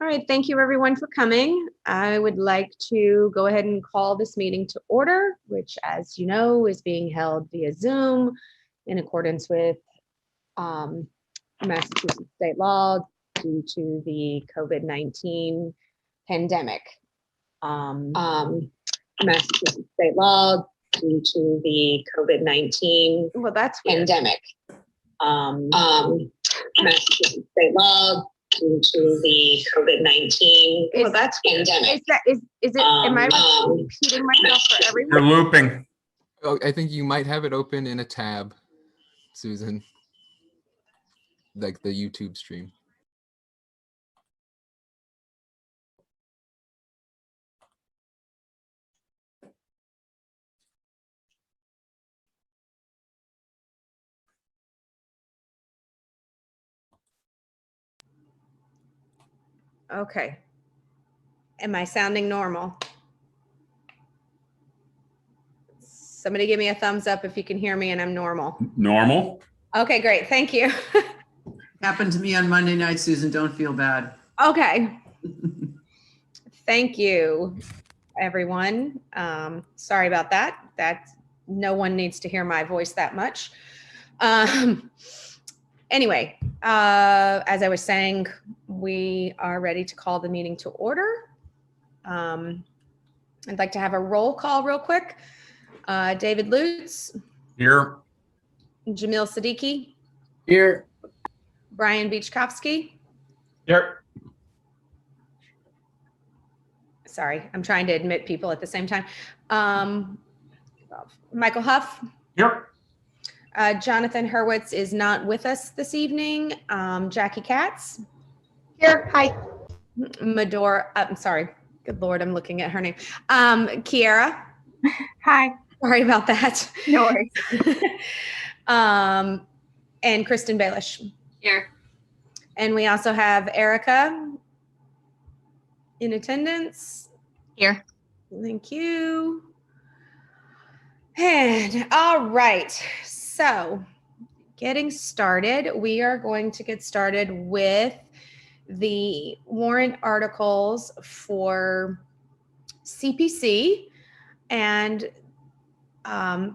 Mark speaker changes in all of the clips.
Speaker 1: All right, thank you everyone for coming. I would like to go ahead and call this meeting to order, which, as you know, is being held via Zoom in accordance with Massachusetts state law due to the COVID-19 pandemic. Massachusetts state law due to the COVID-19 pandemic. Massachusetts state law due to the COVID-19 pandemic. Is it, am I repeating myself for everyone?
Speaker 2: You're looping.
Speaker 3: Oh, I think you might have it open in a tab, Susan, like the YouTube stream.
Speaker 1: Okay. Am I sounding normal? Somebody give me a thumbs up if you can hear me and I'm normal.
Speaker 2: Normal.
Speaker 1: Okay, great. Thank you.
Speaker 4: Happened to me on Monday night, Susan. Don't feel bad.
Speaker 1: Okay. Thank you, everyone. Sorry about that. No one needs to hear my voice that much. Anyway, as I was saying, we are ready to call the meeting to order. I'd like to have a roll call real quick. David Lutz.
Speaker 2: Here.
Speaker 1: Jamil Siddiqui.
Speaker 5: Here.
Speaker 1: Brian Beachkovsky.
Speaker 2: Here.
Speaker 1: Sorry, I'm trying to admit people at the same time. Michael Huff.
Speaker 2: Here.
Speaker 1: Jonathan Hurwitz is not with us this evening. Jackie Katz.
Speaker 6: Here. Hi.
Speaker 1: Medora. I'm sorry. Good Lord, I'm looking at her name. Kiara.
Speaker 6: Hi.
Speaker 1: Sorry about that.
Speaker 6: No worries.
Speaker 1: And Kristen Baelish.
Speaker 6: Here.
Speaker 1: And we also have Erica in attendance.
Speaker 6: Here.
Speaker 1: Thank you. And all right, so getting started, we are going to get started with the warrant articles for CPC and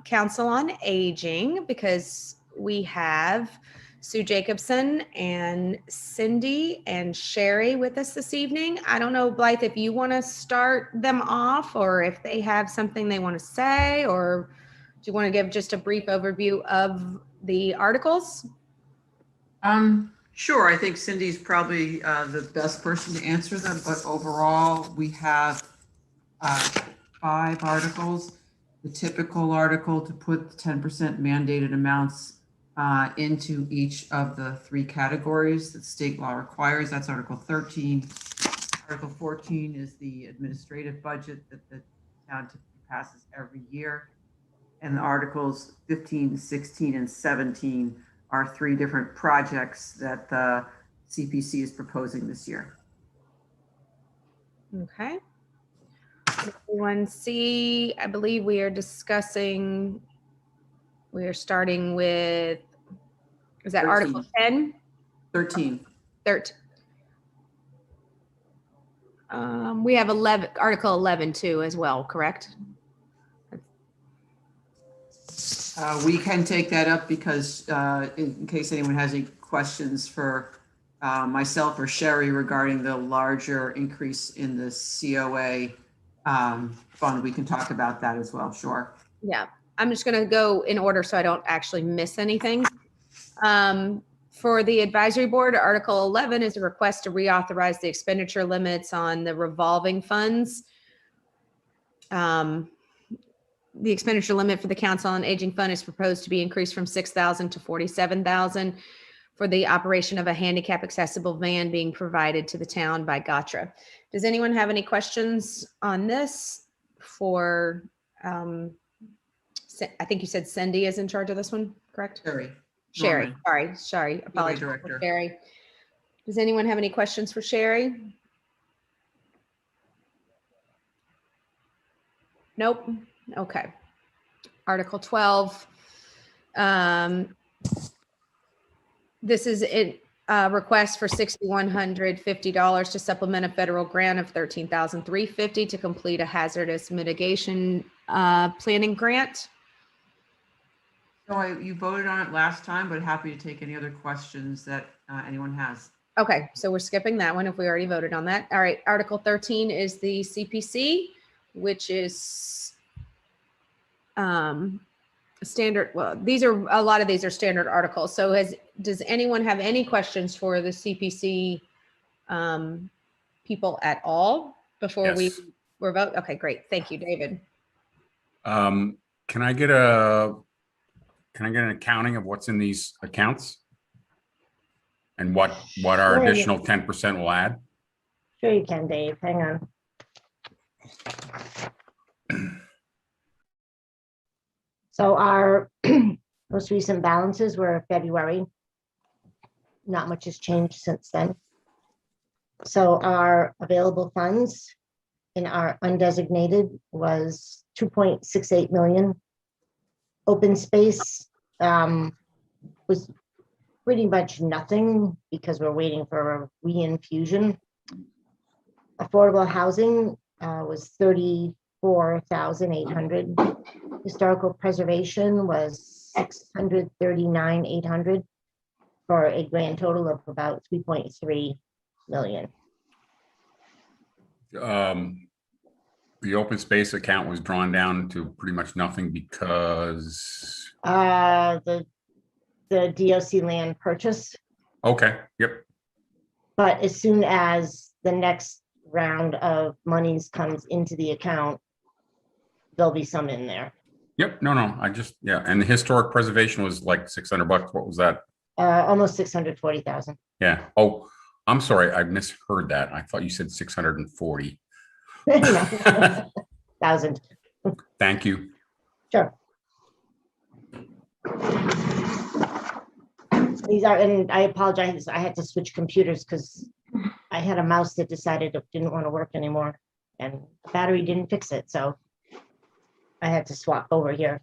Speaker 1: Council on Aging, because we have Sue Jacobson and Cindy and Sherry with us this evening. I don't know, Blythe, if you want to start them off or if they have something they want to say, or do you want to give just a brief overview of the articles?
Speaker 4: Sure. I think Cindy's probably the best person to answer them, but overall we have 5 articles. The typical article to put 10% mandated amounts into each of the 3 categories that state law requires. That's Article 13. Article 14 is the administrative budget that the town passes every year. And the Articles 15, 16, and 17 are 3 different projects that the CPC is proposing this year.
Speaker 1: Okay. Everyone see, I believe we are starting with, is that
Speaker 4: 13.
Speaker 1: Article 10?
Speaker 4: 13.
Speaker 1: 13. We have Article 11 too as well, correct?
Speaker 4: We can take that up because in case anyone has any questions for myself or Sherry regarding the larger increase in the COA fund, we can talk about that as well. Sure.
Speaker 1: Yeah, I'm just going to go in order so I don't actually miss anything. For the advisory board, Article 11 is a request to reauthorize the expenditure limits on the revolving funds. The expenditure limit for the Council on Aging Fund is proposed to be increased from $6,000 to $47,000 for the operation of a handicap accessible van being provided to the town by GATRA. Does anyone have any questions on this for, I think you said Cindy is in charge of this one, correct?
Speaker 4: Sherry.
Speaker 1: Sorry. Apologies for Sherry. Does anyone have any questions for Sherry? Nope. Okay. Article 12. This is request for $6,150 to supplement a federal grant of $13,350 to complete a hazardous mitigation planning grant.
Speaker 4: So you voted on it last time, but happy to take any other questions that anyone has.
Speaker 1: Okay, so we're skipping that one if we already voted on that. All right, Article 13 is the CPC, which is standard. Well, a lot of these are standard articles. So does anyone have any questions for the CPC people at all before
Speaker 2: Yes.
Speaker 1: we're vote? Okay, great. Thank you, David.
Speaker 2: Can I get an accounting of what's in these accounts? And what our
Speaker 6: Sure.
Speaker 2: additional 10% will add?
Speaker 6: Sure you can, Dave. Hang on. So our most recent balances were February. Not much has changed since then. So our available funds in our undesignated was 2.68 million. Open space was pretty much nothing because we're waiting for a reinfusion. Affordable housing was 34,800. Historical preservation was 639,800 for a grand total of about 3.3 million.
Speaker 2: The open space account was drawn down to pretty much nothing because.
Speaker 6: The DOC land purchase,
Speaker 2: Okay. Yep.
Speaker 6: but as soon as the next round of monies comes into the account, there'll be some in there.
Speaker 2: Yep. No. Yeah. And the historic preservation was like $600. What was that?
Speaker 6: Almost 640,000.
Speaker 2: Yeah. Oh, I'm sorry. I misheard that. I thought you said 640.
Speaker 6: Thousand.
Speaker 2: Thank you.
Speaker 6: Sure. These are, and I apologize, I had to switch computers because I had a mouse that decided it didn't want to work anymore and the battery didn't fix it. So I had to swap over here.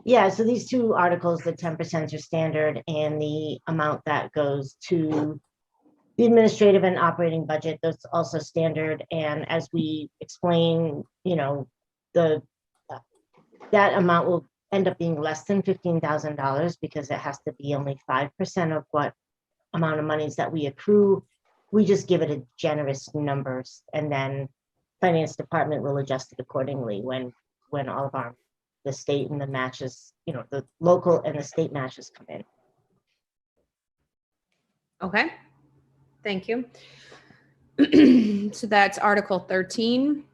Speaker 6: Yeah, so these two articles, the 10% are standard and the amount that goes to the administrative and operating budget, that's also standard. And as we explain, that amount will end up being less than $15,000 because it has to be only 5% of what amount of monies that we accrue. We just give it a generous numbers, and then finance department will adjust it accordingly when all of the state and the matches, the local and the state matches come in.
Speaker 1: Okay, thank you. So that's Article 13.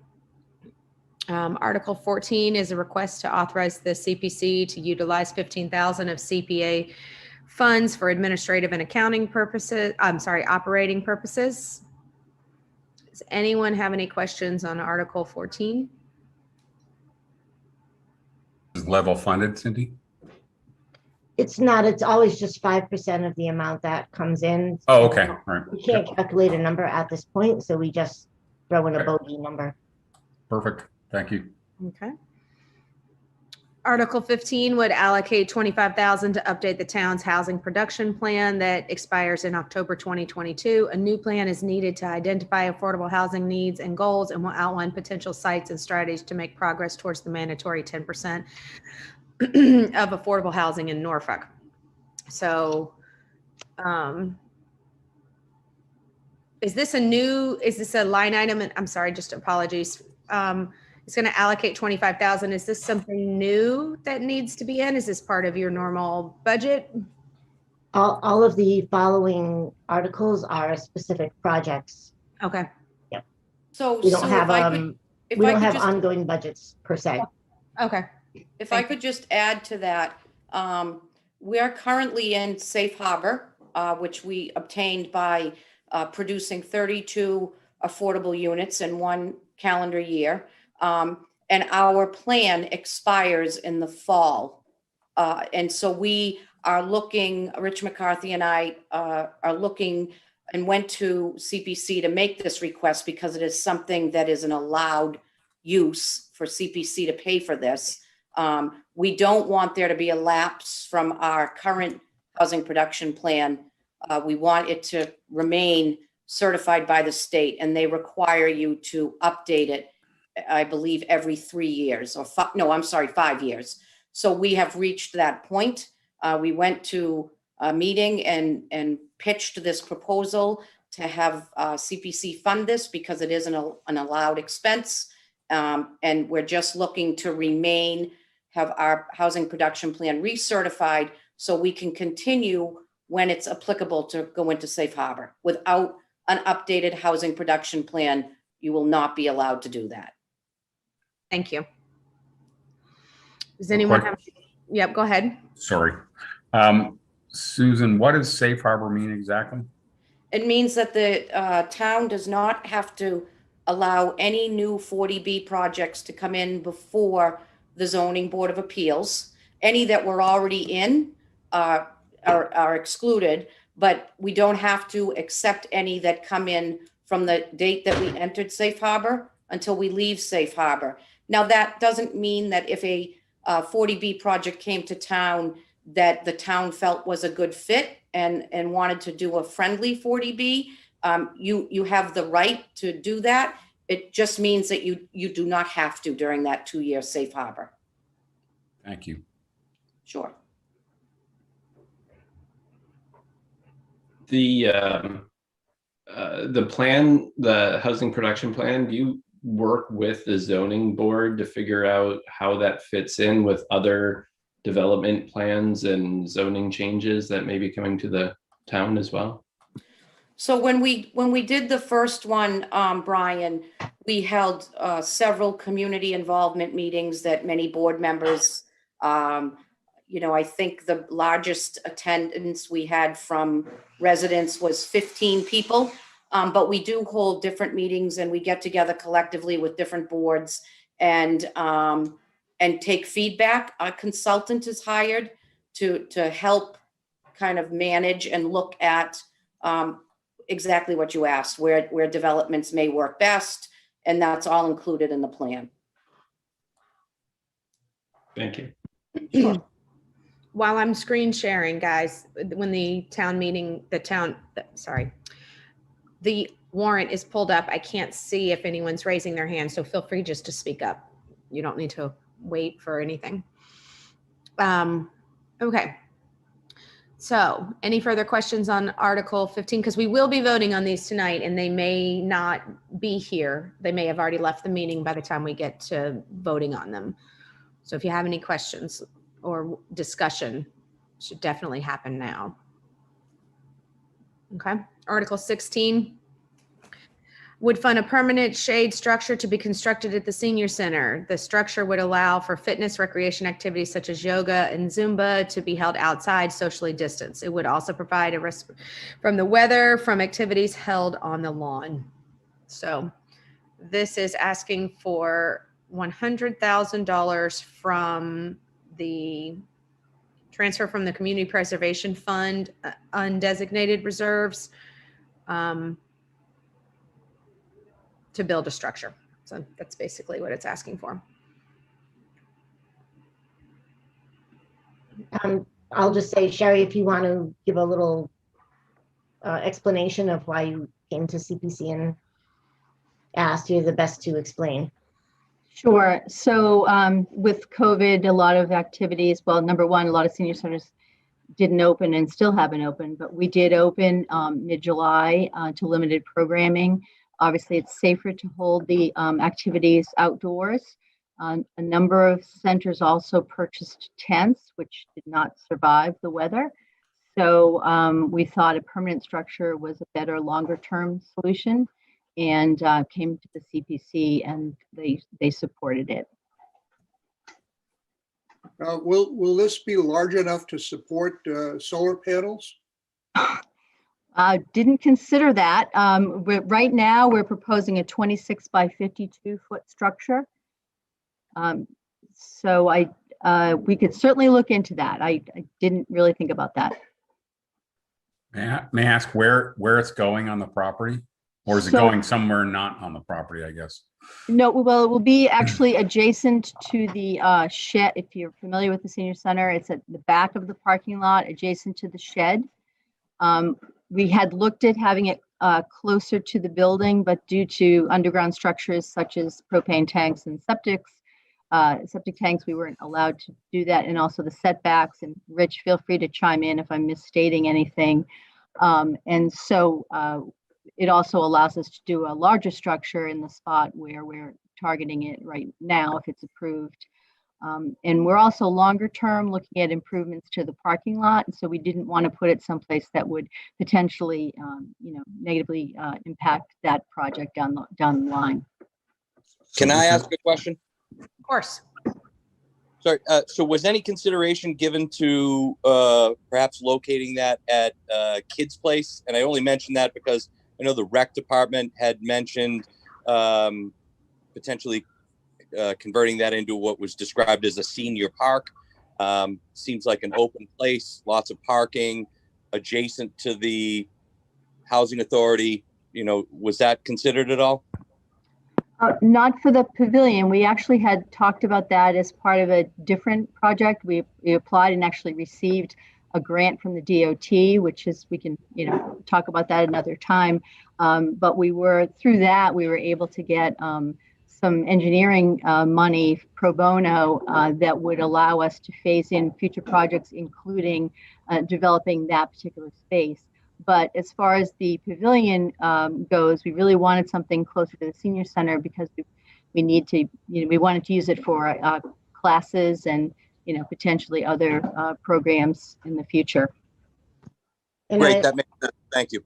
Speaker 1: Article 14 is a request to authorize the CPC to utilize 15,000 of CPA funds for administrative and accounting purposes. Operating purposes. Does anyone have any questions on Article 14?
Speaker 2: Is level funded, Cindy?
Speaker 6: It's not, it's always just 5% of the amount that comes in.
Speaker 2: Oh, okay. All right.
Speaker 6: We can't calculate a number at this point, so we just throw in a
Speaker 2: Okay.
Speaker 6: bogey number.
Speaker 2: Perfect. Thank you.
Speaker 1: Okay. Article 15 would allocate 25,000 to update the town's housing production plan that expires in October 2022. A new plan is needed to identify affordable housing needs and goals and will outline potential sites and strategies to make progress towards the mandatory 10% of affordable housing in Norfolk. So, is this a line item? And I'm sorry, just apologies. It's going to allocate 25,000. Is this something new that needs to be in? Is this part of your normal budget?
Speaker 6: All of the following articles are specific projects.
Speaker 1: Okay.
Speaker 6: Yep.
Speaker 5: So
Speaker 6: We don't have we don't have
Speaker 5: just,
Speaker 6: ongoing budgets per se.
Speaker 1: Okay.
Speaker 5: if I could just add to that, we are currently in safe harbor, which we obtained by producing 32 affordable units in one calendar year. And our plan expires in the fall. And so we are looking, Rich McCarthy and I are looking and went to CPC to make this request because it is something that is an allowed use for CPC to pay for this. We don't want there to be a lapse from our current housing production plan We want it to remain certified by the state, and they require you to update it, I believe, every 3 years or 5 years. So we have reached that point. We went to a meeting and pitched this proposal to have CPC fund this because it is an allowed expense. And we're just looking to have our housing production plan recertified so we can continue when it's applicable to go into safe harbor. Without an updated housing production plan, you will not be allowed to do that.
Speaker 1: Thank you. Does anyone
Speaker 2: Quick-
Speaker 1: have? Yep, go ahead.
Speaker 2: Sorry. Susan, what does safe harbor mean exactly?
Speaker 5: It means that the town does not have to allow any new 40B projects to come in before the zoning board of appeals. Any that were already in are excluded, but we don't have to accept any that come in from the date that we entered safe harbor until we leave safe harbor. Now, that doesn't mean that if a 40B project came to town that the town felt was a good fit and wanted to do a friendly 40B, you have the right to do that. It just means that you do not have to during that 2-year safe harbor.
Speaker 2: Thank you.
Speaker 5: Sure.
Speaker 7: The plan, the housing production plan, do you work with the zoning board to figure out how that fits in with other development plans and zoning changes that may be coming to the town as well?
Speaker 5: So when we did the first one, Brian, we held several community involvement meetings that many board members, I think the largest attendance we had from residents was 15 people. But we do hold different meetings and we get together collectively with different boards and take feedback. A consultant is hired to help kind of manage and look at exactly what you asked, where developments may work best, and that's all included in the plan.
Speaker 7: Thank you.
Speaker 1: While I'm screen sharing, guys, when the warrant is pulled up, I can't see if anyone's raising their hand, so feel free just to speak up. You don't need to wait for anything. Okay. So any further questions on Article 15? Because we will be voting on these tonight and they may not be here. They may have already left the meeting by the time we get to voting on them. So if you have any questions or discussion, it should definitely happen now. Okay. Article 16. Would fund a permanent shade structure to be constructed at the senior center. The structure would allow for fitness, recreation activities such as yoga and Zumba to be held outside, socially distanced. It would also provide a risk from the weather, from activities held on the lawn. So this is asking for $100,000 from the transfer from the Community Preservation Fund, undesignated reserves, to build a structure. So that's basically what it's asking for.
Speaker 6: I'll just say, Sherry, if you want to give a little explanation of why you came to CPC and asked, you're the best to explain.
Speaker 8: Sure. So with COVID, a lot of activities, well, number one, a lot of senior centers didn't open and still haven't opened, but we did open mid-July to limited programming. Obviously, it's safer to hold the activities outdoors. A number of centers also purchased tents, which did not survive the weather. So we thought a permanent structure was a better longer-term solution, and came to the CPC, and they supported it.
Speaker 9: Will this be large enough to support solar panels?
Speaker 8: Didn't consider that. Right now, we're proposing a 26 by 52 foot structure. So we could certainly look into that. I didn't really think about that.
Speaker 2: May I ask where it's going on the property? Or is it going somewhere not on the property, I guess?
Speaker 8: No, well, it will be actually adjacent to the shed. If you're familiar with the senior center, it's at the back of the parking lot, adjacent to the shed. We had looked at having it closer to the building, but due to underground structures such as propane tanks and septic tanks, we weren't allowed to do that, and also the setbacks. And Rich, feel free to chime in if I'm misstating anything. And so it also allows us to do a larger structure in the spot where we're targeting it right now if it's approved. And we're also longer term looking at improvements to the parking lot. And so we didn't want to put it someplace that would potentially, negatively impact that project down the line.
Speaker 10: Can I ask a question?
Speaker 1: Of course.
Speaker 10: Sorry. So was any consideration given to perhaps locating that at Kids Place? And I only mention that because I know the rec department had mentioned potentially converting that into what was described as a senior park. Seems like an open place, lots of parking, adjacent to the housing authority. Was that considered at all?
Speaker 8: Not for the pavilion. We actually had talked about that as part of a different project. We applied and actually received a grant from the DOT, which is, we can, talk about that another time. But through that, we were able to get some engineering money pro bono that would allow us to phase in future projects, including developing that particular space. But as far as the pavilion goes, we really wanted something closer to the senior center because we need to, we wanted to use it for classes and, potentially other programs in the future.
Speaker 6: And
Speaker 10: Great, that makes sense. Thank you.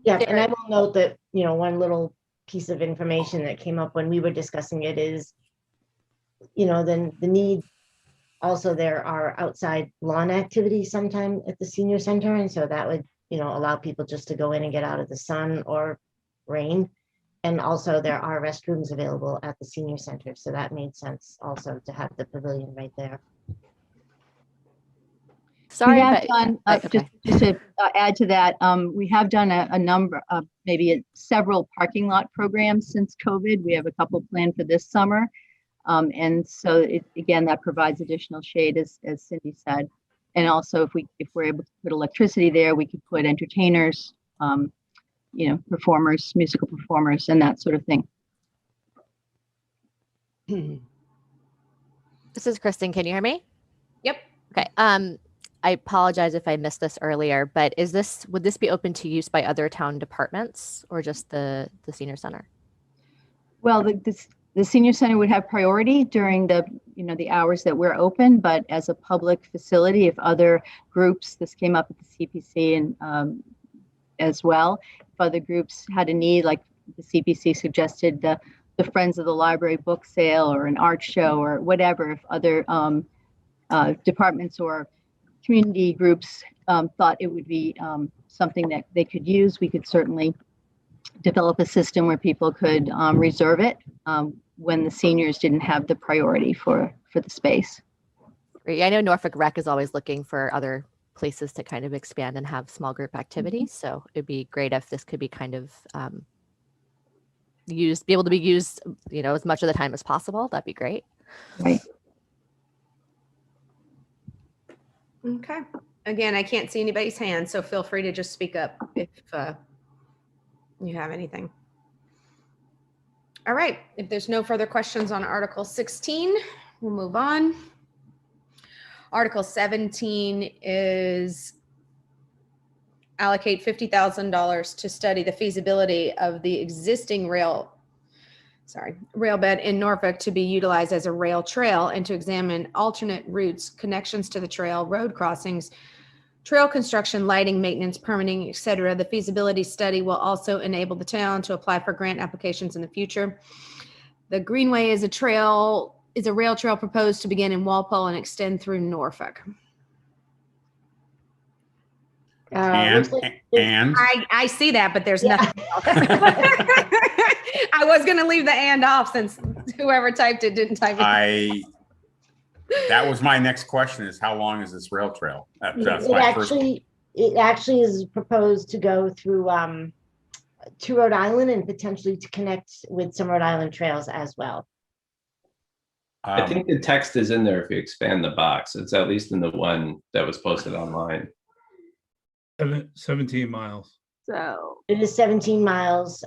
Speaker 6: Yeah, and I will note that, one little piece of information that came up when we were discussing it is, then the need, also there are outside lawn activities sometime at the senior center. And so that would, allow people just to go in and get out of the sun or rain. And also there are restrooms available at the senior center. So that made sense also to have the pavilion right there.
Speaker 11: Sorry,
Speaker 8: we have
Speaker 11: but
Speaker 8: done,
Speaker 11: okay.
Speaker 8: just to add to that, we have done a number of several parking lot programs since COVID. We have a couple planned for this summer. And so again, that provides additional shade, as Cindy said. And also if we're able to put electricity there, we could put entertainers, performers, musical performers, and that sort of thing.
Speaker 11: This is Kristen. Can you hear me?
Speaker 1: Yep.
Speaker 11: Okay. I apologize if I missed this earlier, but would this be open to use by other town departments or just the senior center? Well, the senior center would have priority during the hours that we're open, but as a public facility, if other groups, this came up at the CPC and as well, if other groups had a need, like the CPC suggested the Friends of the Library book sale or an art show or whatever, if other departments or community groups thought it would be something that they could use, we could certainly develop a system where people could reserve it when the seniors didn't have the priority for the space. Great. I know Norfolk Rec is always looking for other places to kind of expand and have small group activities. So it'd be great if this could be kind of be able to be used, as much of the time as possible. That'd be great.
Speaker 8: Right.
Speaker 1: Okay. Again, I can't see anybody's hand, so feel free to just speak up if you have anything. All right. If there's no further questions on Article 16, we'll move on. Article 17 is allocate $50,000 to study the feasibility of the existing rail bed in Norfolk to be utilized as a rail trail and to examine alternate routes, connections to the trail, road crossings, trail construction, lighting, maintenance, permitting, etc. The feasibility study will also enable the town to apply for grant applications in the future. The Greenway is a rail trail proposed to begin in Walpole and extend through Norfolk.
Speaker 2: And
Speaker 1: I see that, but there's nothing else. I was going to leave the and off since whoever typed it didn't type it.
Speaker 2: That was my next question: is how long is this rail trail?
Speaker 6: It actually is proposed to go through to Rhode Island and potentially to connect with some Rhode Island trails as well.
Speaker 7: I think the text is in there if you expand the box. It's at least in the one that was posted online.
Speaker 12: 17 miles.
Speaker 8: So,
Speaker 6: It is 17 miles.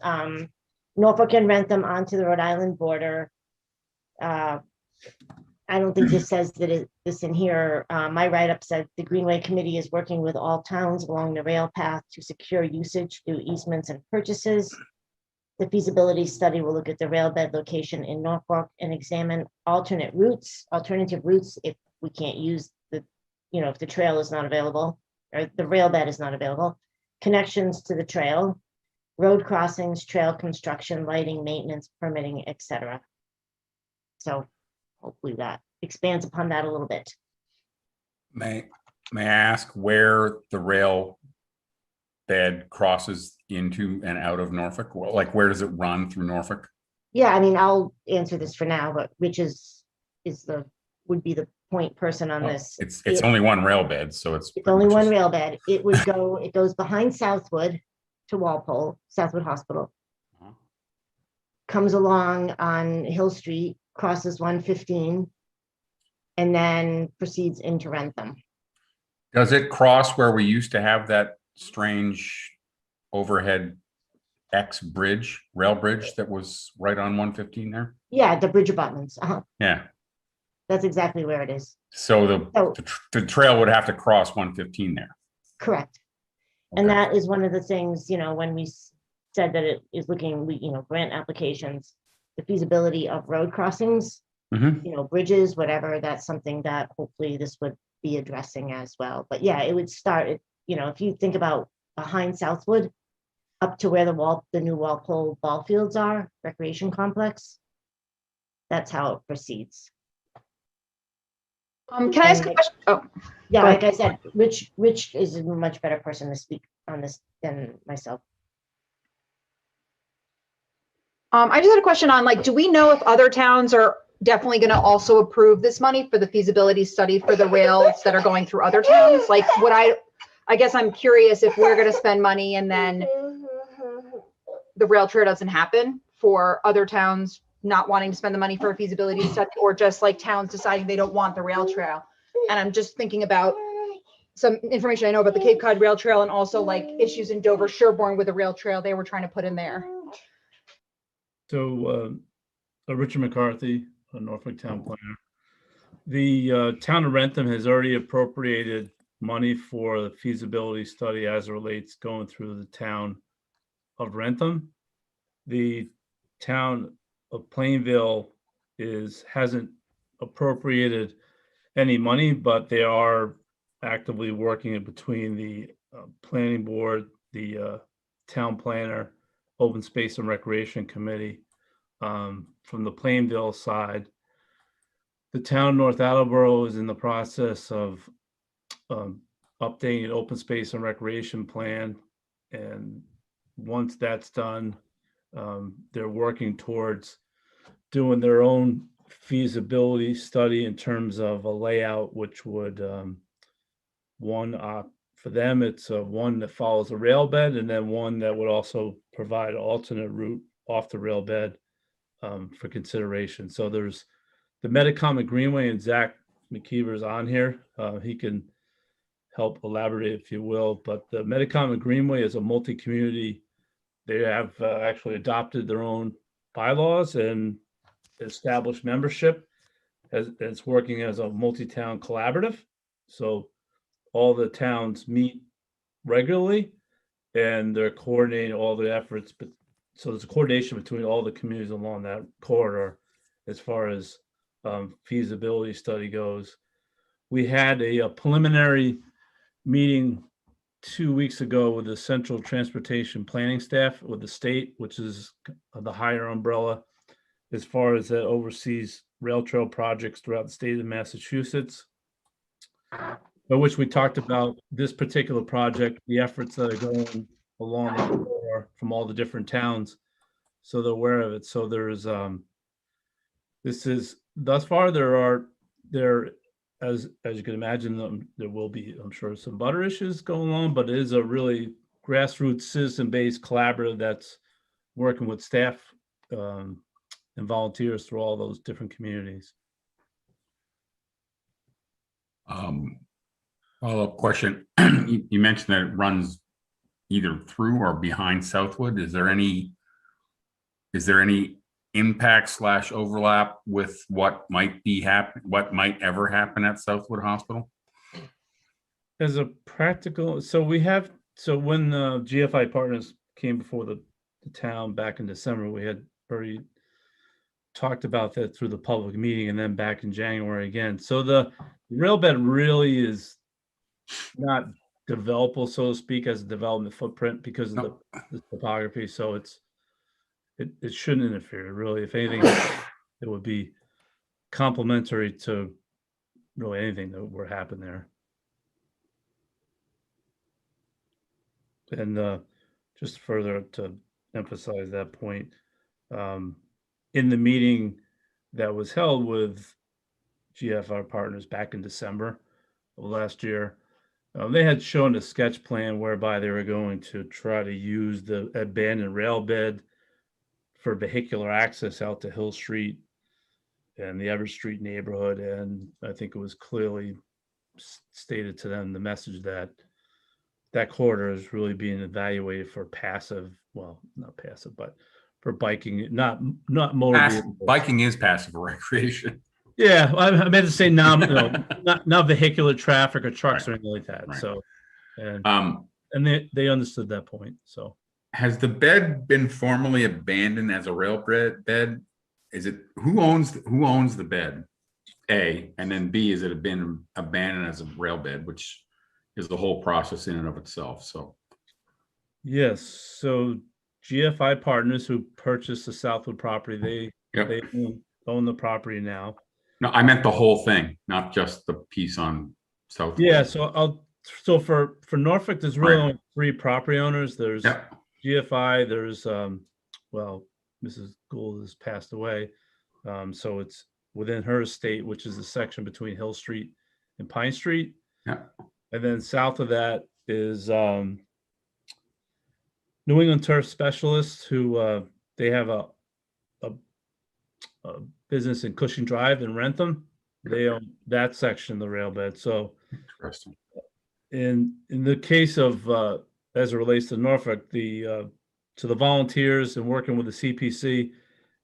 Speaker 6: Norfolk and Rentham onto the Rhode Island border. I don't think this says that this in here. My write-up said the Greenway Committee is working with all towns along the rail path to secure usage through easements and purchases. The feasibility study will look at the rail bed location in Norfolk and examine alternative routes if we can't use if the trail is not available or the rail bed is not available, connections to the trail, road crossings, trail construction, lighting, maintenance, permitting, etc. So hopefully that expands upon that a little bit.
Speaker 2: May I ask where the rail bed crosses into and out of Norfolk? Well, like where does it run through Norfolk?
Speaker 6: Yeah, I mean, I'll answer this for now, but Rich would be the point person on this.
Speaker 2: It's only one rail bed, so it's
Speaker 6: only one rail bed. It goes behind Southwood to Walpole, Southwood Hospital. Comes along on Hill Street, crosses 115, and then proceeds into Rentham.
Speaker 2: Does it cross where we used to have that strange overhead rail bridge that was right on 115 there?
Speaker 6: Yeah, the bridge abutments.
Speaker 2: Yeah.
Speaker 6: That's exactly where it is.
Speaker 2: So the trail would have to cross 115 there.
Speaker 6: Correct. Okay. And that is one of the things, when we said that it is looking, grant applications, the feasibility of road crossings, bridges, whatever, that's something that hopefully this would be addressing as well. But yeah, it would start, if you think about behind Southwood up to where the new Walpole ball fields are, recreation complex, that's how it proceeds.
Speaker 13: Can I ask a question? Oh,
Speaker 6: yeah, like I said, Rich is a much better person to speak on this than myself.
Speaker 13: I just had a question on do we know if other towns are definitely going to also approve this money for the feasibility study for the rails that are going through other towns? I guess I'm curious if we're going to spend money and then the rail trail doesn't happen for other towns not wanting to spend the money for a feasibility study, or just towns deciding they don't want the rail trail. And I'm just thinking about some information I know about the Cape Cod Rail Trail and also issues in Dover, Sherborne with the rail trail they were trying to put in there.
Speaker 12: So Richard McCarthy, a Norfolk town planner. The town of Rentham has already appropriated money for the feasibility study as it relates going through the town of Rentham. The town of Plainville hasn't appropriated any money, but they are actively working in between the planning board, the town planner, open space and recreation committee. From the Plainville side, the town of North Attleboro is in the process of updating an open space and recreation plan, and once that's done, they're working towards doing their own feasibility study in terms of a layout, which would for them, it's one that follows a rail bed, and then one that would also provide an alternate route off the rail bed for consideration. So there's the Metacomet Greenway, and Zach McKeever is on here. He can help elaborate, if you will. But the Metacomet Greenway is a multi-community. They have actually adopted their own bylaws and established membership. It's working as a multi-town collaborative. So all the towns meet regularly and they're coordinating all the efforts. But so there's a coordination between all the communities along that corridor as far as feasibility study goes. We had a preliminary meeting 2 weeks ago with the Central Transportation Planning staff with the state, which is the higher umbrella as far as that oversees rail trail projects throughout the state of Massachusetts, by which we talked about this particular project, the efforts that are going along the corridor from all the different towns, so they're aware of it. So there's this is thus far as you can imagine, there will be, I'm sure, some butter issues going on, but it is a really grassroots citizen-based collaborative that's working with staff and volunteers through all those different communities.
Speaker 2: Follow-up question. You mentioned that it runs either through or behind Southwood. Is there any impact / overlap with what might ever happen at Southwood Hospital?
Speaker 12: As a practical, so when the GFI partners came before the town back in December, we had already talked about that through the public meeting and then back in January again. So the rail bed really is not developable, so to speak, as a development footprint because of the topography. So it shouldn't interfere really. If anything, it would be complementary to really anything that would happen there. And just further to emphasize that point, in the meeting that was held with GFR partners back in December of last year, they had shown a sketch plan whereby they were going to try to use the abandoned rail bed for vehicular access out to Hill Street and the Everett Street neighborhood. And I think it was clearly stated to them the message that that corridor is really being evaluated for passive, well, not passive, but for biking, not motor vehicles.
Speaker 2: Biking is passive recreation.
Speaker 12: Yeah, I meant to say not vehicular traffic or trucks or anything like that.
Speaker 2: Right.
Speaker 12: So, and they understood that point. So,
Speaker 2: has the bed been formally abandoned as a rail bed? Is it who owns the bed? A, and then B, is it been abandoned as a rail bed, which is the whole process in and of itself. So,
Speaker 12: yes. So GFI partners who purchased the Southwood property, they own the property now.
Speaker 2: No, I meant the whole thing, not just the piece on Southwood.
Speaker 12: Yeah. So for Norfolk, there's really only 3 property owners. There's GFI. There's Mrs. Gould has passed away, so it's within her estate, which is the section between Hill Street and Pine Street.
Speaker 2: Yeah.
Speaker 12: And then south of that is New England Turf Specialists, who they have a business in Cushing Drive in Rentham. They own that section of the rail bed. So
Speaker 2: interesting.
Speaker 12: In the case of as it relates to Norfolk, the volunteers and working with the CPC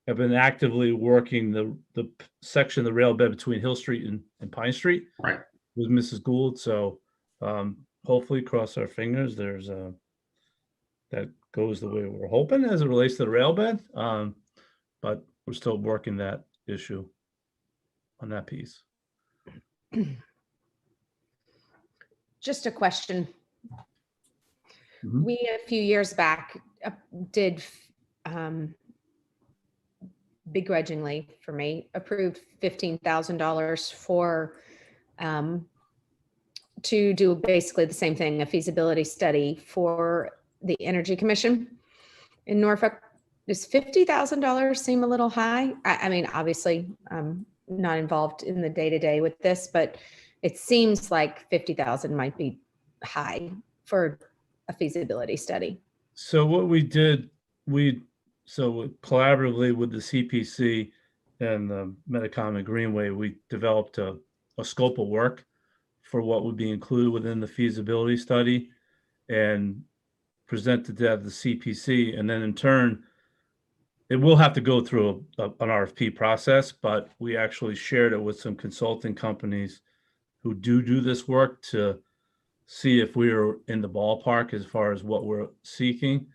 Speaker 12: have been actively working the section of the rail bed between Hill Street and Pine Street.
Speaker 2: Right.
Speaker 12: With Mrs. Gould. So hopefully, cross our fingers, there's that goes the way we're hoping as it relates to the rail bed. But we're still working that issue on that piece.
Speaker 1: Just a question.
Speaker 2: Mhm.
Speaker 1: We, a few years back, did begrudgingly for me, approved $15,000 for to do basically the same thing, a feasibility study for the Energy Commission in Norfolk. Does $50,000 seem a little high? I mean, obviously, I'm not involved in the day-to-day with this, but it seems like 50,000 might be high for a feasibility study.
Speaker 12: So what we did, collaboratively with the CPC and the Medicom and Greenway, we developed a scope of work for what would be included within the feasibility study and presented that to the CPC. And then in turn, it will have to go through an RFP process, but we actually shared it with some consulting companies who do this work to see if we are in the ballpark as far as what we're seeking.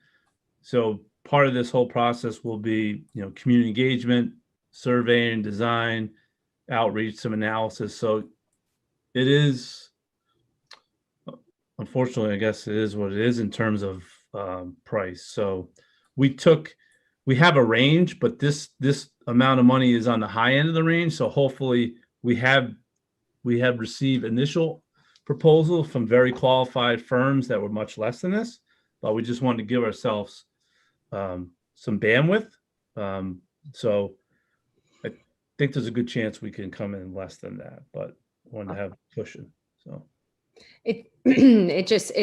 Speaker 12: So part of this whole process will be, community engagement, surveying, design, outreach, some analysis. So it is, unfortunately, I guess it is what it is in terms of price. So we have a range, but this amount of money is on the high end of the range. So hopefully we have received initial proposal from very qualified firms that were much less than this, but we just wanted to give ourselves some bandwidth. So I think there's a good chance we can come in less than that, but want to have cushion. So
Speaker 1: it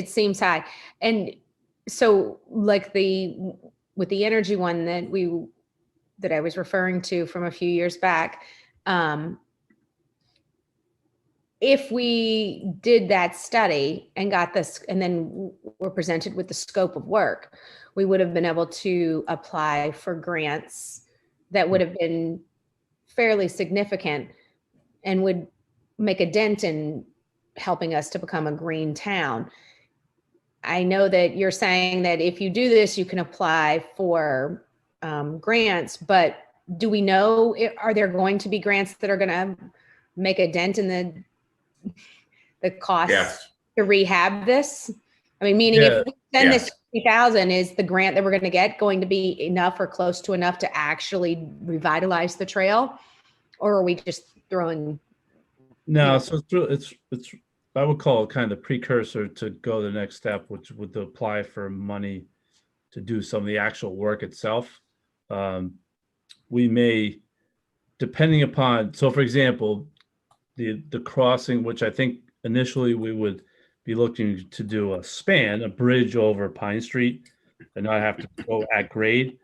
Speaker 1: seems high. And so like with the energy one that I was referring to from a few years back, if we did that study and got this, and then were presented with the scope of work, we would have been able to apply for grants that would have been fairly significant and would make a dent in helping us to become a green town. I know that you're saying that if you do this, you can apply for grants, but do we know, are there going to be grants that are going to make a dent in the cost
Speaker 2: Yes.
Speaker 1: to rehab this? I mean, meaning if we send this 50,000, is the grant that we're going to get going to be enough or close to enough to actually revitalize the trail? Or are we just throwing?
Speaker 12: No, so it's I would call it kind of the precursor to go the next step, which would apply for money to do some of the actual work itself. We may, depending upon, so for example, the crossing, which I think initially we would be looking to do a bridge over Pine Street and not have to go at grade.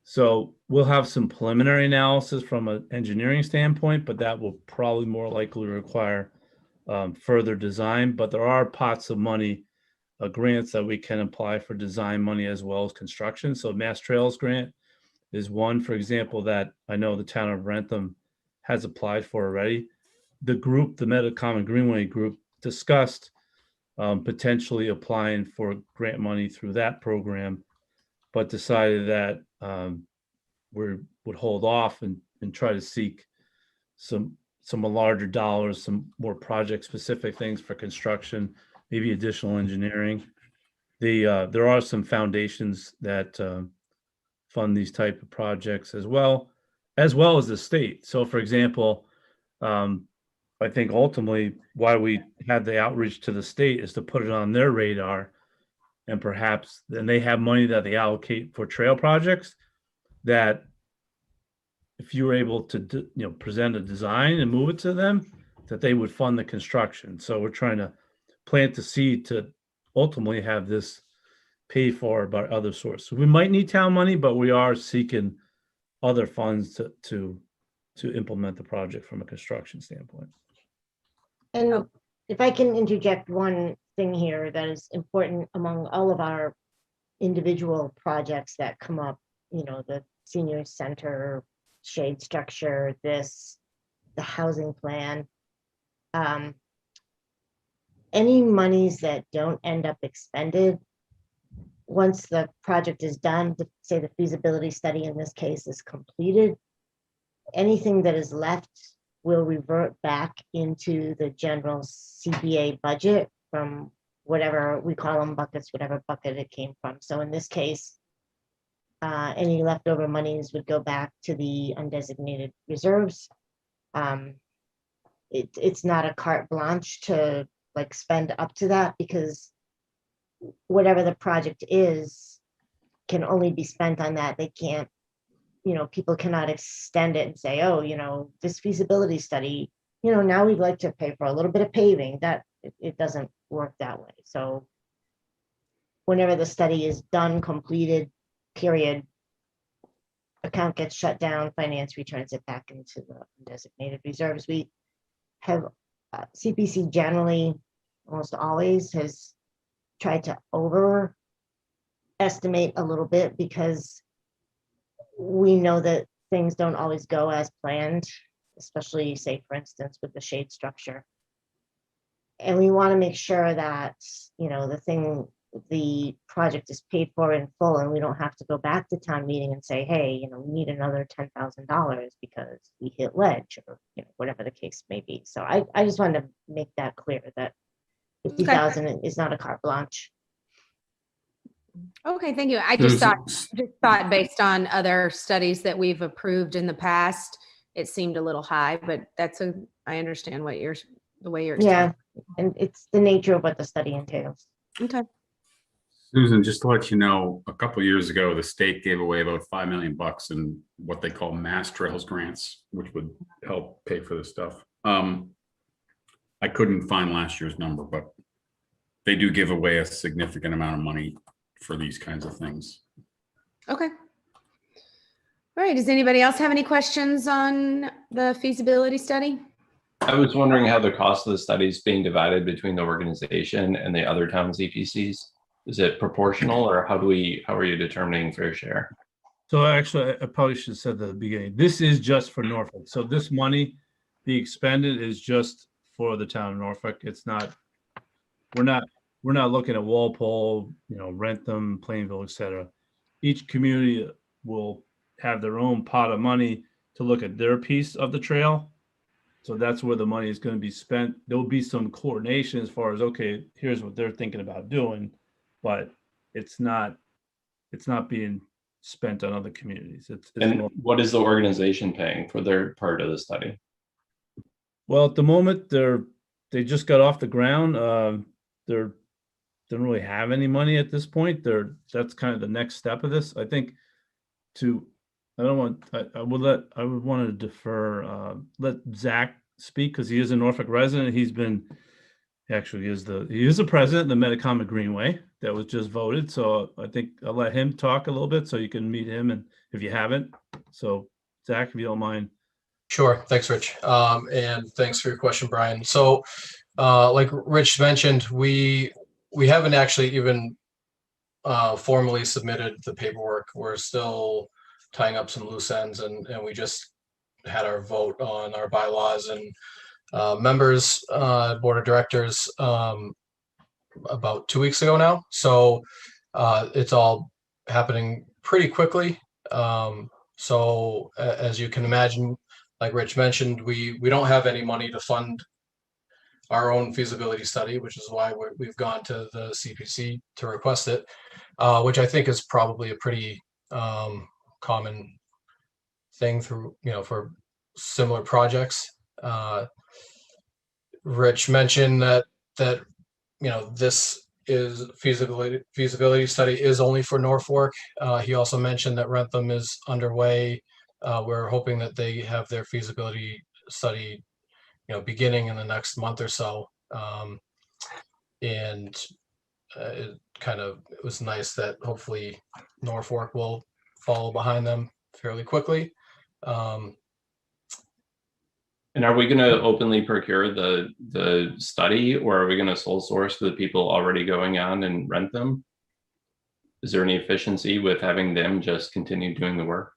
Speaker 12: So we'll have some preliminary analysis from an engineering standpoint, but that will probably more likely require further design. But there are pots of money, grants that we can apply for design money as well as construction. So Mass Trails grant is one, for example, that I know the town of Rentham has applied for already. The group, the Metacommon Greenway group, discussed potentially applying for grant money through that program, but decided that we would hold off and try to seek some larger dollars, some more project specific things for construction, maybe additional engineering. There are some foundations that fund these type of projects as well as the state. So for example, I think ultimately why we had the outreach to the state is to put it on their radar, and perhaps then they have money that they allocate for trail projects, that if you were able to present a design and move it to them, that they would fund the construction. So we're trying to plant the seed to ultimately have this paid for by other sources. We might need town money, but we are seeking other funds to implement the project from a construction standpoint.
Speaker 6: And if I can interject one thing here that is important among all of our individual projects that come up, the senior center, shade structure, the housing plan, any monies that don't end up expended, once the project is done, say the feasibility study in this case is completed, anything that is left will revert back into the general CBA budget from whatever we call them buckets, whatever bucket it came from. So in this case, any leftover monies would go back to the undesignated reserves. It's not a carte blanche to spend up to that, because whatever the project is can only be spent on that. They can't, people cannot extend it and say, oh, this feasibility study, now we'd like to pay for a little bit of paving. That it doesn't work that way. So whenever the study is done, completed, period, account gets shut down, finance returns it back into the designated reserves. We have CPC generally, almost always, has tried to overestimate a little bit, because we know that things don't always go as planned, especially, say, for instance, with the shade structure. And we want to make sure that, the project is paid for in full, and we don't have to go back to town meeting and say, hey, we need another $10,000 because we hit ledge, or whatever the case may be. So I just wanted to make that clear, that 50,000 is not a carte blanche.
Speaker 1: Okay, thank you. I just thought based on other studies that we've approved in the past, it seemed a little high, but I understand the way you're
Speaker 6: explaining. And it's the nature of what the study entails.
Speaker 1: Okay.
Speaker 2: Susan, just to let you know, a couple of years ago, the state gave away about $5 million in what they call Mass Trails grants, which would help pay for this stuff. I couldn't find last year's number, but they do give away a significant amount of money for these kinds of things.
Speaker 1: Okay. All right. Does anybody else have any questions on the feasibility study?
Speaker 7: I was wondering how the cost of the study is being divided between the organization and the other town's EPCs. Is it proportional, or how are you determining fair share?
Speaker 12: So actually, I probably should have said that at the beginning. This is just for Norfolk. So this money being expended is just for the town of Norfolk. It's not, we're not looking at Walpole, Rentham, Plainville, et cetera. Each community will have their own pot of money to look at their piece of the trail. So that's where the money is going to be spent. There'll be some coordination as far as, okay, here's what they're thinking about doing, but it's not being spent on other communities.
Speaker 7: And what is the organization paying for their part of the study?
Speaker 12: Well, at the moment, they just got off the ground. They don't really have any money at this point. That's kind of the next step of this. I think I would want to defer, let Zach speak, because he is a Norfolk resident. He is the president of the Metacomet Greenway that was just voted. So I think I'll let him talk a little bit so you can meet him, and if you haven't. So Zach, if you don't mind.
Speaker 14: Sure. Thanks, Rich. And thanks for your question, Brian. So like Rich mentioned, we haven't actually even formally submitted the paperwork. We're still tying up some loose ends, and we just had our vote on our bylaws and members, board of directors about 2 weeks ago now. So it's all happening pretty quickly. So as you can imagine, like Rich mentioned, we don't have any money to fund our own feasibility study, which is why we've gone to the CPC to request it, which I think is probably a pretty common thing for similar projects. Rich mentioned that this is feasibility study is only for Norfolk. He also mentioned that Rentham is underway. We're hoping that they have their feasibility study beginning in the next month or so. And it was nice that hopefully Norfolk will follow behind them fairly quickly.
Speaker 7: And are we going to openly procure the study, or are we going to sole source to the people already going on and rent them? Is there any efficiency with having them just continue doing the work?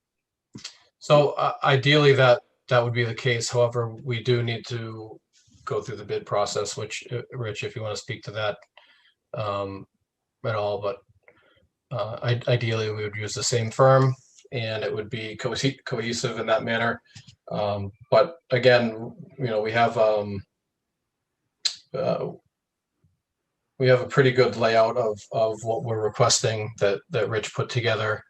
Speaker 14: So ideally that would be the case. However, we do need to go through the bid process, which Rich, if you want to speak to that at all, but ideally we would use the same firm and it would be cohesive in that manner. But again, we have a pretty good layout of what we're requesting that Rich put together.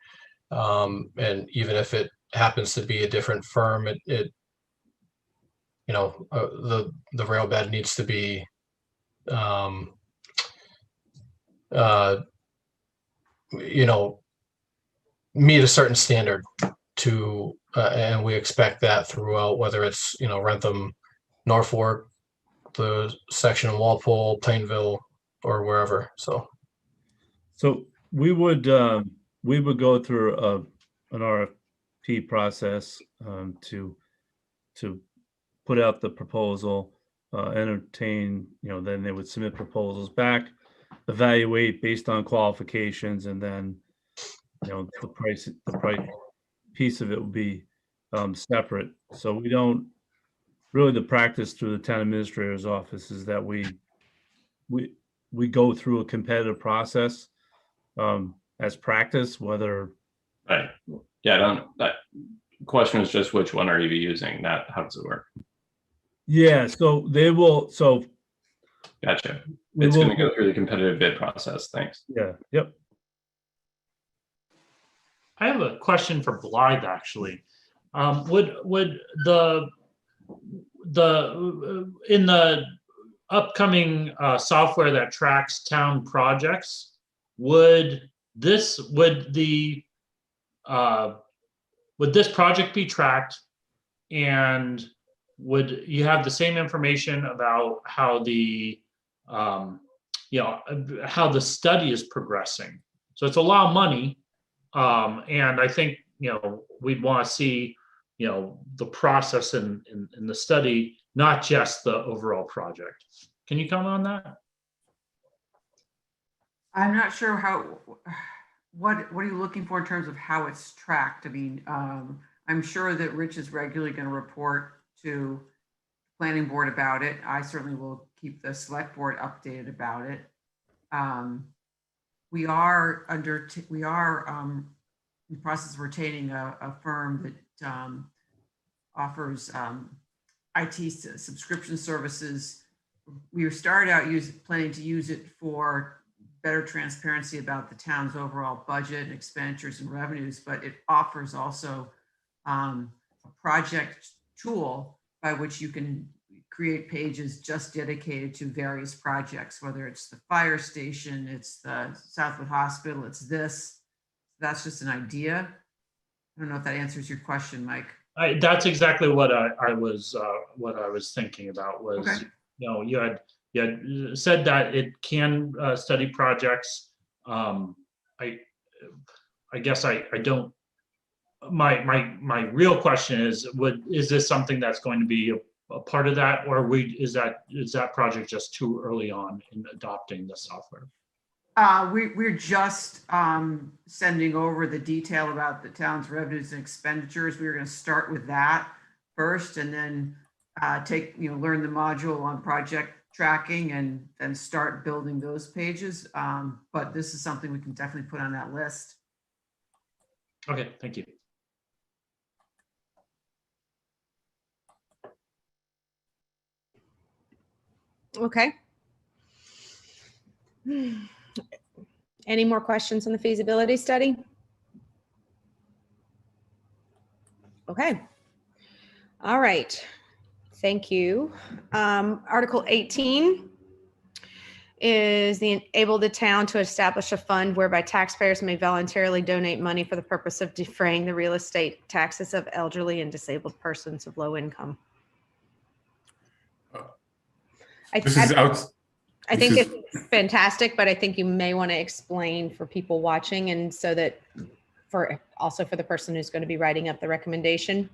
Speaker 14: And even if it happens to be a different firm, the rail bed needs to be meet a certain standard to and we expect that throughout, whether it's Rentham, Norfolk, the section of Walpole, Plainville, or wherever. So
Speaker 12: we would go through an RFP process to put out the proposal, entertain, then they would submit proposals back, evaluate based on qualifications, and then the price piece of it will be separate. So we don't really, the practice through the town administrator's office is that we go through a competitive process as practice, whether.
Speaker 7: Right. Yeah. That question is just which one are you using, not how does it work?
Speaker 12: Yeah. So they will. So.
Speaker 7: Gotcha. It's going to go through the competitive bid process. Thanks.
Speaker 12: Yeah. Yep.
Speaker 15: I have a question for Blythe, actually. Would the in the upcoming software that tracks town projects, would this project be tracked, and would you have the same information about how the how the study is progressing? So it's a lot of money. And I think, we'd want to see, the process in the study, not just the overall project. Can you comment on that?
Speaker 4: I'm not sure what are you looking for in terms of how it's tracked? I mean, I'm sure that Rich is regularly going to report to planning board about it. I certainly will keep the select board updated about it. We are in the process of retaining a firm that offers IT subscription services. We started out planning to use it for better transparency about the town's overall budget and expenditures and revenues, but it offers also a project tool by which you can create pages just dedicated to various projects, whether it's the fire station, it's the Southwood Hospital, it's this. That's just an idea. I don't know if that answers your question, Mike.
Speaker 15: That's exactly what I was thinking about was,
Speaker 4: Okay.
Speaker 15: you had said that it can study projects. I guess I don't. My real question is this something that's going to be a part of that, or is that project just too early on in adopting the software?
Speaker 4: We're just sending over the detail about the town's revenues and expenditures. We're going to start with that first, and then learn the module on project tracking, and then start building those pages. But this is something we can definitely put on that list.
Speaker 15: Okay, thank you.
Speaker 1: Okay. Any more questions on the feasibility study? Okay. All right. Thank you. Article 18 is enable the town to establish a fund whereby taxpayers may voluntarily donate money for the purpose of defraying the real estate taxes of elderly and disabled persons of low income. I think it's fantastic, but I think you may want to explain for people watching, and so that also for the person who's going to be writing up the recommendation.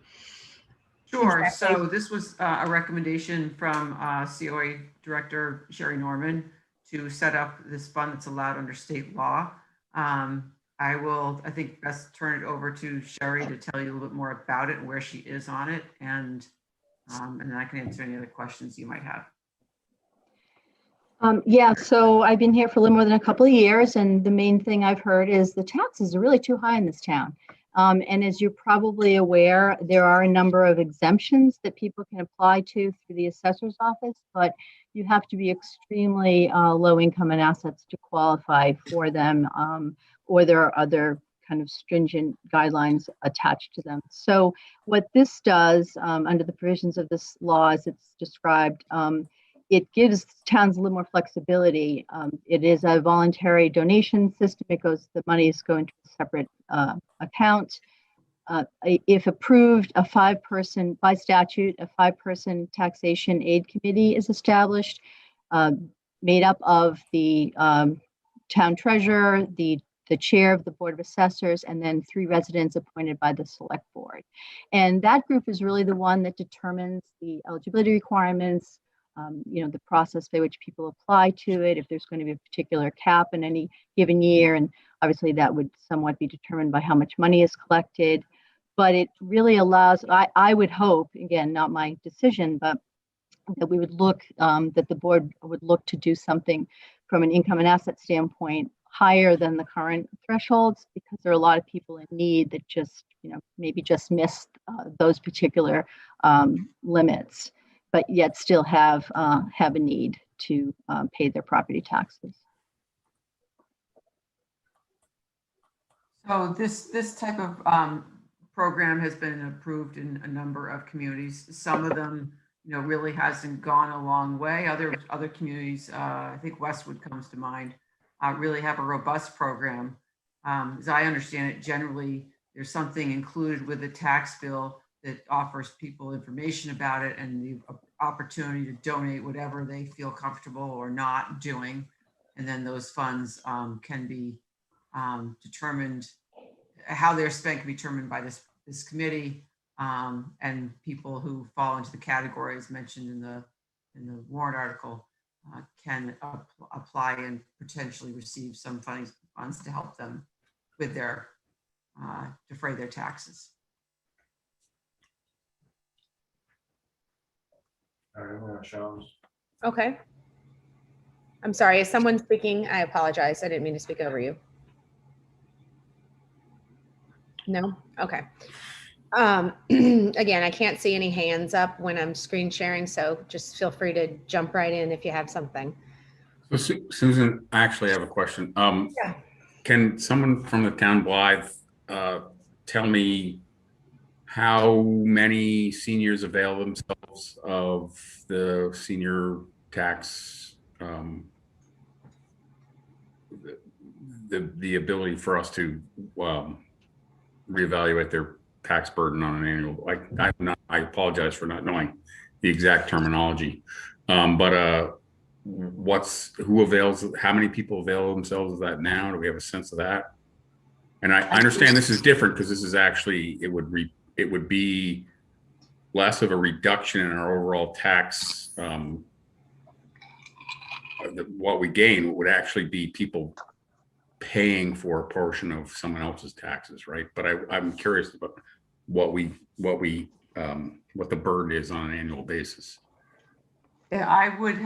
Speaker 4: Sure. So this was a recommendation from COA Director Sherry Norman to set up this fund that's allowed under state law. I think best turn it over to Sherry to tell you a little bit more about it and where she is on it, and then I can answer any other questions you might have.
Speaker 8: Yeah, so I've been here for a little more than a couple of years, and the main thing I've heard is the taxes are really too high in this town. And as you're probably aware, there are a number of exemptions that people can apply to through the assessor's office, but you have to be extremely low income and assets to qualify for them, or there are other kind of stringent guidelines attached to them. So what this does under the provisions of this law, as it's described, it gives towns a little more flexibility. It is a voluntary donation system. The money is going to a separate account. If approved, by statute, a 5-person taxation aid committee is established, made up of the town treasurer, the chair of the Board of Assessors, and then 3 residents appointed by the select board. And that group is really the one that determines the eligibility requirements, the process by which people apply to it, if there's going to be a particular cap in any given year. And obviously that would somewhat be determined by how much money is collected. But it really allows, I would hope, again, not my decision, but that we would look, that the board would look to do something from an income and asset standpoint higher than the current thresholds, because there are a lot of people in need that just, maybe just missed those particular limits, but yet still have a need to pay their property taxes.
Speaker 4: So this type of program has been approved in a number of communities. Some of them, really hasn't gone a long way. Other communities, I think Westwood comes to mind, really have a robust program. As I understand it, generally there's something included with the tax bill that offers people information about it and the opportunity to donate whatever they feel comfortable or not doing. And then those funds can be determined, how they're spent can be determined by this committee. And people who fall into the categories mentioned in the warrant article can apply and potentially receive some funds to help them with their defray their taxes.
Speaker 16: All right, we're gonna show them.
Speaker 1: Okay. I'm sorry, is someone speaking? I apologize. I didn't mean to speak over you. No? Okay. Again, I can't see any hands up when I'm screen sharing, so just feel free to jump right in if you have something.
Speaker 2: So Susan, I actually have a question.
Speaker 1: Yeah.
Speaker 2: Can someone from the town Blythe tell me how many seniors avail themselves of the senior tax, the ability for us to reevaluate their tax burden on an annual? I apologize for not knowing the exact terminology, but how many people avail themselves of that now? Do we have a sense of that? And I understand this is different because this is actually, it would be less of a reduction in our overall tax. What we gain would actually be people paying for a portion of someone else's taxes, right? But I'm curious about what the burden is on an annual basis.
Speaker 4: Yeah, I would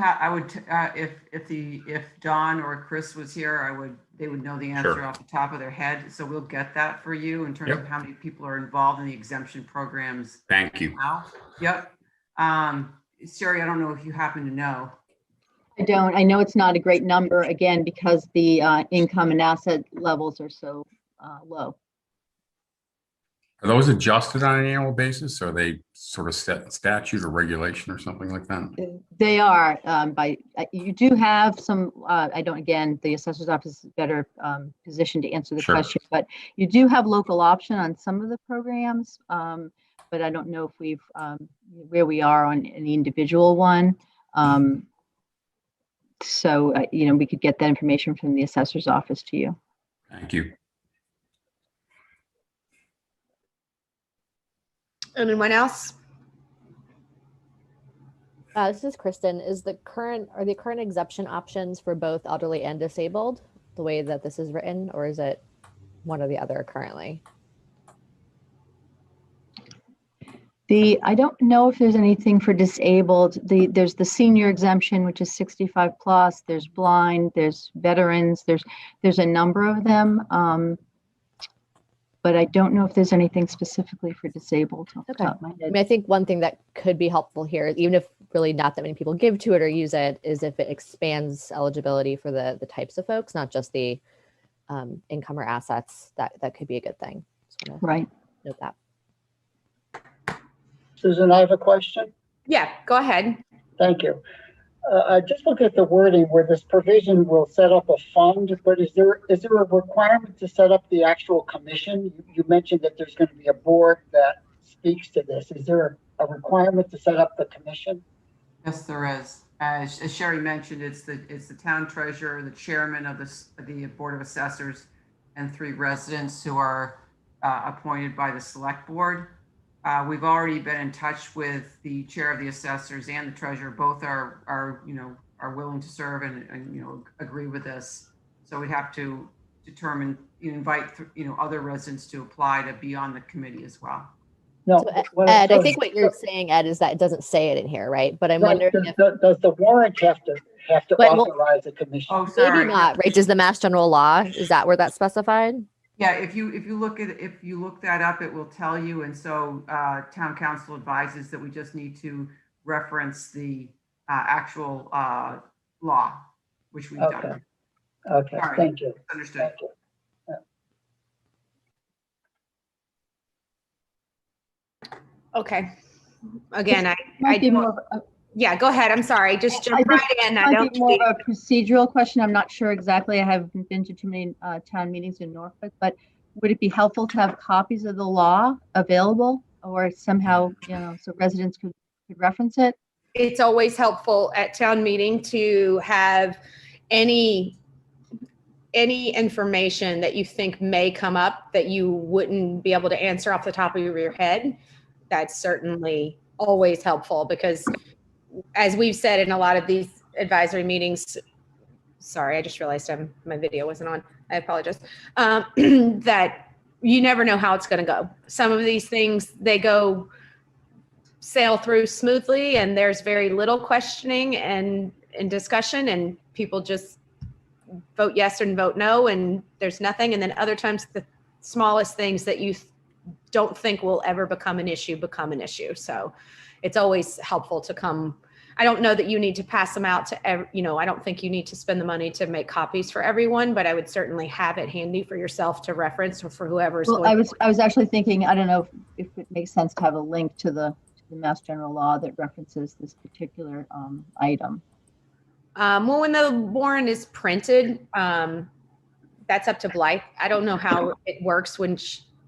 Speaker 4: if Don or Chris was here, they would know the answer
Speaker 2: Sure.
Speaker 4: off the top of their head. So we'll get that for you in terms of how many people are involved in the exemption programs.
Speaker 2: Thank you.
Speaker 4: Now. Yep. Sherry, I don't know if you happen to know.
Speaker 8: I don't. I know it's not a great number, again, because the income and asset levels are so low.
Speaker 2: Are those adjusted on an annual basis? Or are they sort of set in statute or regulation or something like that?
Speaker 8: They are you do have some, again, the assessor's office is better positioned to answer the
Speaker 2: Sure.
Speaker 8: question, but you do have local option on some of the programs. But I don't know if we've, where we are on any individual one. So, we could get that information from the assessor's office to you.
Speaker 2: Thank you.
Speaker 1: Anyone else?
Speaker 11: This is Kristen. Are the current exemption options for both elderly and disabled the way that this is written, or is it one or the other currently?
Speaker 8: I don't know if there's anything for disabled. There's the senior exemption, which is 65 plus. There's blind. There's veterans. There's a number of them, but I don't know if there's anything specifically for disabled off the top of my
Speaker 11: I
Speaker 8: head.
Speaker 11: mean, I think one thing that could be helpful here, even if really not that many people give to it or use it, is if it expands eligibility for the types of folks, not just the income or assets. That could be a good thing. Just wanna
Speaker 8: Right.
Speaker 11: note that.
Speaker 17: Susan, I have a question.
Speaker 1: Yeah, go ahead.
Speaker 17: Thank you. I just look at the wording where this provision will set up a fund, but is there a requirement to set up the actual commission? You mentioned that there's going to be a board that speaks to this. Is there a requirement to set up the commission?
Speaker 4: Yes, there is. As Sherry mentioned, it's the town treasurer, the chairman of the Board of Assessors, and 3 residents who are appointed by the select board. We've already been in touch with the chair of the assessors and the treasurer. Both are willing to serve and agree with this. So we have to invite other residents to apply to be on the committee as well.
Speaker 17: No,
Speaker 11: So, Ed, I think what you're saying, Ed, is that it doesn't say it in here, right? But I'm wondering if
Speaker 17: does the warrant have to
Speaker 11: But, well,
Speaker 17: authorize a commission?
Speaker 4: Oh, sorry.
Speaker 11: maybe not, right? Does the Mass General Law, is that where that's specified?
Speaker 4: Yeah, if you look that up, it will tell you. And so town council advises that we just need to reference the actual law, which we've done.
Speaker 17: Okay,
Speaker 4: All right.
Speaker 17: thank you.
Speaker 4: Understood.
Speaker 17: Thank you.
Speaker 1: Okay. Again,
Speaker 8: Might be more of
Speaker 1: yeah, go ahead. I'm sorry. Just jump right in. I
Speaker 8: might
Speaker 1: don't
Speaker 8: be more of a procedural question. I'm not sure exactly. I haven't been to too many town meetings in Norfolk, but would it be helpful to have copies of the law available, or somehow, so residents could reference it?
Speaker 1: It's always helpful at town meeting to have any information that you think may come up that you wouldn't be able to answer off the top of your head. that's certainly always helpful, because as we've said in a lot of these advisory meetings, sorry, I just realized my video wasn't on. I apologize. That you never know how it's going to go. Some of these things, they sail through smoothly, and there's very little questioning and discussion, and people just vote yes and vote no, and there's nothing. And then other times, the smallest things that you don't think will ever become an issue become an issue. So it's always helpful to come. I don't know that you need to pass them out to I don't think you need to spend the money to make copies for everyone, but I would certainly have it handy for yourself to reference, or for whoever's
Speaker 8: Well,
Speaker 1: going.
Speaker 8: I was actually thinking, I don't know if it makes sense to have a link to the Mass General Law that references this particular item.
Speaker 1: Well, when the warrant is printed, that's up to Blythe. I don't know how it works when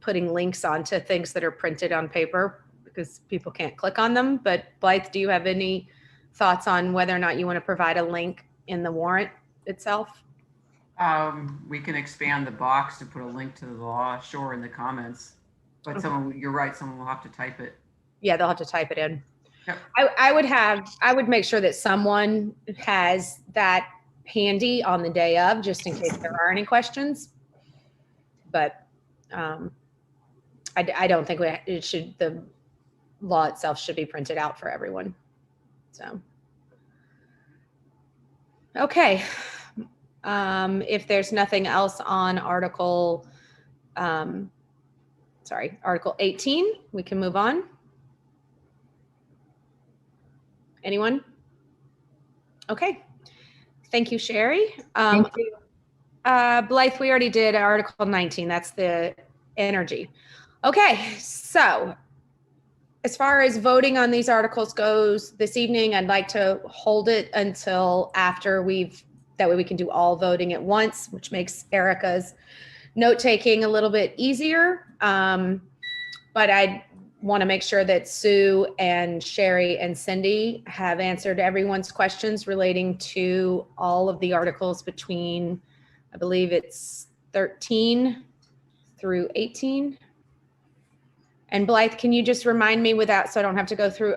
Speaker 1: putting links onto things that are printed on paper, because people can't click on them. But Blythe, do you have any thoughts on whether or not you want to provide a link in the warrant itself?
Speaker 4: We can expand the box to put a link to the law, sure, in the comments. But
Speaker 1: Okay.
Speaker 4: you're right, someone will have to type it.
Speaker 1: Yeah, they'll have to type it in.
Speaker 4: Yep.
Speaker 1: I would make sure that someone has that handy on the day of, just in case there are any questions. But I don't think the law itself should be printed out for everyone. So, okay. If there's nothing else on Article 18, we can move on. Anyone? Okay. Thank you, Sherry.
Speaker 8: Thank you.
Speaker 1: Blythe, we already did Article 19. That's the energy. Okay, so as far as voting on these articles goes this evening, I'd like to hold it until after that way we can do all voting at once, which makes Erica's note-taking a little bit easier. But I want to make sure that Sue and Sherry and Cindy have answered everyone's questions relating to all of the articles between, I believe it's 13 through 18. And Blythe, can you just remind me so I don't have to go through,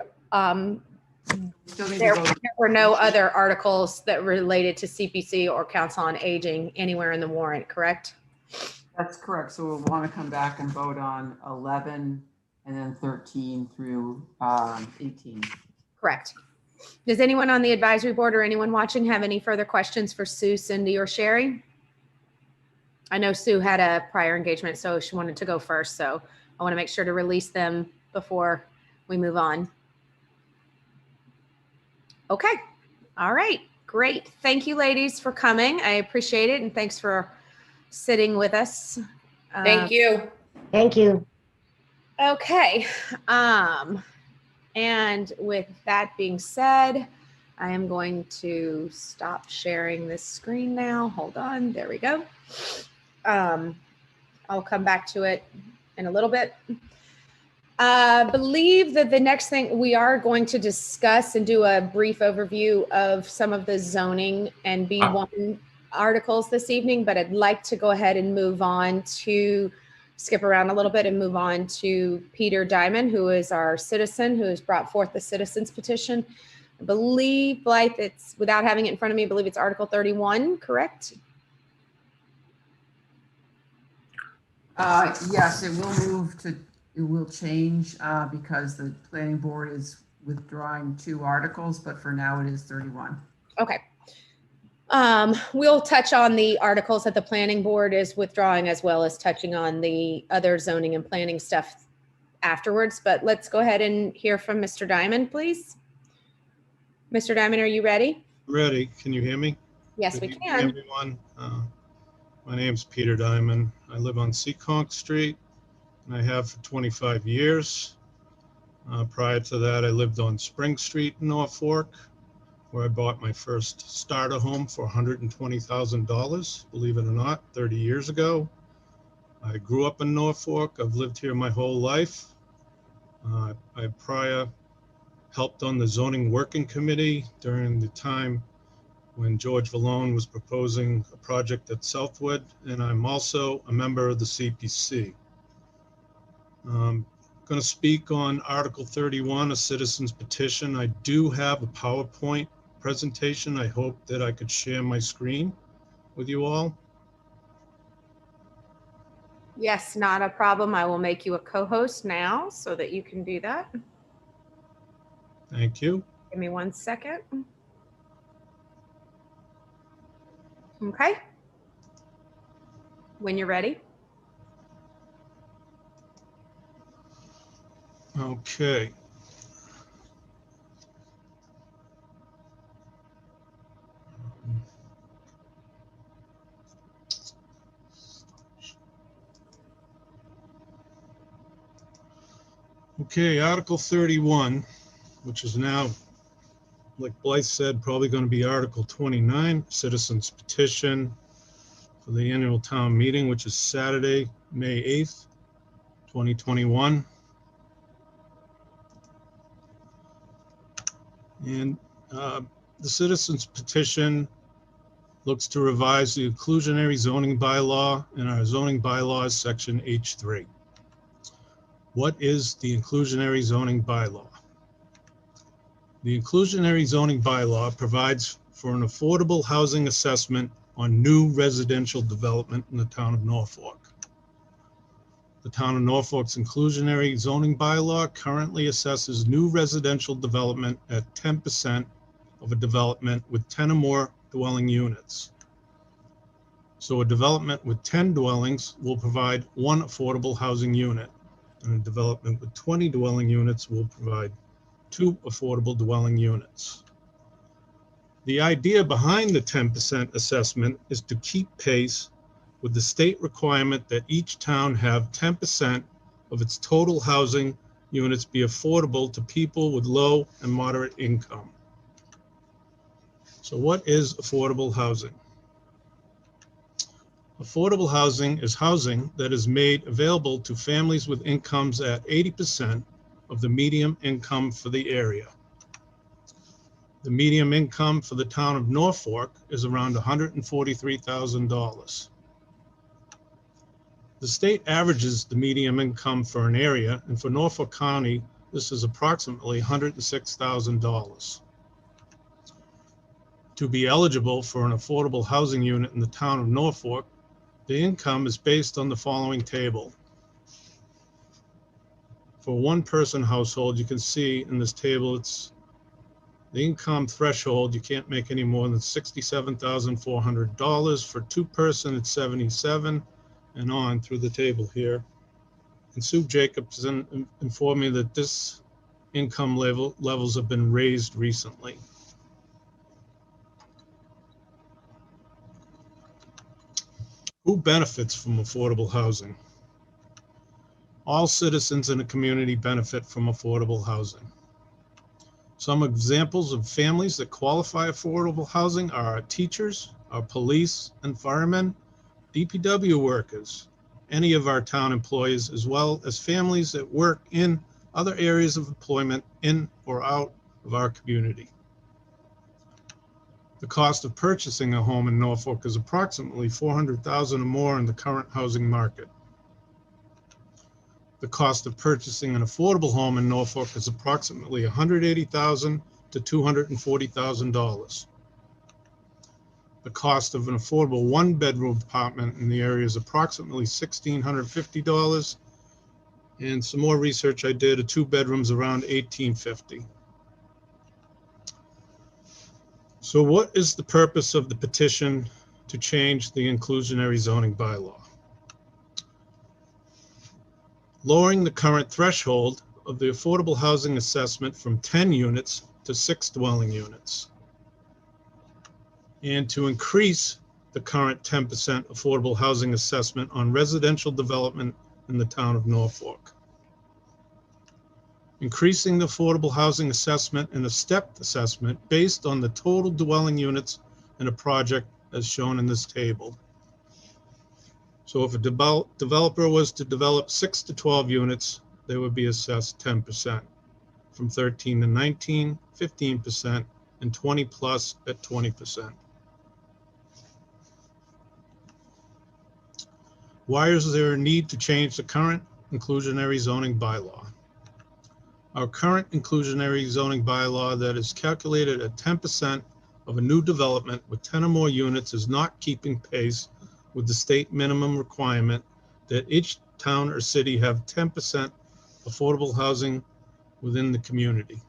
Speaker 1: there were no other articles that related to CPC or Council on Aging anywhere in the warrant, correct?
Speaker 4: That's correct. So we'll want to come back and vote on 11 and then 13 through 18.
Speaker 1: Correct. Does anyone on the advisory board or anyone watching have any further questions for Sue, Cindy, or Sherry? I know Sue had a prior engagement, so she wanted to go first. So I want to make sure to release them before we move on. Okay. All right. Great. Thank you, ladies, for coming. I appreciate it. And thanks for sitting with us.
Speaker 5: Thank you.
Speaker 6: Thank you.
Speaker 1: Okay. And with that being said, I am going to stop sharing this screen now. Hold on. There we go. I'll come back to it in a little bit. I believe that the next thing we are going to discuss and do a brief overview of some of the zoning and B1 articles this evening, but I'd like to go ahead and move on to skip around a little bit and move on to Peter Diamond, who is our citizen who has brought forth the citizen's petition. I believe, Blythe, it's, without having it in front of me, I believe it's Article 31, correct?
Speaker 4: Yes, it will change because the planning board is withdrawing 2 articles, but for now it is 31.
Speaker 1: Okay. We'll touch on the articles that the planning board is withdrawing, as well as touching on the other zoning and planning stuff afterwards, but let's go ahead and hear from Mr. Diamond, please. Mr. Diamond, are you ready?
Speaker 18: Ready. Can you hear me?
Speaker 1: Yes, we
Speaker 18: Good
Speaker 1: can.
Speaker 18: evening, everyone. My name's Peter Diamond. I live on Seekonk Street, and I have for 25 years. Prior to that, I lived on Spring Street in Norfolk, where I bought my first starter home for $120,000, believe it or not, 30 years ago. I grew up in Norfolk. I've lived here my whole life. I prior helped on the zoning working committee during the time when George Vallone was proposing a project at Southwood, and I'm also a member of the CPC. going to speak on Article 31, a citizen's petition. I do have a PowerPoint presentation. I hope that I could share my screen with you all.
Speaker 1: Yes, not a problem. I will make you a co-host now so that you can do that.
Speaker 18: Thank you.
Speaker 1: Give me 1 second. Okay. When you're ready.
Speaker 18: Okay. Okay, Article 31, which is now, like Blythe said, probably going to be Article 29, Citizens Petition for the annual town meeting, which is Saturday, May 8th, 2021. And the Citizens Petition looks to revise the inclusionary zoning bylaw in our zoning bylaws, section H3. What is the inclusionary zoning bylaw? The inclusionary zoning bylaw provides for an affordable housing assessment on new residential development in the town of Norfolk. The town of Norfolk's inclusionary zoning bylaw currently assesses new residential development at 10% of a development with 10 or more dwelling units. So a development with 10 dwellings will provide 1 affordable housing unit, and a development with 20 dwelling units will provide 2 affordable dwelling units. The idea behind the 10% assessment is to keep pace with the state requirement that each town have 10% of its total housing units be affordable to people with low and moderate income. So what is affordable housing? Affordable housing is housing that is made available to families with incomes at 80% of the median income for the area. The median income for the town of Norfolk is around $143,000. The state averages the median income for an area, and for Norfolk County, this is approximately $106,000. To be eligible for an affordable housing unit in the town of Norfolk, the income is based on the following table. For a one-person household, you can see in this table, it's the income threshold. You can't make any more than $67,400. For two-person, it's $77,000, and on through the table here. And Sue Jacobs informed me that this income levels have been raised recently. Who benefits from affordable housing? All citizens in a community benefit from affordable housing. Some examples of families that qualify affordable housing are our teachers, our police and firemen, DPW workers, any of our town employees, as well as families that work in other areas of employment in or out of our community. The cost of purchasing a home in Norfolk is approximately $400,000 or more in the current housing market. The cost of purchasing an affordable home in Norfolk is approximately $180,000 to $240,000. The cost of an affordable one-bedroom apartment in the area is approximately $1,650. And some more research I did, a two-bedroom's around $1,850. So what is the purpose of the petition to change the inclusionary zoning bylaw? Lowering the current threshold of the affordable housing assessment from 10 units to 6 dwelling units, and to increase the current 10% affordable housing assessment on residential development in the town of Norfolk. Increasing the affordable housing assessment in a stepped assessment based on the total dwelling units in a project as shown in this table. So if a developer was to develop 6 to 12 units, they would be assessed 10%. From 13 to 19, 15%, and 20 plus at 20%. Why is there a need to change the current inclusionary zoning bylaw? Our current inclusionary zoning bylaw that is calculated at 10% of a new development with 10 or more units is not keeping pace with the state minimum requirement that each town or city have 10% affordable housing within the community.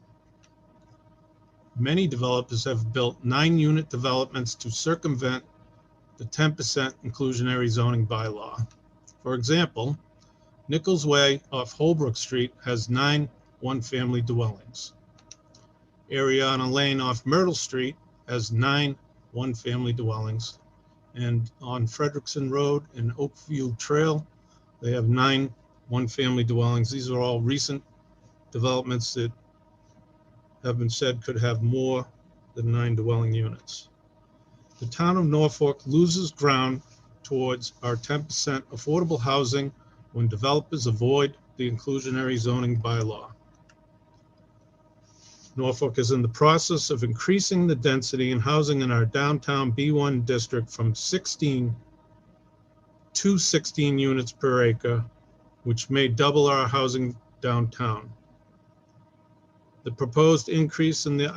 Speaker 18: Many developers have built 9-unit developments to circumvent the 10% inclusionary zoning bylaw. For example, Nichols Way off Holbrook Street has 9 one-family dwellings. Ariana Lane off Myrtle Street has 9 one-family dwellings. And on Frederickson Road and Oakview Trail, they have 9 one-family dwellings. These are all recent developments that have been said could have more than 9 dwelling units. The town of Norfolk loses ground towards our 10% affordable housing when developers avoid the inclusionary zoning bylaw. Norfolk is in the process of increasing the density and housing in our downtown B1 district from 16 to 16 units per acre, which may double our housing downtown. The proposed increase in the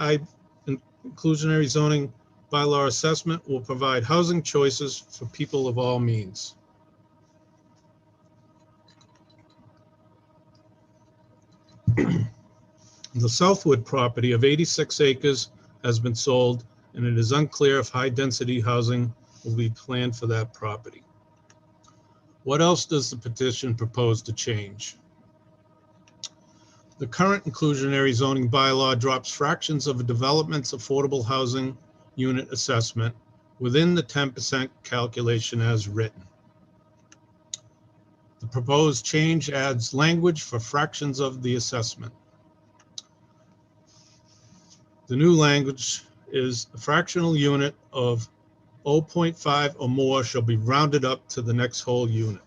Speaker 18: inclusionary zoning bylaw assessment will provide housing choices for people of all means. The Southwood property of 86 acres has been sold, and it is unclear if high-density housing will be planned for that property. What else does the petition propose to change? The current inclusionary zoning bylaw drops fractions of a development's affordable housing unit assessment within the 10% calculation as written. The proposed change adds language for fractions of the assessment. The new language is a fractional unit of 0.5 or more shall be rounded up to the next whole unit.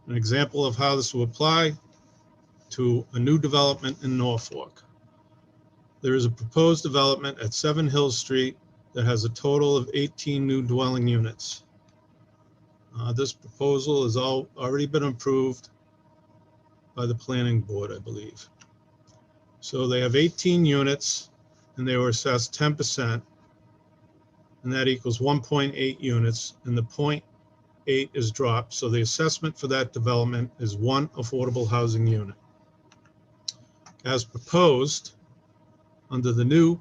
Speaker 18: An example of how this will apply to a new development in Norfolk. There is a proposed development at 7 Hill Street that has a total of 18 new dwelling units. This proposal has already been approved by the planning board, I believe. So they have 18 units and they were assessed 10%, and that equals 1.8 units, and the 0.8 is dropped. So the assessment for that development is 1 affordable housing unit. As proposed, under the new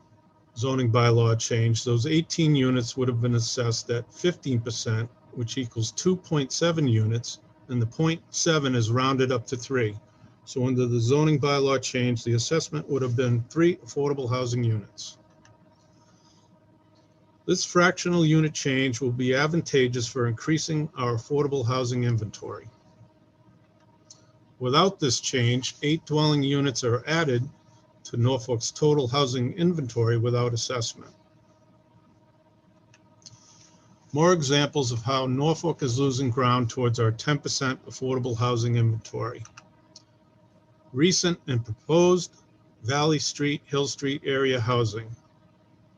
Speaker 18: zoning bylaw change, those 18 units would have been assessed at 15%, which equals 2.7 units, and the 0.7 is rounded up to 3. So under the zoning bylaw change, the assessment would have been 3 affordable housing units. This fractional unit change will be advantageous for increasing our affordable housing inventory. Without this change, 8 dwelling units are added to Norfolk's total housing inventory without assessment. More examples of how Norfolk is losing ground towards our 10% affordable housing inventory. Recent and proposed Valley Street, Hill Street area housing.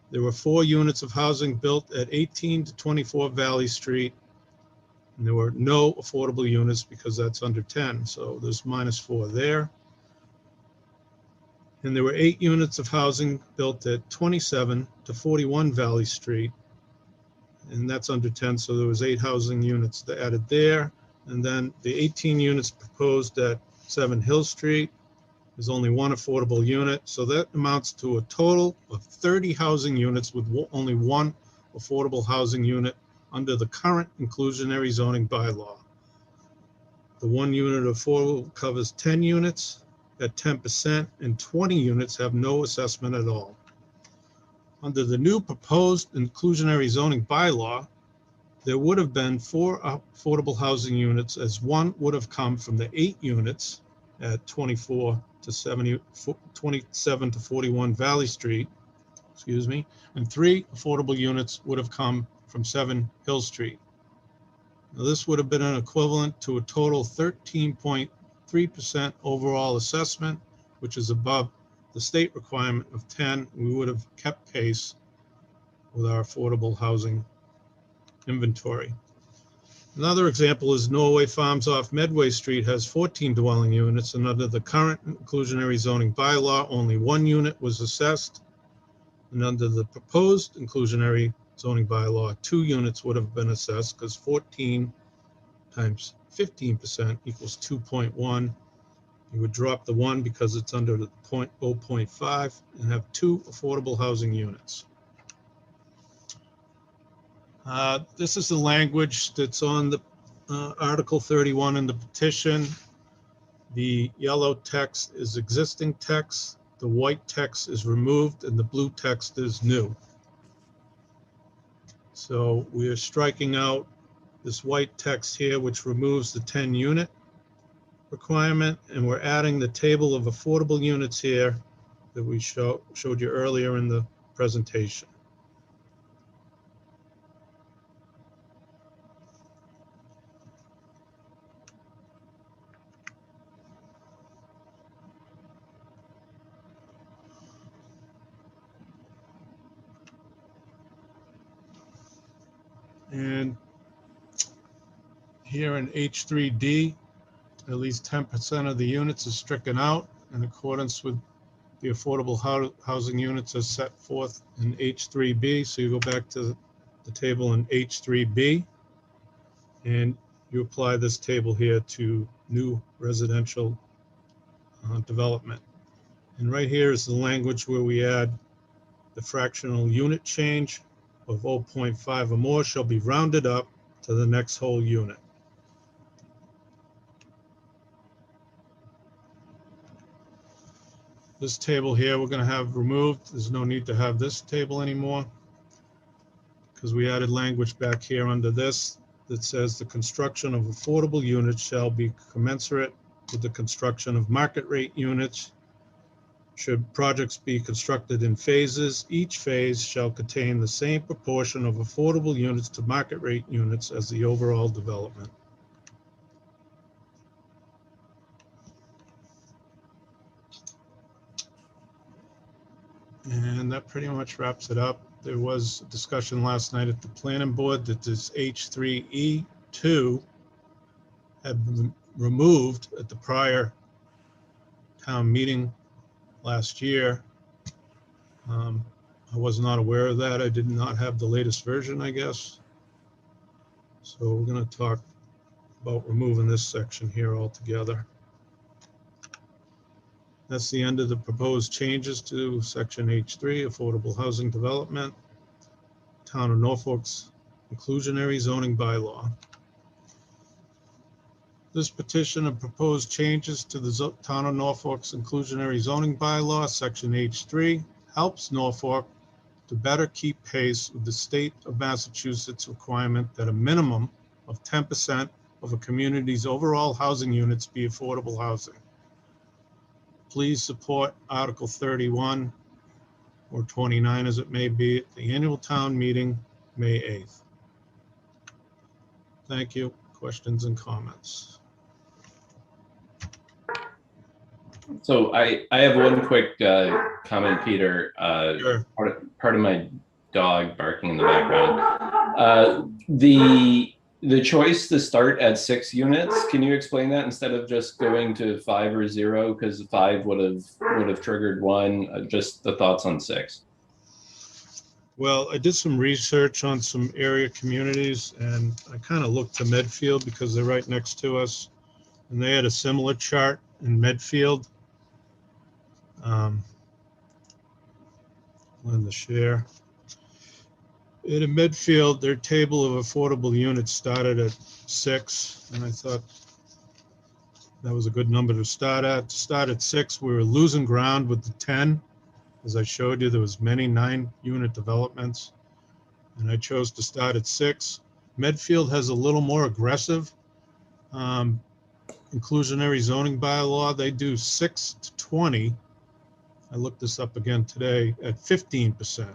Speaker 18: There were 4 units of housing built at 18 to 24 Valley Street, and there were no affordable units because that's under 10, so there's -4 there. And there were 8 units of housing built at 27 to 41 Valley Street, and that's under 10, so there was 8 housing units that added there. And then the 18 units proposed at 7 Hill Street, there's only 1 affordable unit, so that amounts to a total of 30 housing units with only 1 affordable housing unit under the current inclusionary zoning bylaw. The 1 unit affordable covers 10 units at 10%, and 20 units have no assessment at all. Under the new proposed inclusionary zoning bylaw, there would have been 4 affordable housing units, as 1 would have come from the 8 units at 27 to 41 Valley Street, and 3 affordable units would have come from 7 Hill Street. Now, this would have been an equivalent to a total 13.3% overall assessment, which is above the state requirement of 10. We would have kept pace with our affordable housing inventory. Another example is Norway Farms off Medway Street has 14 dwelling units, and under the current inclusionary zoning bylaw, only 1 unit was assessed. And under the proposed inclusionary zoning bylaw, 2 units would have been assessed, because 14 times 15% equals 2.1. You would drop the 1 because it's under the 0.5 and have 2 affordable housing units. This is the language that's on the Article 31 in the petition. The yellow text is existing text, the white text is removed, and the blue text is new. So we are striking out this white text here, which removes the 10 unit requirement, and we're adding the table of affordable units here that we showed you earlier in the presentation. And here in H3D, at least 10% of the units is stricken out in accordance with the affordable housing units as set forth in H3B. So you go back to the table in H3B, and you apply this table here to new residential development. And right here is the language where we add the fractional unit change of 0.5 or more shall be rounded up to the next whole unit. This table here we're going to have removed. There's no need to have this table anymore, because we added language back here under this that says the construction of affordable units shall be commensurate with the construction of market rate units. Should projects be constructed in phases, each phase shall contain the same proportion of affordable units to market rate units as the overall development. And that pretty much wraps it up. There was a discussion last night at the planning board that this H3E2 had been removed at the prior town meeting last year. I was not aware of that. I did not have the latest version, I guess. So we're going to talk about removing this section here altogether. That's the end of the proposed changes to section H3, affordable housing development, Town of Norfolk's inclusionary zoning bylaw. This petition of proposed changes to the Town of Norfolk's inclusionary zoning bylaw, section H3, helps Norfolk to better keep pace with the state of Massachusetts requirement that a minimum of 10% of a community's overall housing units be affordable housing. Please support Article 31 or 29 as it may be at the annual town meeting, May 8th. Thank you. Questions and comments?
Speaker 7: So I have one quick comment, Peter.
Speaker 18: Sure.
Speaker 7: Part of my dog barking in the background. The choice to start at 6 units, can you explain that instead of just going to 5 or 0? Because 5 would have triggered 1. Just the thoughts on 6.
Speaker 18: Well, I did some research on some area communities, and I kind of looked to Medfield because they're right next to us, and they had a similar chart in Medfield. On the share. In Medfield, their table of affordable units started at 6, and I thought that was a good number to start at. To start at 6, we were losing ground with the 10. As I showed you, there was many 9-unit developments, and I chose to start at 6. Medfield has a little more aggressive inclusionary zoning bylaw. They do 6 to 20. I looked this up again today at 15%.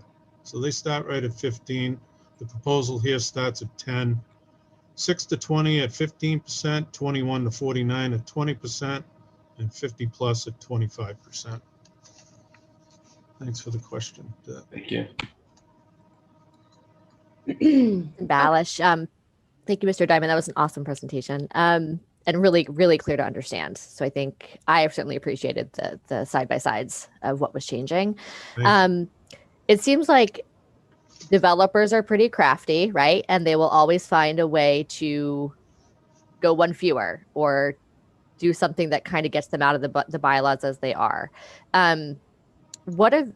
Speaker 18: So they start right at 15. The proposal here starts at 10. 6 to 20 at 15%, 21 to 49 at 20%, and 50 plus at 25%. Thanks for the question.
Speaker 7: Thank you.
Speaker 11: Balish, Thank you, Mr. Diamond. That was an awesome presentation. And really, really clear to understand. So I think I certainly appreciated the side-by-sides of what was changing. It seems like developers are pretty crafty, right? And they will always find a way to go one fewer or do something that kind of gets them out of the bylaws as they are. What if,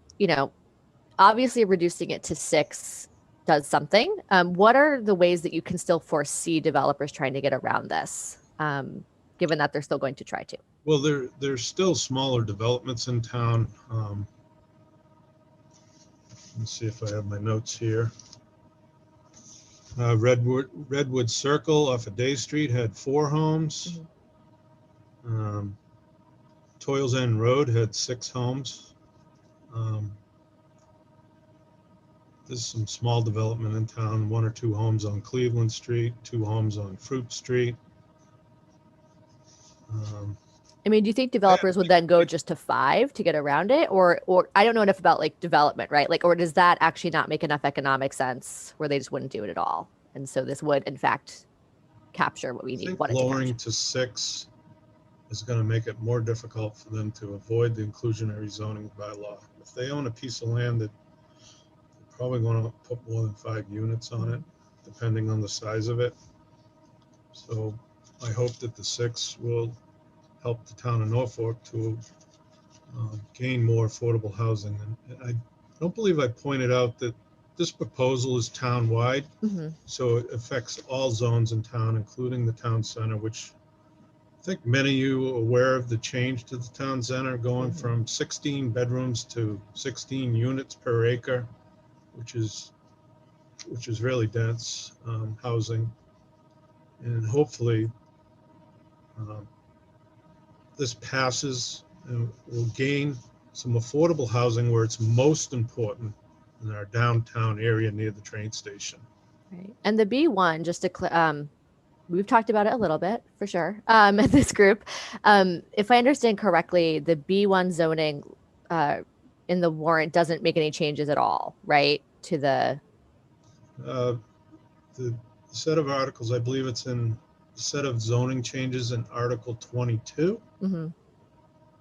Speaker 11: obviously reducing it to 6 does something. What are the ways that you can still foresee developers trying to get around this, given that they're still going to try to?
Speaker 18: Well, there's still smaller developments in town. Let's see if I have my notes here. Redwood Circle off of Day Street had 4 homes. Toils End Road had 6 homes. There's some small development in town, 1 or 2 homes on Cleveland Street, 2 homes on Fruit Street.
Speaker 11: I mean, do you think developers would then go just to 5 to get around it? Or I don't know enough about like development, right? Like, or does that actually not make enough economic sense where they just wouldn't do it at all? And so this would in fact capture what we need.
Speaker 18: I think lowering to 6 is going to make it more difficult for them to avoid the inclusionary zoning bylaw. If they own a piece of land that they're probably going to put more than 5 units on it, depending on the size of it. So I hope that the 6 will help the town of Norfolk to gain more affordable housing. And I don't believe I pointed out that this proposal is town-wide, so it affects all zones in town, including the town center, which I think many of you are aware of the change to the town center, going from 16 bedrooms to 16 units per acre, which is really dense housing. And hopefully this passes and will gain some affordable housing where it's most important in our downtown area near the train station.
Speaker 11: Right. And the B1, just to we've talked about it a little bit for sure at this group. If I understand correctly, the B1 zoning in the warrant doesn't make any changes at all, right? To the
Speaker 18: set of articles, I believe it's in the set of zoning changes in Article 22,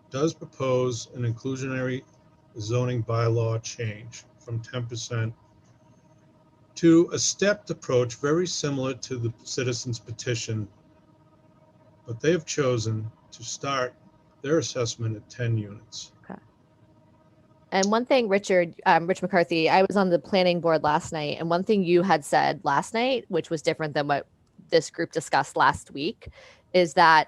Speaker 18: does propose an inclusionary zoning bylaw change from 10% to a stepped approach very similar to the citizens petition, but they have chosen to start their assessment at 10 units.
Speaker 11: Okay. And one thing, Rich McCarthy, I was on the planning board last night, and one thing you had said last night, which was different than what this group discussed last week, is that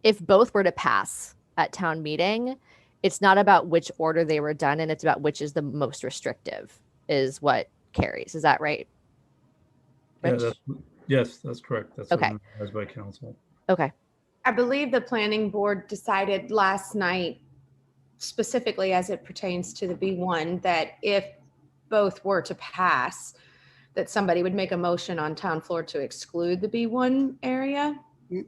Speaker 11: if both were to pass at town meeting, it's not about which order they were done, and it's about which is the most restrictive is what carries. Is that right?
Speaker 12: Yeah, yes, that's correct. That's
Speaker 11: okay.
Speaker 12: As by council.
Speaker 11: Okay.
Speaker 1: I believe the planning board decided last night, specifically as it pertains to the B1, that if both were to pass, that somebody would make a motion on town floor to exclude the B1 area.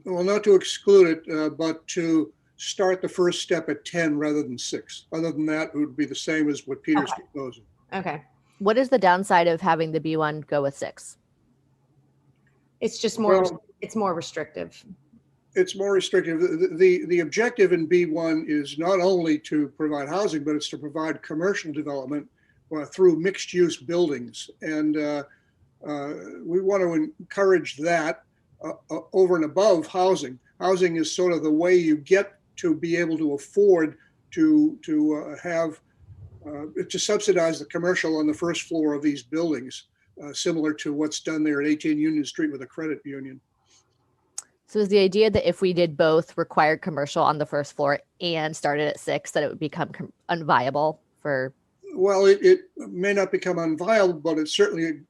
Speaker 9: Well, not to exclude it, but to start the first step at 10 rather than 6. Other than that, it would be the same as what Peter's proposing.
Speaker 1: Okay.
Speaker 11: What is the downside of having the B1 go with 6?
Speaker 1: It's just more, it's more restrictive.
Speaker 9: It's more restrictive. The objective in B1 is not only to provide housing, but it's to provide commercial development through mixed use buildings. And we want to encourage that over and above housing. Housing is sort of the way you get to be able to afford to subsidize the commercial on the first floor of these buildings, similar to what's done there at 18 Union Street with a credit union.
Speaker 11: So is the idea that if we did both required commercial on the first floor and started at 6, that it would become unviable for?
Speaker 9: Well, it may not become unviable, but it certainly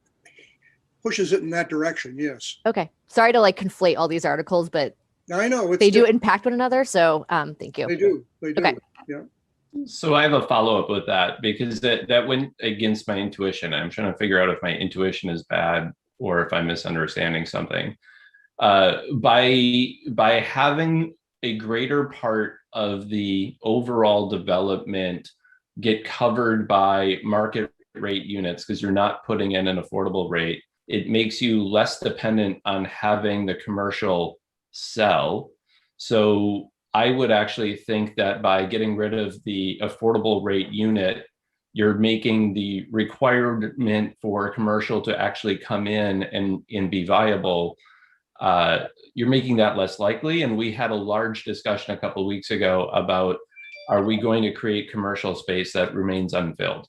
Speaker 9: pushes it in that direction. Yes.
Speaker 11: Okay. Sorry to like conflate all these articles, but
Speaker 9: I know
Speaker 11: they do impact one another. So thank you.
Speaker 9: They do. They do.
Speaker 11: Okay.
Speaker 9: Yeah.
Speaker 7: So I have a follow-up with that, because that went against my intuition. I'm trying to figure out if my intuition is bad or if I'm misunderstanding something. By having a greater part of the overall development get covered by market rate units, because you're not putting in an affordable rate, it makes you less dependent on having the commercial sell. So I would actually think that by getting rid of the affordable rate unit, you're making the requirement for commercial to actually come in and be viable. You're making that less likely. And we had a large discussion a couple of weeks ago about, are we going to create commercial space that remains unfilled?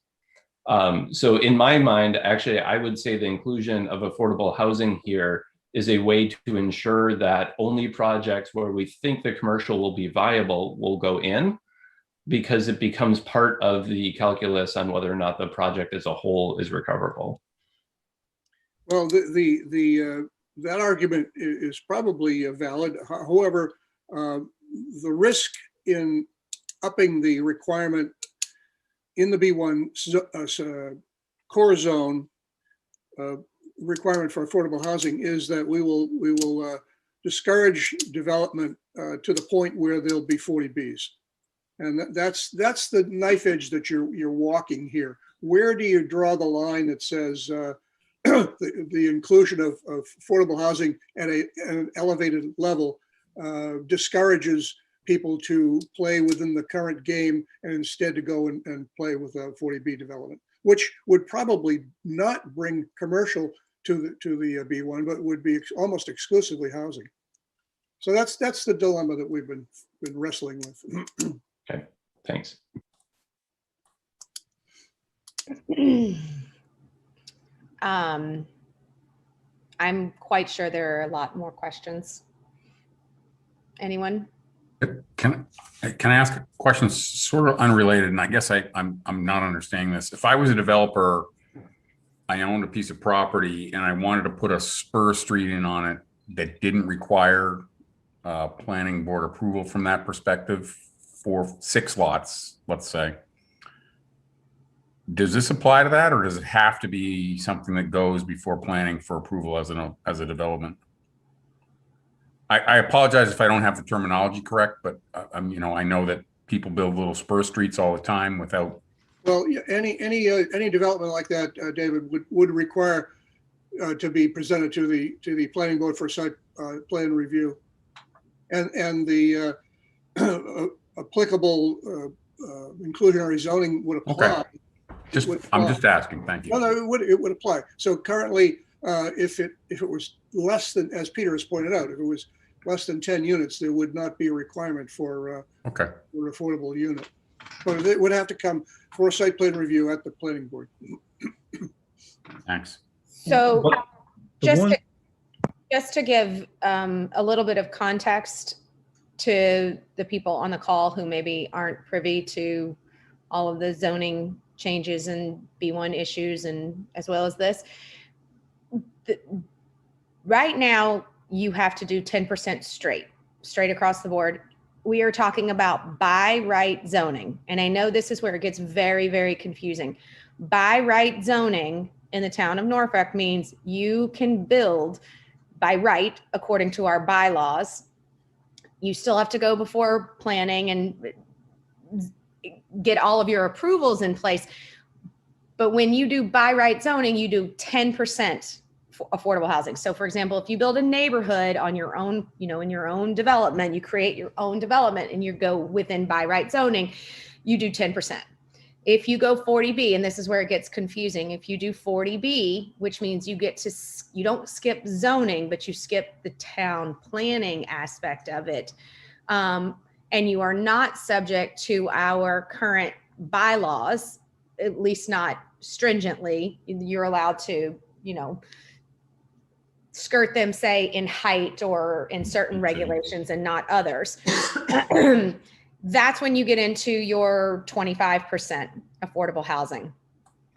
Speaker 7: So in my mind, actually, I would say the inclusion of affordable housing here is a way to ensure that only projects where we think the commercial will be viable will go in, because it becomes part of the calculus on whether or not the project as a whole is recoverable.
Speaker 9: Well, that argument is probably valid. However, the risk in upping the requirement in the B1 core zone requirement for affordable housing is that we will discourage development to the point where there'll be 40Bs. And that's the knife edge that you're walking here. Where do you draw the line that says the inclusion of affordable housing at an elevated level discourages people to play within the current game and instead to go and play with a 40B development, which would probably not bring commercial to the B1, but would be almost exclusively housing. So that's the dilemma that we've been wrestling with.
Speaker 7: Okay, thanks.
Speaker 1: I'm quite sure there are a lot more questions. Anyone?
Speaker 2: Can I ask a question sort of unrelated? And I guess I'm not understanding this. If I was a developer, I owned a piece of property and I wanted to put a spur street in on it that didn't require planning board approval from that perspective for 6 lots, let's say. Does this apply to that, or does it have to be something that goes before planning for approval as a development? I apologize if I don't have the terminology correct, but I know that people build little spur streets all the time without.
Speaker 9: Well, any development like that, David, would require to be presented to the planning board for site plan review, and the applicable inclusionary zoning would apply.
Speaker 2: Okay. I'm just asking. Thank you.
Speaker 9: No, it would apply. So currently, if it was less than, as Peter has pointed out, if it was less than 10 units, there would not be a requirement for an affordable unit. But it would have to come for a site plan review at the planning board.
Speaker 2: Thanks.
Speaker 1: So just to give a little bit of context to the people on the call who maybe aren't privy to all of the zoning changes and B1 issues, and as well as this, right now you have to do 10% straight across the board. We are talking about by right zoning. And I know this is where it gets very, very confusing. By right zoning in the town of Norfolk means you can build by right according to our bylaws. You still have to go before planning and get all of your approvals in place. But when you do by right zoning, you do 10% affordable housing. So for example, if you build a neighborhood on your own, in your own development, you create your own development and you go within by right zoning, you do 10%. If you go 40B, and this is where it gets confusing, if you do 40B, which means you don't skip zoning, but you skip the town planning aspect of it. And you are not subject to our current bylaws, at least not stringently. You're allowed to, skirt them, say, in height or in certain regulations and not others. That's when you get into your 25% affordable housing,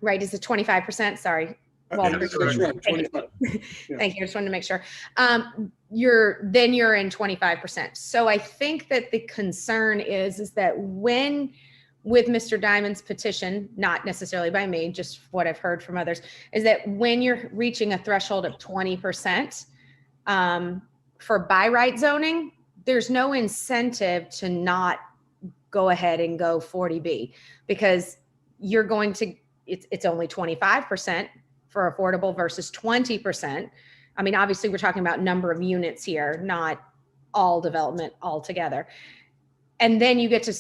Speaker 1: right? Is it 25%? Sorry. Well,
Speaker 9: That's right, 25.
Speaker 1: Thank you. I just wanted to make sure. You're in 25%. So I think that the concern is that with Mr. Diamond's petition, not necessarily by me, just what I've heard from others, is that when you're reaching a threshold of 20% for by right zoning, there's no incentive to not go ahead and go 40B, because you're going to, it's only 25%. for affordable versus 20%. I mean, obviously we're talking about number of units here, not all development altogether. And then you get to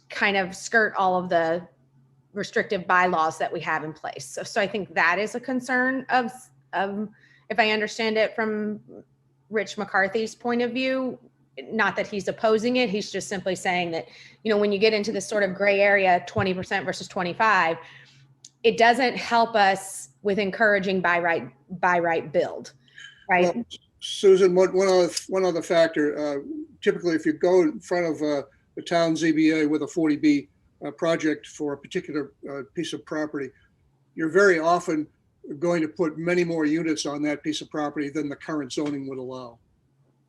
Speaker 1: kind of skirt all of the restrictive bylaws that we have in place. So I think that is a concern of, if I understand it from Rich McCarthy's point of view, not that he's opposing it, he's just simply saying that, you know, when you get into this sort of gray area, 20% versus 25, it doesn't help us with encouraging by right build, right?
Speaker 9: Well, Susan, one other factor, typically if you go in front of the town ZBA with a 40B project for a particular piece of property, you're very often going to put many more units on that piece of property than the current zoning would allow.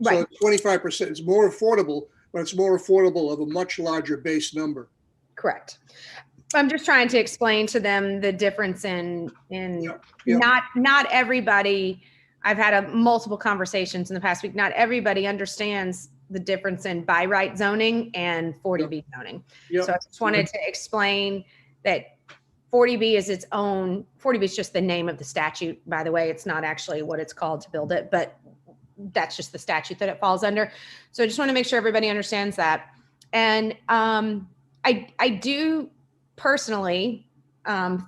Speaker 1: Right.
Speaker 9: So 25% is more affordable, but it's more affordable of a much larger base number.
Speaker 1: Correct. I'm just trying to explain to them the difference in
Speaker 9: Yeah.
Speaker 1: not everybody. I've had multiple conversations in the past week. Not everybody understands the difference in by right zoning and 40B zoning.
Speaker 9: Yep.
Speaker 1: So I just wanted to explain that 40B is its own. 40B is just the name of the statute, by the way. It's not actually what it's called to build it, but that's just the statute that it falls under. So I just want to make sure everybody understands that. And I do personally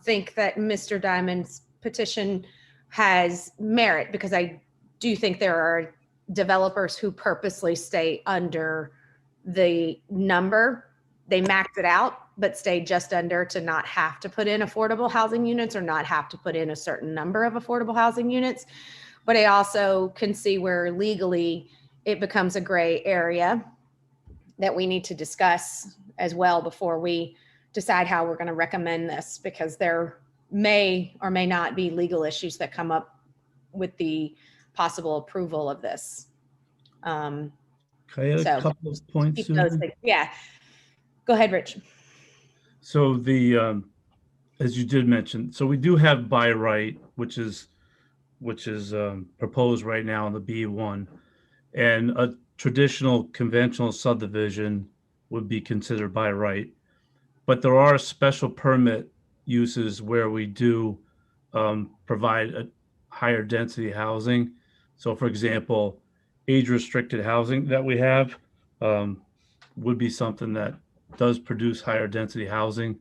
Speaker 1: think that Mr. Diamond's petition has merit, because I do think there are developers who purposely stay under the number. They max it out, but stay just under to not have to put in affordable housing units or not have to put in a certain number of affordable housing units. But I also can see where legally it becomes a gray area that we need to discuss as well before we decide how we're going to recommend this, because there may or may not be legal issues that come up with the possible approval of this.
Speaker 12: Can I add
Speaker 1: So,
Speaker 12: a couple of points,
Speaker 1: keep those
Speaker 12: Susan?
Speaker 1: things- Yeah. Go ahead, Rich.
Speaker 12: So the, as you did mention, so we do have by right, which is proposed right now in the B1, and a traditional conventional subdivision would be considered by right. But there are special permit uses where we do provide a higher density housing. So for example, age restricted housing that we have would be something that does produce higher density housing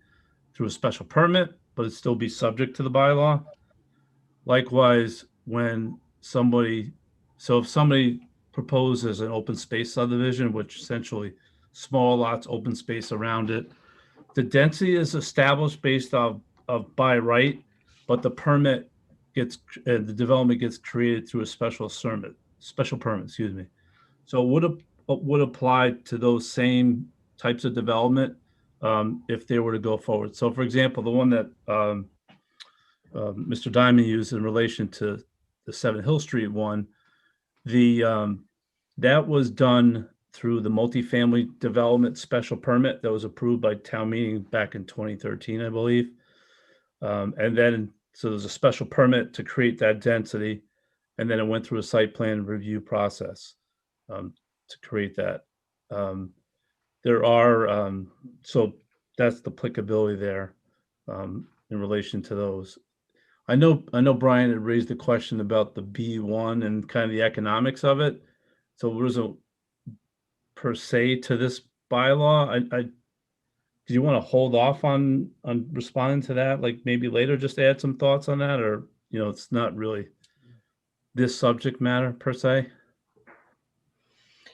Speaker 12: through a special permit, but it'd still be subject to the bylaw. Likewise, when if somebody proposes an open space subdivision, which essentially small lots, open space around it, the density is established based of by right, but the permit the development gets created through a special permit, excuse me. So it would apply to those same types of development if they were to go forward. So for example, the one that Mr. Diamond used in relation to the 7 Hill Street one, that was done through the multifamily development special permit that was approved by town meeting back in 2013, I believe. And then, so there's a special permit to create that density, and then it went through a site plan review process to create that. So that's the applicability there in relation to those. I know Brian had raised the question about the B1 and kind of the economics of it. So there was a per se to this bylaw. Do you want to hold off on responding to that? Like maybe later, just add some thoughts on that, or it's not really this subject matter per se.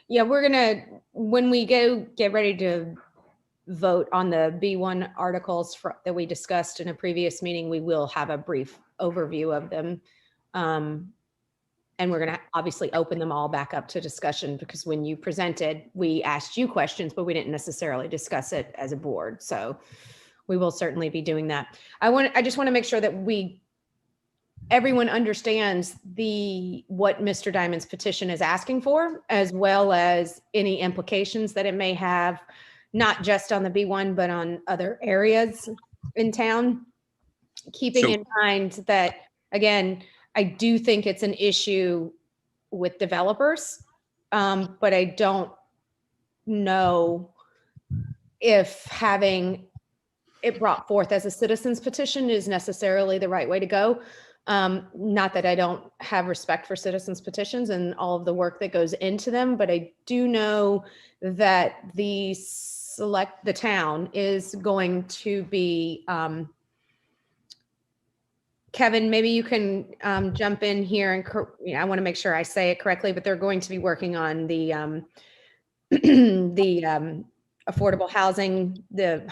Speaker 1: Yeah, when we get ready to vote on the B1 articles that we discussed in a previous meeting, we will have a brief overview of them. And we're going to obviously open them all back up to discussion, because when you presented, we asked you questions, but we didn't necessarily discuss it as a board. So we will certainly be doing that. I just want to make sure that everyone understands what Mr. Diamond's petition is asking for, as well as any implications that it may have, not just on the B1, but on other areas in town. Keeping in mind that, again, I do think it's an issue with developers, but I don't know if having it brought forth as a citizen's petition is necessarily the right way to go. Not that I don't have respect for citizens petitions and all of the work that goes into them, but I do know that the town is going to be, Kevin, maybe you can jump in here and I want to make sure I say it correctly, but they're going to be working on the affordable housing, the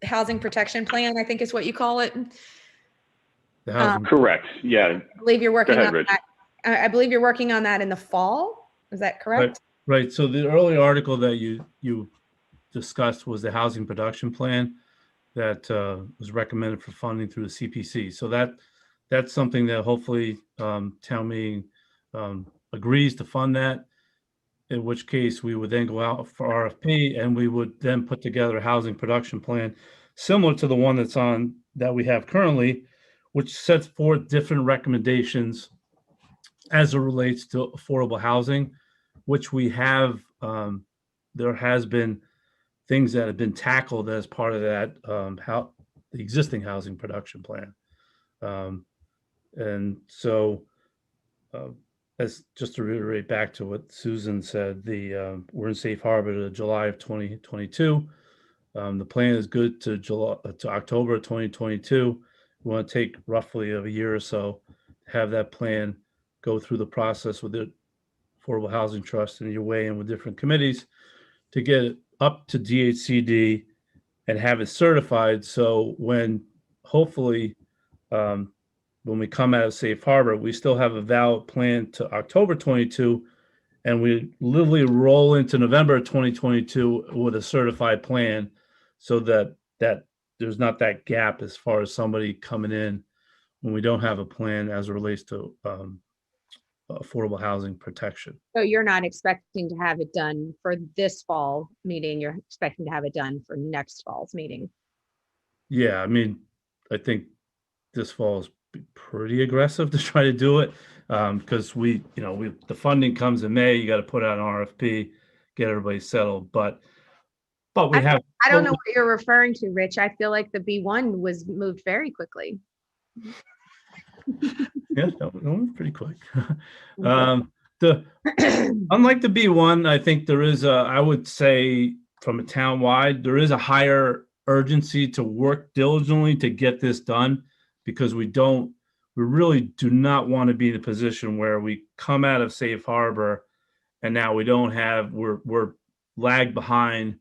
Speaker 1: housing protection plan, I think is what you call it.
Speaker 19: Correct. Yeah.
Speaker 1: I believe you're working
Speaker 19: ahead,
Speaker 1: on
Speaker 19: Rich.
Speaker 1: that. I believe you're working on that in the fall. Is that correct?
Speaker 12: Right. So the early article that you discussed was the housing production plan that was recommended for funding through the CPC. So that's something that hopefully town meeting agrees to fund that, in which case we would then go out for RFP and we would then put together a housing production plan similar to the one that we have currently, which sets forth different recommendations as it relates to affordable housing, which we have, there has been things that have been tackled as part of that, the existing housing production plan. And so, as just to reiterate back to what Susan said, we're in safe harbor to July of 2022. The plan is good to October of 2022. We want to take roughly a year or so to have that plan go through the process with the Affordable Housing Trust and your way in with different committees to get it up to DHCD and have it certified. So when hopefully when we come out of safe harbor, we still have a valid plan to October 22, and we literally roll into November 2022 with a certified plan, so that there's not that gap as far as somebody coming in when we don't have a plan as it relates to affordable housing protection.
Speaker 1: So you're not expecting to have it done for this fall meeting. You're expecting to have it done for next fall's meeting.
Speaker 12: Yeah, I mean, I think this fall is pretty aggressive to try to do it, because the funding comes in May. You got to put out an RFP, get everybody settled. But we have.
Speaker 1: I don't know what you're referring to, Rich. I feel like the B1 was moved very quickly.
Speaker 12: Yeah, that was pretty quick. Unlike the B1, I think there is I would say from a town-wide, there is a higher urgency to work diligently to get this done, because we really do not want to be in a position where we come out of safe harbor and now we're lagged behind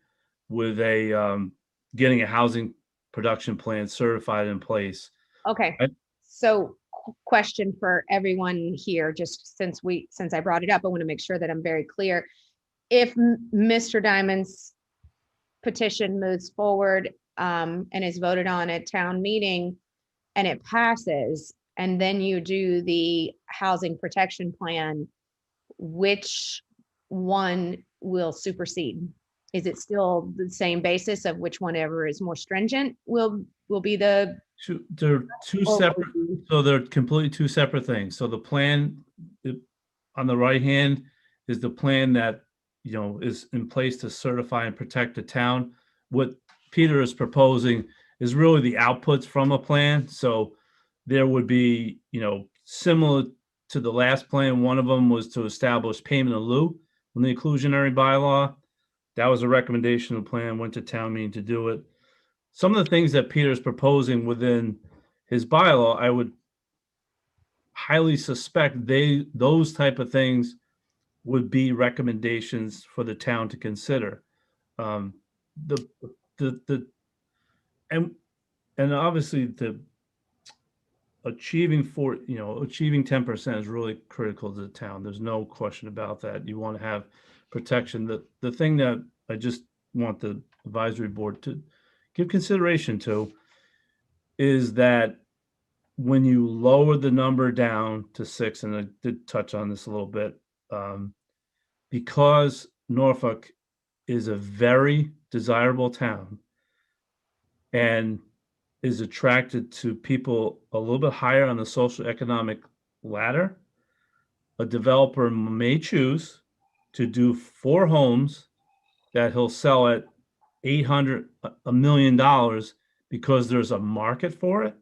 Speaker 12: with getting a housing production plan certified in place.
Speaker 1: Okay. So question for everyone here, just since I brought it up, I want to make sure that I'm very clear. If Mr. Diamond's petition moves forward and is voted on at town meeting and it passes, and then you do the housing protection plan, which one will supersede? Is it still the same basis of which one ever is more stringent will be the?
Speaker 12: They're two separate, so they're completely two separate things. So the plan on the right hand is the plan that is in place to certify and protect the town. What Peter is proposing is really the outputs from a plan. So there would be, similar to the last plan. One of them was to establish payment in lieu in the inclusionary bylaw. That was a recommendation of the plan, went to town meeting to do it. Some of the things that Peter's proposing within his bylaw, I would highly suspect those type of things would be recommendations for the town to consider. And obviously the achieving 10% is really critical to the town. There's no question about that. You want to have protection. The thing that I just want the advisory board to give consideration to is that when you lower the number down to 6, and I did touch on this a little bit, because Norfolk is a very desirable town and is attracted to people a little bit higher on the social economic ladder, a developer may choose to do 4 homes that he'll sell at $800, $1 million, because there's a market for it.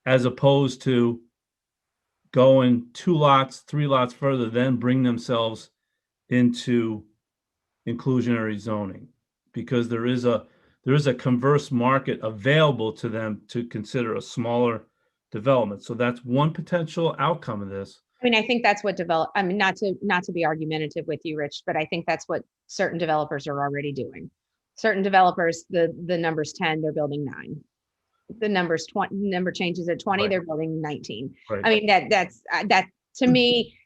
Speaker 12: as opposed to going 2 lots, 3 lots further, then bring themselves into inclusionary zoning, because there is a converse market available to them to consider a smaller development. So that's one potential outcome of this.
Speaker 1: I mean, I think that's what I mean, not to be argumentative with you, Rich, but I think that's what certain developers are already doing. Certain developers, the number's 10, they're building 9. The number's 20, number changes at 20,
Speaker 12: Right.
Speaker 1: they're building 19.
Speaker 12: Right.
Speaker 1: I mean, that to me,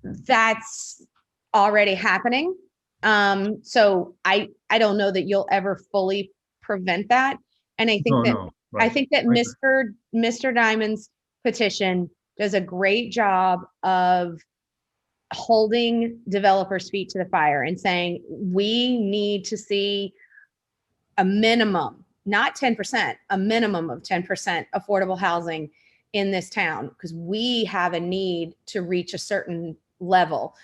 Speaker 1: that's already happening. So I don't know that you'll ever fully prevent that. And I think
Speaker 12: No,
Speaker 1: I
Speaker 12: right.
Speaker 1: think that Mr. Diamond's petition does a great job of holding developers' feet to the fire and saying, we need to see a minimum, not 10%, a minimum of 10% affordable housing in this town, because we have a need to reach a certain level.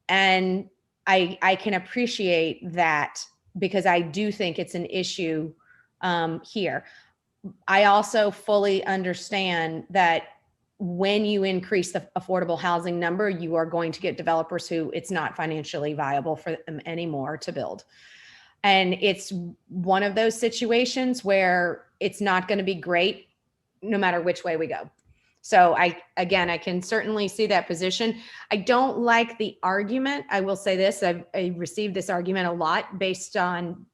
Speaker 1: And I can appreciate that, because I do think it's an issue here. I also fully understand that when you increase the affordable housing number, you are going to get developers who it's not financially viable for them anymore to build. And it's one of those situations where it's not going to be great no matter which way we go. So I can certainly see that position. I don't like the argument. I will say this, I received this argument a lot based on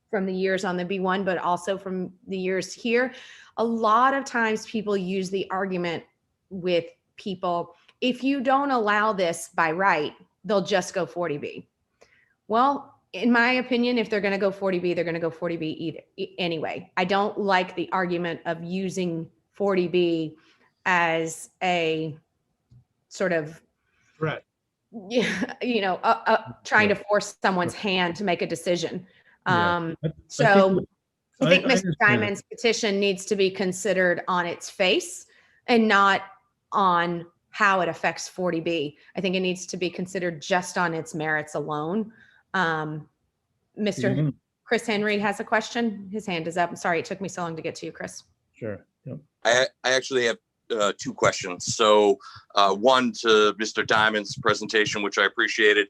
Speaker 1: from the years on the B1, but also from the years here. A lot of times people use the argument with people, if you don't allow this by right, they'll just go 40B. Well, in my opinion, if they're going to go 40B, they're going to go 40B anyway. I don't like the argument of using 40B as a sort of
Speaker 12: threat,
Speaker 1: trying to force someone's hand to make a decision.
Speaker 12: Yeah.
Speaker 1: So I think Mr.
Speaker 12: understand.
Speaker 1: Diamond's petition needs to be considered on its face and not on how it affects 40B. I think it needs to be considered just on its merits alone. Mr. Chris Henry has a question. His hand is up. I'm sorry it took me so long to get to you, Chris.
Speaker 12: Sure. Yep.
Speaker 10: I actually have 2 questions. So one to Mr. Diamond's presentation, which I appreciated.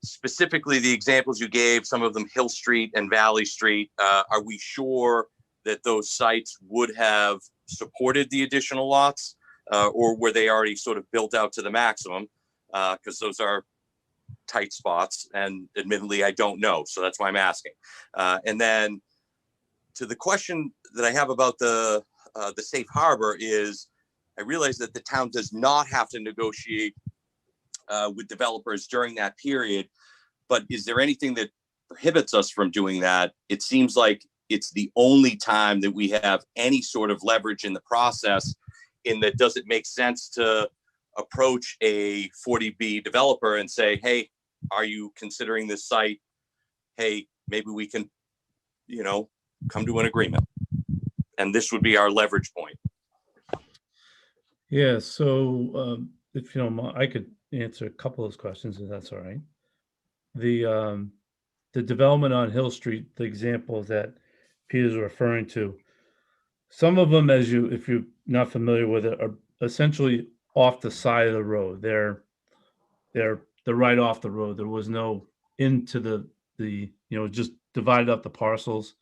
Speaker 10: Specifically, the examples you gave, some of them Hill Street and Valley Street, are we sure that those sites would have supported the additional lots, or were they already sort of built out to the maximum? Because those are tight spots, and admittedly, I don't know. So that's why I'm asking. And then to the question that I have about the safe harbor is, I realize that the town does not have to negotiate with developers during that period, but is there anything that prohibits us from doing that? It seems like it's the only time that we have any sort of leverage in the process, in that does it make sense to approach a 40B developer and say, hey, are you considering this site? Hey, maybe we can, come to an agreement. And this would be our leverage point.
Speaker 12: Yeah, so if you don't mind, I could answer a couple of those questions, if that's all right. The development on Hill Street, the example that Peter's referring to, some of them, if you're not familiar with it, are essentially off the side of the road. They're right off the road. There was no into the just divided up the parcels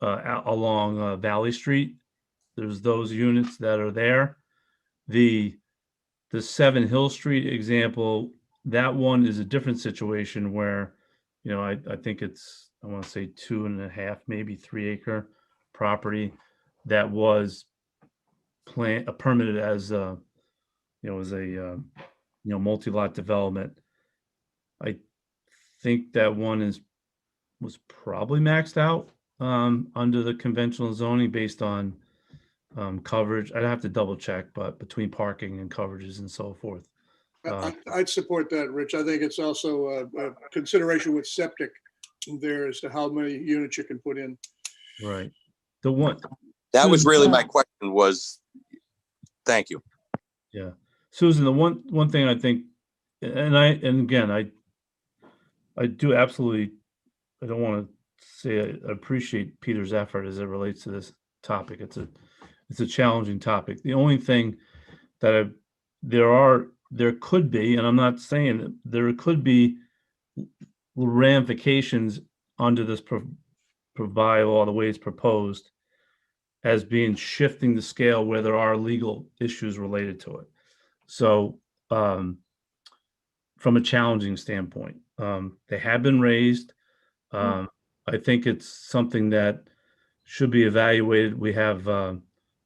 Speaker 12: along Valley Street. There's those units that are there. The 7 Hill Street example, that one is a different situation where, I think it's, I want to say 2.5, maybe 3 acre property that was permitted as a multi-lot development. I think that one was probably maxed out under the conventional zoning based on coverage. I'd have to double check, but between parking and coverages and so forth.
Speaker 9: I'd support that, Rich. I think it's also a consideration with septic there as to how many units you can put in.
Speaker 12: Right. The one
Speaker 10: that was really my question was, thank you.
Speaker 12: Yeah. Susan, the one thing I think, and again, I do absolutely, I don't want to say I appreciate Peter's effort as it relates to this topic. It's it's a challenging topic. The only thing that there could be, and I'm not saying that there could be ramifications under this bylaw the way it's proposed as being shifting the scale where there are legal issues related to it. So from a challenging standpoint, they have been raised. I think it's something that should be evaluated. We have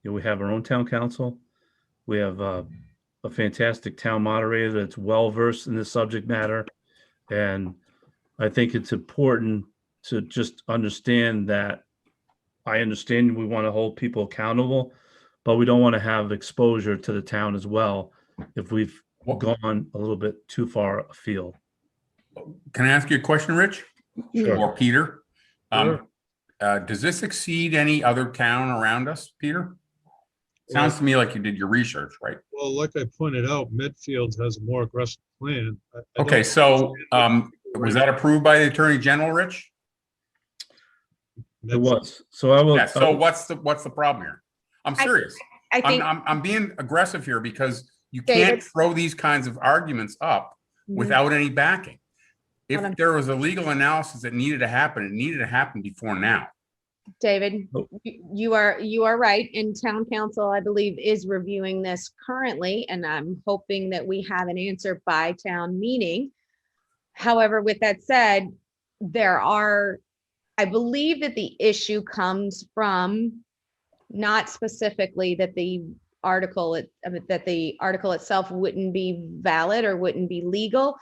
Speaker 12: we have our own town council. We have a fantastic town moderator that's well versed in this subject matter, and I think it's important to just understand that. I understand we want to hold people accountable, but we don't want to have exposure to the town as well if we've gone a little bit too far afield.
Speaker 2: Can I ask you a question, Rich?
Speaker 12: Sure.
Speaker 2: Or Peter?
Speaker 12: Sure.
Speaker 2: Does this exceed any other town around us, Peter? Sounds to me like you did your research, right?
Speaker 18: Well, like I pointed out, Medfield has a more aggressive plan. I
Speaker 2: Okay,
Speaker 18: don't
Speaker 2: so was that approved by the Attorney General, Rich?
Speaker 12: It was. So I will.
Speaker 2: Yeah, so what's the problem here? I'm serious.
Speaker 1: I think
Speaker 2: I'm being aggressive here because you
Speaker 1: David.
Speaker 2: can't throw these kinds of arguments up without any backing. If there was a legal analysis that needed to happen, it needed to happen before now.
Speaker 1: David, you are right. And town council, I believe, is reviewing this currently, and I'm hoping that we have an answer by town meeting. However, with that said, I believe that the issue comes from not specifically that the article itself wouldn't be valid or wouldn't be legal.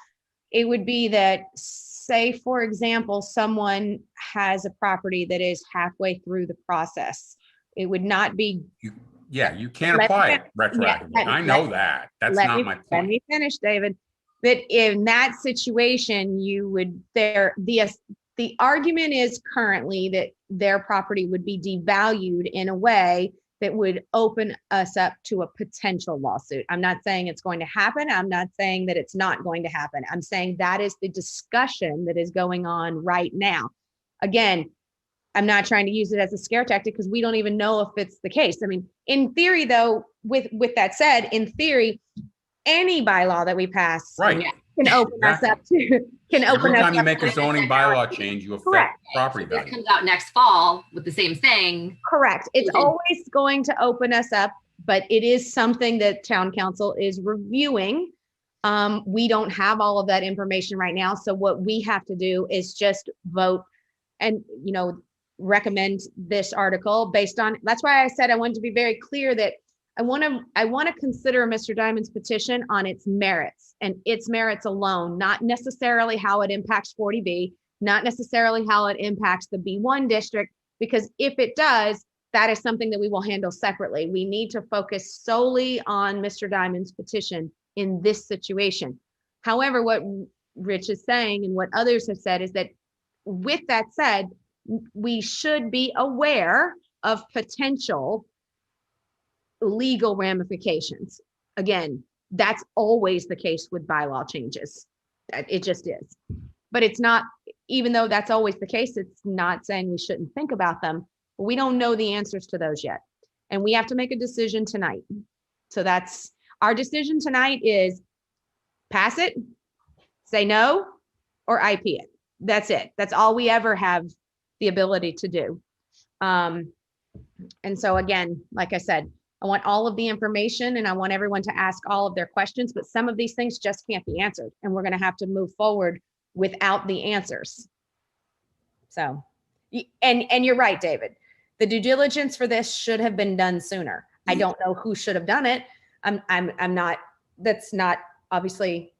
Speaker 1: It would be that, say, for example, someone has a property that is halfway through the process. It would not be.
Speaker 2: You can't apply it retroactively. I know that. That's not my point.
Speaker 1: Let me finish, David. That in that situation, the argument is currently that their property would be devalued in a way that would open us up to a potential lawsuit. I'm not saying it's going to happen. I'm not saying that it's not going to happen. I'm saying that is the discussion that is going on right now. Again, I'm not trying to use it as a scare tactic because we don't even know if it's the case. I mean, in theory, though, with that said, in theory, any bylaw that we pass can open us up to
Speaker 2: Every time you make a zoning bylaw change, you affect property
Speaker 19: This
Speaker 2: value.
Speaker 19: comes out next fall with the same thing.
Speaker 1: Correct. It's always going to open us up, but it is something that town council is reviewing. We don't have all of that information right now. So what we have to do is just vote and, recommend this article based on, that's why I said I wanted to be very clear that I want to consider Mr. Diamond's petition on its merits and its merits alone, not necessarily how it impacts 40B, not necessarily how it impacts the B1 district, because if it does, that is something that we will handle separately. We need to focus solely on Mr. Diamond's petition in this situation. However, what Rich is saying and what others have said is that with that said, we should be aware of potential legal ramifications. Again, that's always the case with bylaw changes. It just is. But it's not, even though that's always the case, it's not saying we shouldn't think about them. But we don't know the answers to those yet. And we have to make a decision tonight. So that's our decision tonight is pass it, say no, or IP it. That's it. That's all we ever have the ability to do. And so again, like I said, I want all of the information and I want everyone to ask all of their questions, but some of these things just can't be answered. And we're going to have to move forward without the answers. So, and you're right, David, the due diligence for this should have been done sooner. I don't know who should have done it. I'm not, that's not obviously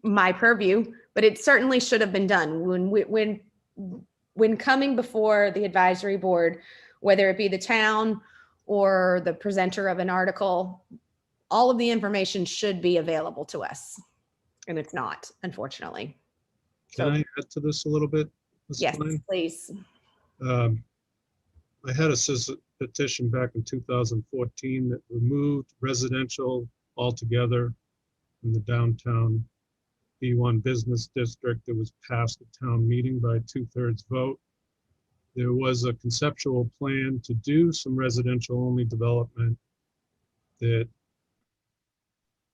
Speaker 1: my purview, but it certainly should have been done when coming before the advisory board, whether it be the town or the presenter of an article, all of the information should be available to us. And it's not, unfortunately.
Speaker 18: Can I add to this a little bit? Ms.
Speaker 1: Yes,
Speaker 18: Klein?
Speaker 1: please.
Speaker 18: I had a petition back in 2014 that removed residential altogether in the downtown B1 business district. That was passed at town meeting by a 2/3 vote. there was a conceptual plan to do some residential only development that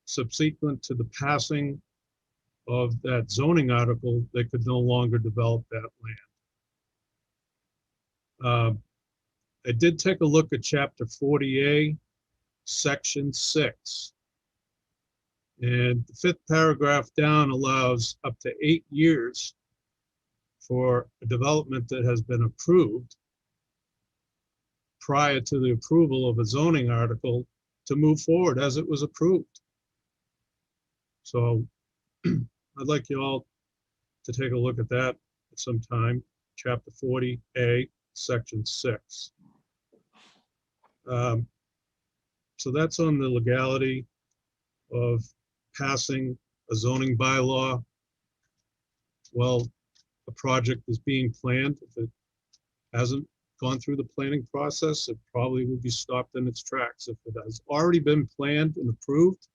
Speaker 18: subsequent to the passing of that zoning article, they could no longer develop that land. I did take a look at chapter 40A, section 6. And the 5th paragraph down allows up to 8 years for a development that has been approved prior to the approval of a zoning article to move forward as it was approved. So I'd like you all to take a look at that at some time, chapter 40A, section 6. So that's on the legality of passing a zoning bylaw while a project is being planned. If it hasn't gone through the planning process, it probably will be stopped in its tracks. If it has already been planned and approved,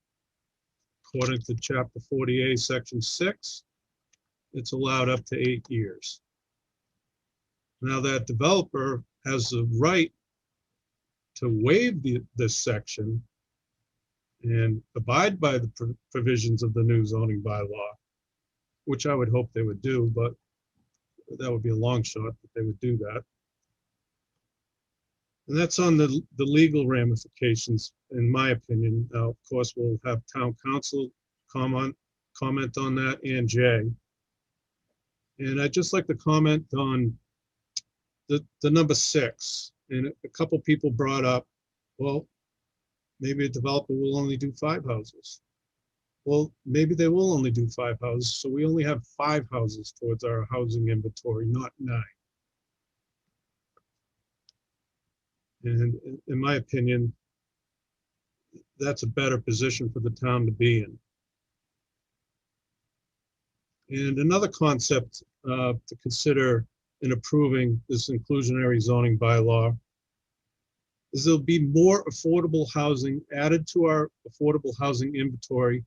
Speaker 18: according to chapter 48, section 6, it's allowed up to 8 years. Now that developer has the right to waive this section and abide by the provisions of the new zoning bylaw, which I would hope they would do, but that would be a long shot that they would do that. And that's on the legal ramifications, in my opinion. Now, of course, we'll have town council comment on that, and Jay. And I'd just like to comment on the number 6. And a couple people brought up, well, maybe a developer will only do 5 houses. Well, maybe they will only do 5 houses, so we only have 5 houses towards our housing inventory, not 9. And in my opinion, that's a better position for the town to be in. And another concept to consider in approving this inclusionary zoning bylaw is there'll be more affordable housing added to our affordable housing inventory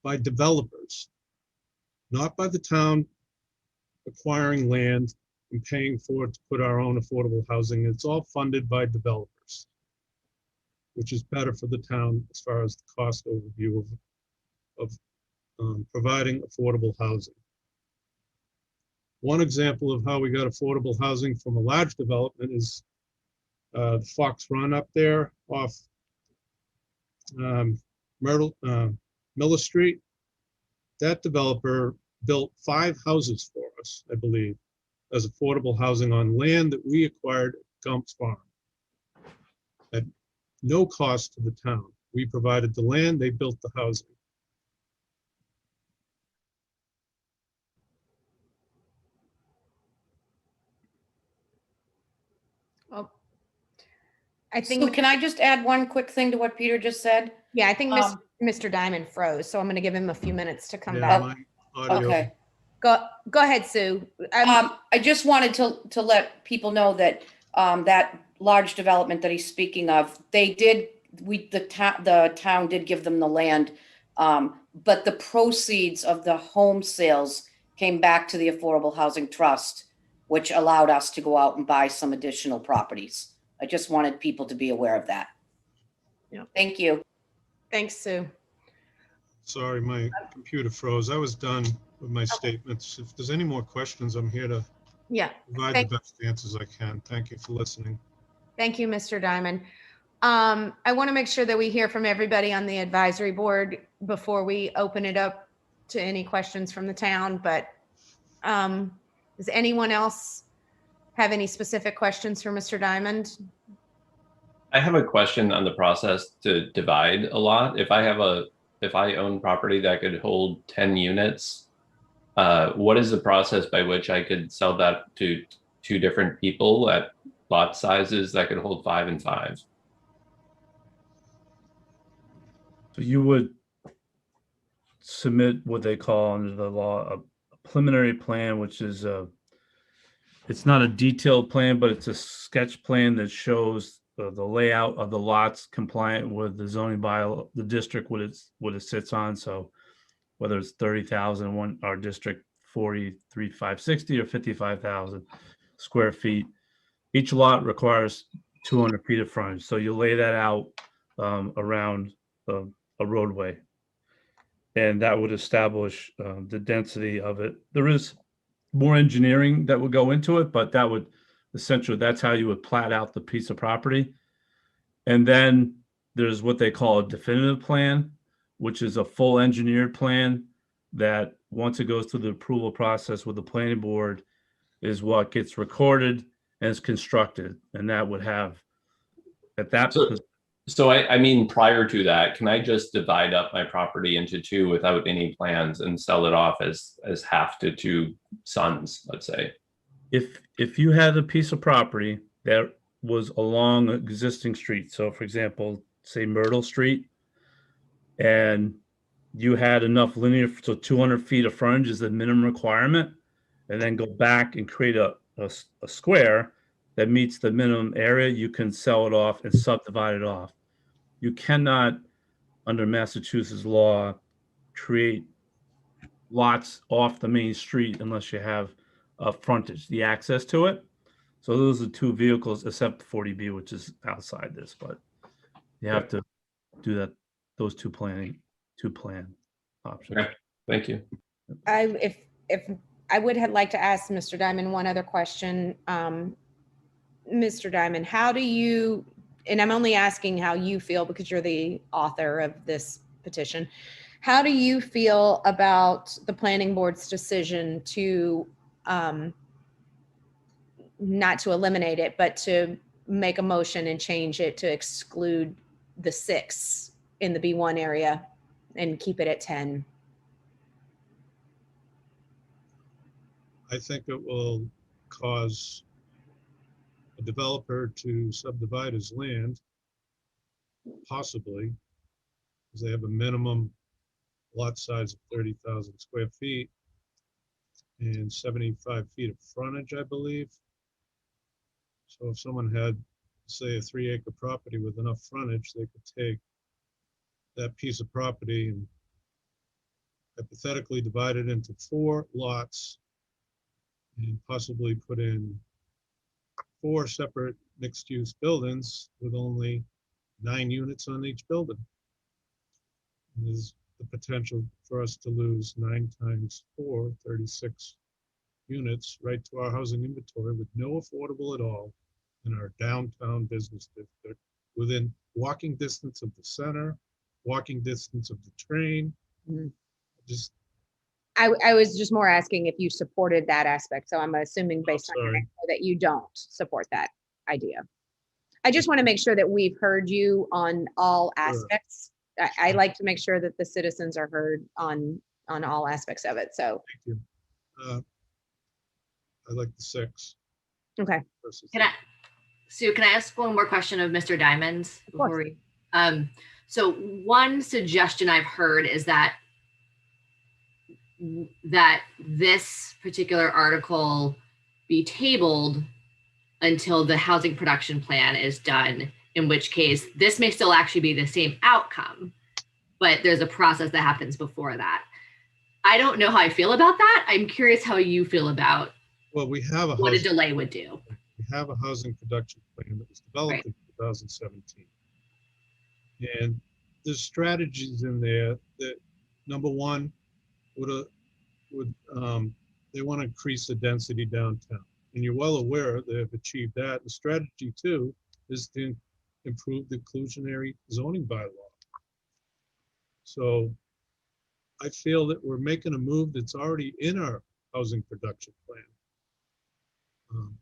Speaker 18: by developers, not by the town acquiring land and paying for it to put our own affordable housing. It's all funded by developers, which is better for the town as far as the cost overview of providing affordable housing. One example of how we got affordable housing from a large development is the Fox Run up there off Miller Street. That developer built 5 houses for us, I believe, as affordable housing on land that we acquired at Gump's Farm at no cost to the town. We provided the land, they built the housing.
Speaker 1: Well, I think.
Speaker 5: So can I just add one quick thing to what Peter just said?
Speaker 1: Yeah, I think Mr. Diamond froze, so I'm going to give him a few minutes to come
Speaker 18: Yeah,
Speaker 1: back.
Speaker 18: my audio.
Speaker 5: Okay.
Speaker 1: Go ahead, Sue.
Speaker 5: I just wanted to let people know that that large development that he's speaking of, the town did give them the land, but the proceeds of the home sales came back to the Affordable Housing Trust, which allowed us to go out and buy some additional properties. I just wanted people to be aware of that.
Speaker 1: Yeah.
Speaker 5: Thank you.
Speaker 1: Thanks, Sue.
Speaker 18: Sorry, my computer froze. I was done with my statements. If there's any more questions, I'm here to provide the best answers I can. Thank you for listening.
Speaker 1: Thank you, Mr. Diamond. I want to make sure that we hear from everybody on the advisory board before we open it up to any questions from the town, but does anyone else have any specific questions for Mr. Diamond?
Speaker 7: I have a question on the process to divide a lot. If I own property that could hold 10 units, what is the process by which I could sell that to 2 different people at lot sizes that could hold 5 and 5?
Speaker 12: So you would submit what they call under the law a preliminary plan, which is it's not a detailed plan, but it's a sketch plan that shows the layout of the lots compliant with the zoning bylaw, the district, what it sits on. So whether it's 30,000, our district 43,560 or 55,000. square feet. Each lot requires 200 feet of frontage. So you lay that out around a roadway. And that would establish the density of it. There is more engineering that would go into it, but that would essentially, that's how you would plat out the piece of property. And then there's what they call a definitive plan, which is a full engineered plan that once it goes through the approval process with the planning board is what gets recorded and is constructed. And that would have at that.
Speaker 7: So I mean, prior to that, can I just divide up my property into two without any plans and sell it off as half to two sons, let's say?
Speaker 12: If you had a piece of property that was along an existing street, so for example, say Myrtle Street, and you had enough linear, so 200 feet of frontage is the minimum requirement, and then go back and create a square that meets the minimum area, you can sell it off and subdivide it off. You cannot, under Massachusetts law, create lots off the main street unless you have frontage, the access to it. So those are two vehicles, except 40B, which is outside this, but you have to do that, those two plan options.
Speaker 7: Okay. Thank you.
Speaker 1: If I would have liked to ask Mr. Diamond one other question. Mr. Diamond, how do you, and I'm only asking how you feel because you're the author of this petition. How do you feel about the planning board's decision to not to eliminate it, but to make a motion and change it to exclude the 6 in the B1 area and keep it at 10?
Speaker 18: I think it will cause a developer to subdivide his land, possibly, because they have a minimum lot size of 30,000 square feet and 75 feet of frontage, I believe. So if someone had, say, a 3-acre property with enough frontage, they could take that piece of property and hypothetically divide it into 4 lots and possibly put in 4 separate mixed-use buildings with only 9 units on each building. And there's the potential for us to lose 9 times 4, 36 units right to our housing inventory with no affordable at all in our downtown business district, within walking distance of the center, walking distance of the train. Just
Speaker 1: I was just more asking if you supported that aspect. So I'm assuming based on your answer that you don't support that idea. I just want to make sure that we've heard you on all aspects. I like to make sure that the citizens are heard on all aspects of it. So
Speaker 18: thank you. I like the 6.
Speaker 1: Okay.
Speaker 19: Sue, can I ask one more question of Mr. Diamond's?
Speaker 1: Of course.
Speaker 19: So one suggestion I've heard is that this particular article be tabled until the housing production plan is done, in which case this may still actually be the same outcome, but there's a process that happens before that. I don't know how I feel about that. I'm curious how you feel about
Speaker 18: we have
Speaker 19: what a delay would do.
Speaker 18: We have a housing production plan that was developed in 2017. And there's strategies in there that, number one, they want to increase the density downtown. And you're well aware they have achieved that. The strategy 2 is to improve the inclusionary zoning bylaw. So I feel that we're making a move that's already in our housing production plan.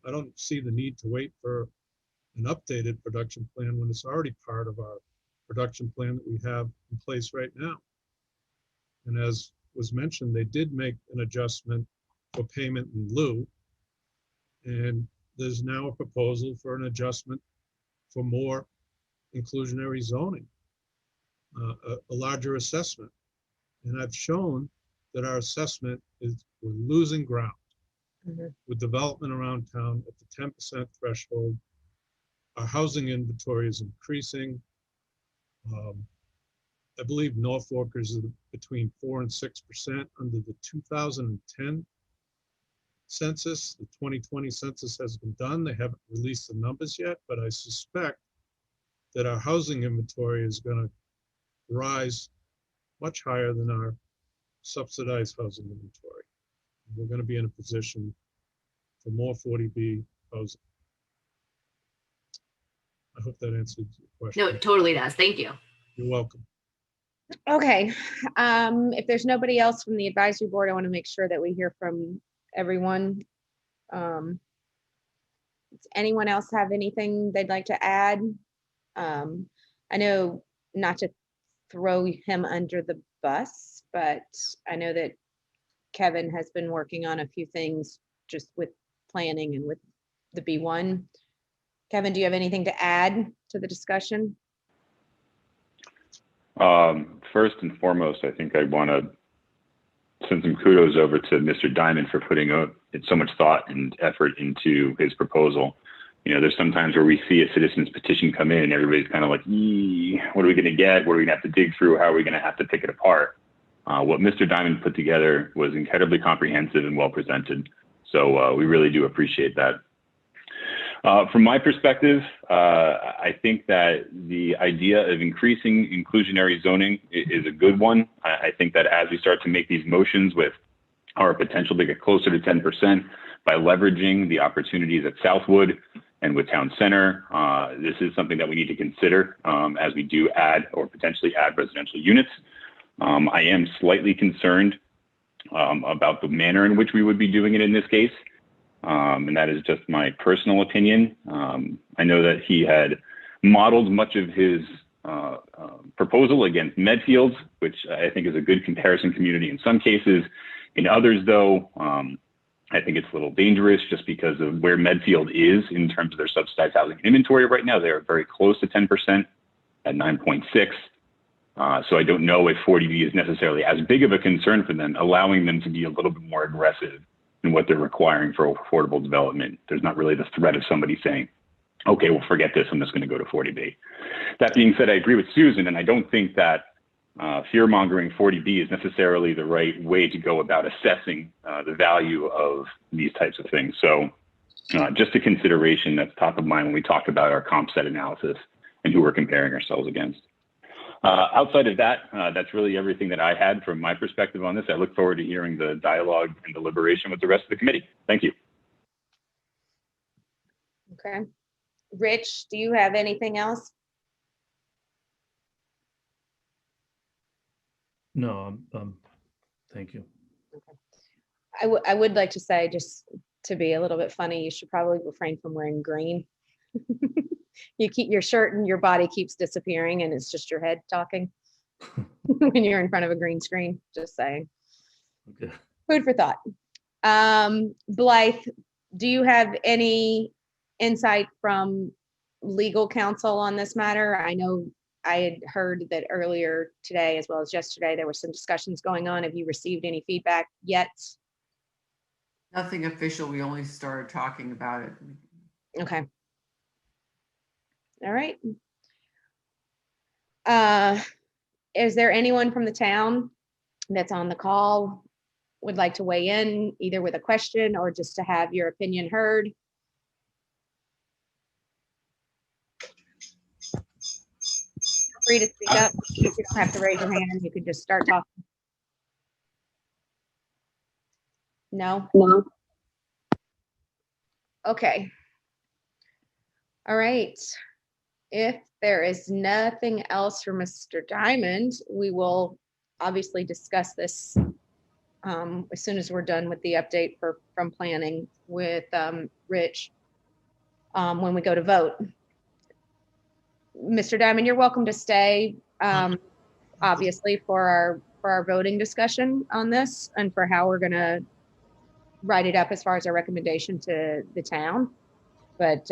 Speaker 18: I don't see the need to wait for an updated production plan when it's already part of our production plan that we have in place right now. And as was mentioned, they did make an adjustment for payment in lieu. And there's now a proposal for an adjustment for more inclusionary zoning, a larger assessment. And I've shown that our assessment is, we're losing ground. With development around town at the 10% threshold. Our housing inventory is increasing. I believe Norfolk is between 4% and 6% under the 2010 census. The 2020 census has been done. They haven't released the numbers yet, but I suspect that our housing inventory is going to rise much higher than our subsidized housing inventory. We're going to be in a position for more 40B housing. I hope that answers your question.
Speaker 19: No, it totally does. Thank you.
Speaker 18: You're welcome.
Speaker 1: Okay, if there's nobody else from the advisory board, I want to make sure that we hear from everyone. Does anyone else have anything they'd like to add? I know not to throw him under the bus, but I know that Kevin has been working on a few things just with planning and with the B1. Kevin, do you have anything to add to the discussion?
Speaker 20: First and foremost, I think I want to send some kudos over to Mr. Diamond for putting so much thought and effort into his proposal. You know, there's sometimes where we see a citizen's petition come in and everybody's kind of like, what are we going to get? What are we going to have to dig through? How are we going to have to pick it apart? What Mr. Diamond put together was incredibly comprehensive and well presented. So we really do appreciate that. From my perspective, I think that the idea of increasing inclusionary zoning is a good one. I think that as we start to make these motions with our potential to get closer to 10% by leveraging the opportunities at Southwood and with Town Center, this is something that we need to consider as we do add or potentially add residential units. I am slightly concerned about the manner in which we would be doing it in this case. And that is just my personal opinion. I know that he had modeled much of his proposal against Medfield, which I think is a good comparison community in some cases. In others, though, I think it's a little dangerous just because of where Medfield is in terms of their subsidized housing inventory right now. They're very close to 10% at 9.6. So I don't know if 40B is necessarily as big of a concern for them, allowing them to be a little bit more aggressive in what they're requiring for affordable development. There's not really the threat of somebody saying, okay, well, forget this, I'm just going to go to 40B. That being said, I agree with Susan, and I don't think that fear-mongering 40B is necessarily the right way to go about assessing the value of these types of things. So just a consideration that's top of mind when we talk about our comp set analysis and who we're comparing ourselves against. Outside of that, that's really everything that I had from my perspective on this. I look forward to hearing the dialogue and deliberation with the rest of the committee. Thank you.
Speaker 1: Okay. Rich, do you have anything else?
Speaker 12: No, thank you.
Speaker 1: Okay. I would like to say, just to be a little bit funny, you should probably refrain from wearing green. You keep your shirt and your body keeps disappearing and it's just your head talking when you're in front of a green screen, just saying.
Speaker 12: Okay.
Speaker 1: Food for thought. Blythe, do you have any insight from legal counsel on this matter? I know I had heard that earlier today, as well as yesterday, there were some discussions going on. Have you received any feedback yet?
Speaker 4: Nothing official. We only started talking about it.
Speaker 1: Okay. All right. Is there anyone from the town that's on the call would like to weigh in, either with a question or just to have your opinion heard? Feel free to speak up. You don't have to raise your hand. You could just start talking. No? No. Okay. All right. If there is nothing else for Mr. Diamond, we will obviously discuss this as soon as we're done with the update from planning with Rich when we go to vote. Mr. Diamond, you're welcome to stay, obviously, for our voting discussion on this and for how we're going to write it up as far as our recommendation to the town. But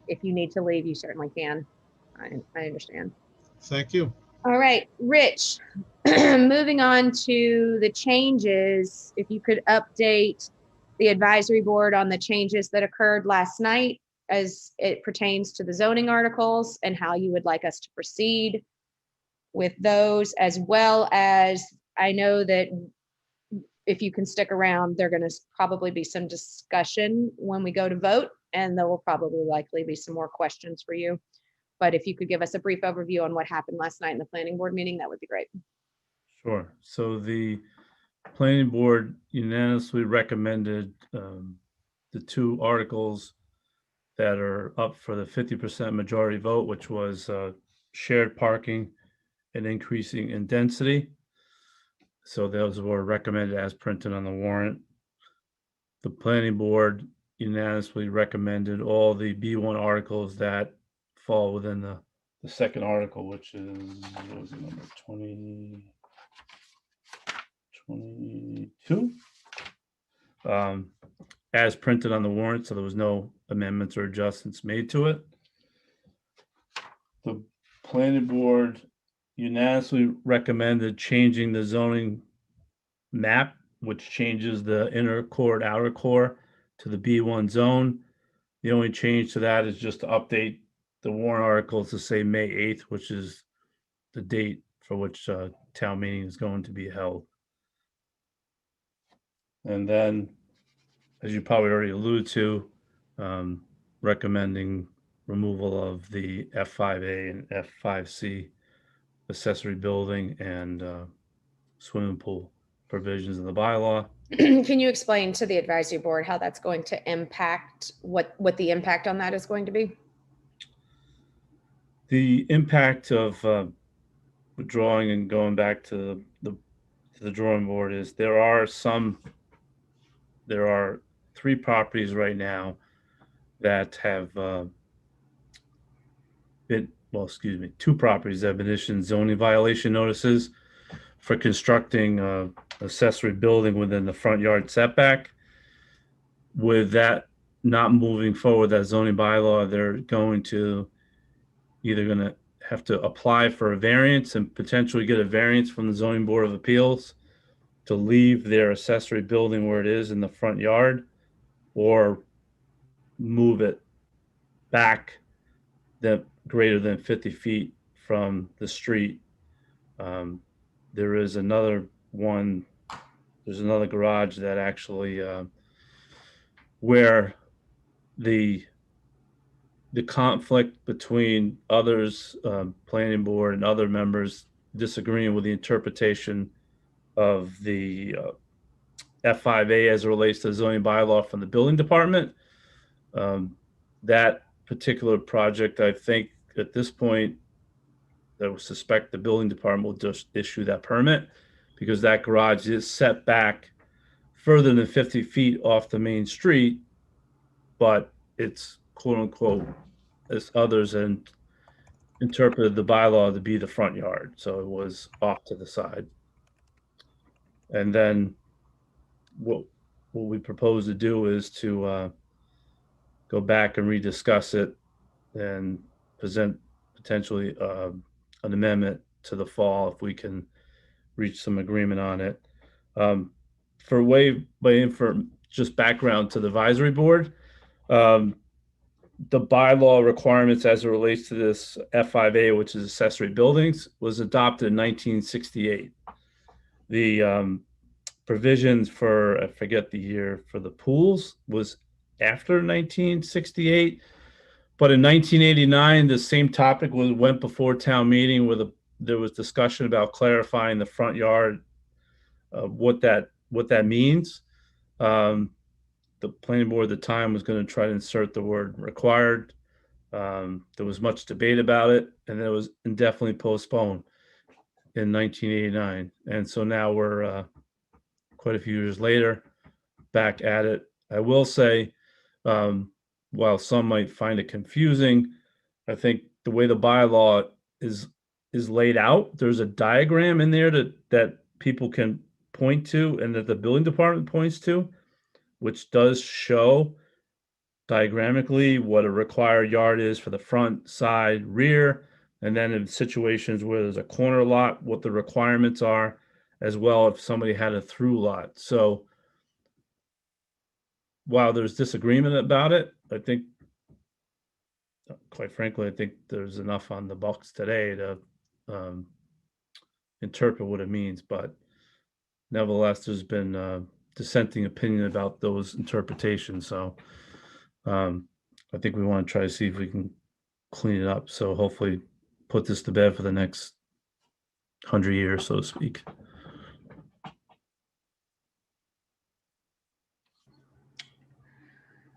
Speaker 1: if you need to leave, you certainly can. I understand.
Speaker 18: Thank you.
Speaker 1: All right, Rich, moving on to the changes, if you could update the advisory board on the changes that occurred last night as it pertains to the zoning articles and how you would like us to proceed with those, as well as I know that if you can stick around, there going to probably be some discussion when we go to vote, and there will probably likely be some more questions for you. But if you could give us a brief overview on what happened last night in the planning board meeting, that would be great.
Speaker 12: Sure. So the planning board unanimously recommended the two articles that are up for the 50% majority vote, which was shared parking and increasing in density. So those were recommended as printed on the warrant. The planning board unanimously recommended all the B1 articles that fall within the second article, which is, what was it, number 22? As printed on the warrant, so there was no amendments or adjustments made to it. The planning board unanimously recommended changing the zoning map, which changes the inner core and outer core to the B1 zone. The only change to that is just to update the warrant articles to say May 8th, which is the date for which town meeting is going to be held. And then, as you probably already alluded to, recommending removal of the F5A and F5C accessory building and swimming pool provisions in the bylaw.
Speaker 1: Can you explain to the advisory board how that's going to impact, what the impact on that is going to be?
Speaker 12: The impact of withdrawing and going back to the drawing board is there are 3 properties right now that have been, well, excuse me, 2 properties that have been issued zoning violation notices for constructing accessory building within the front yard setback. With that not moving forward, that zoning bylaw, they're going to have to apply for a variance and potentially get a variance from the zoning board of appeals to leave their accessory building where it is in the front yard, or move it back that greater than 50 feet from the street. There is another one, there's another garage that actually where the conflict between others, planning board and other members disagreeing with the interpretation of the F5A as it relates to the zoning bylaw from the building department. That particular project, I think at this point, I would suspect the building department will just issue that permit, because that garage is set back further than 50 feet off the main street, but it's quote unquote, as others and interpreted the bylaw to be the front yard. So it was off to the side. And then what we propose to do is to go back and rediscuss it and present potentially an amendment to the fall if we can reach some agreement on it. For just background to the advisory board, the bylaw requirements as it relates to this F5A, which is accessory buildings, was adopted in 1968. The provisions for, I forget the year, for the pools was after 1968. But in 1989, the same topic went before town meeting, where there was discussion about clarifying the front yard, what that means. The planning board at the time was going to try to insert the word required. There was much debate about it, and it was indefinitely postponed in 1989. And so now we're quite a few years later back at it. I will say, while some might find it confusing, I think the way the bylaw is laid out, there's a diagram in there that people can point to and that the building department points to, which does show diagrammically what a required yard is for the front, side, rear, and then in situations where there's a corner lot, what the requirements are, as well if somebody had a through lot. So while there's disagreement about it, I think, quite frankly, I think there's enough on the books today to interpret what it means. But nevertheless, there's been dissenting opinion about those interpretations. So I think we want to try to see if we can clean it up. So hopefully put this to bed for the next 100 years, so to speak.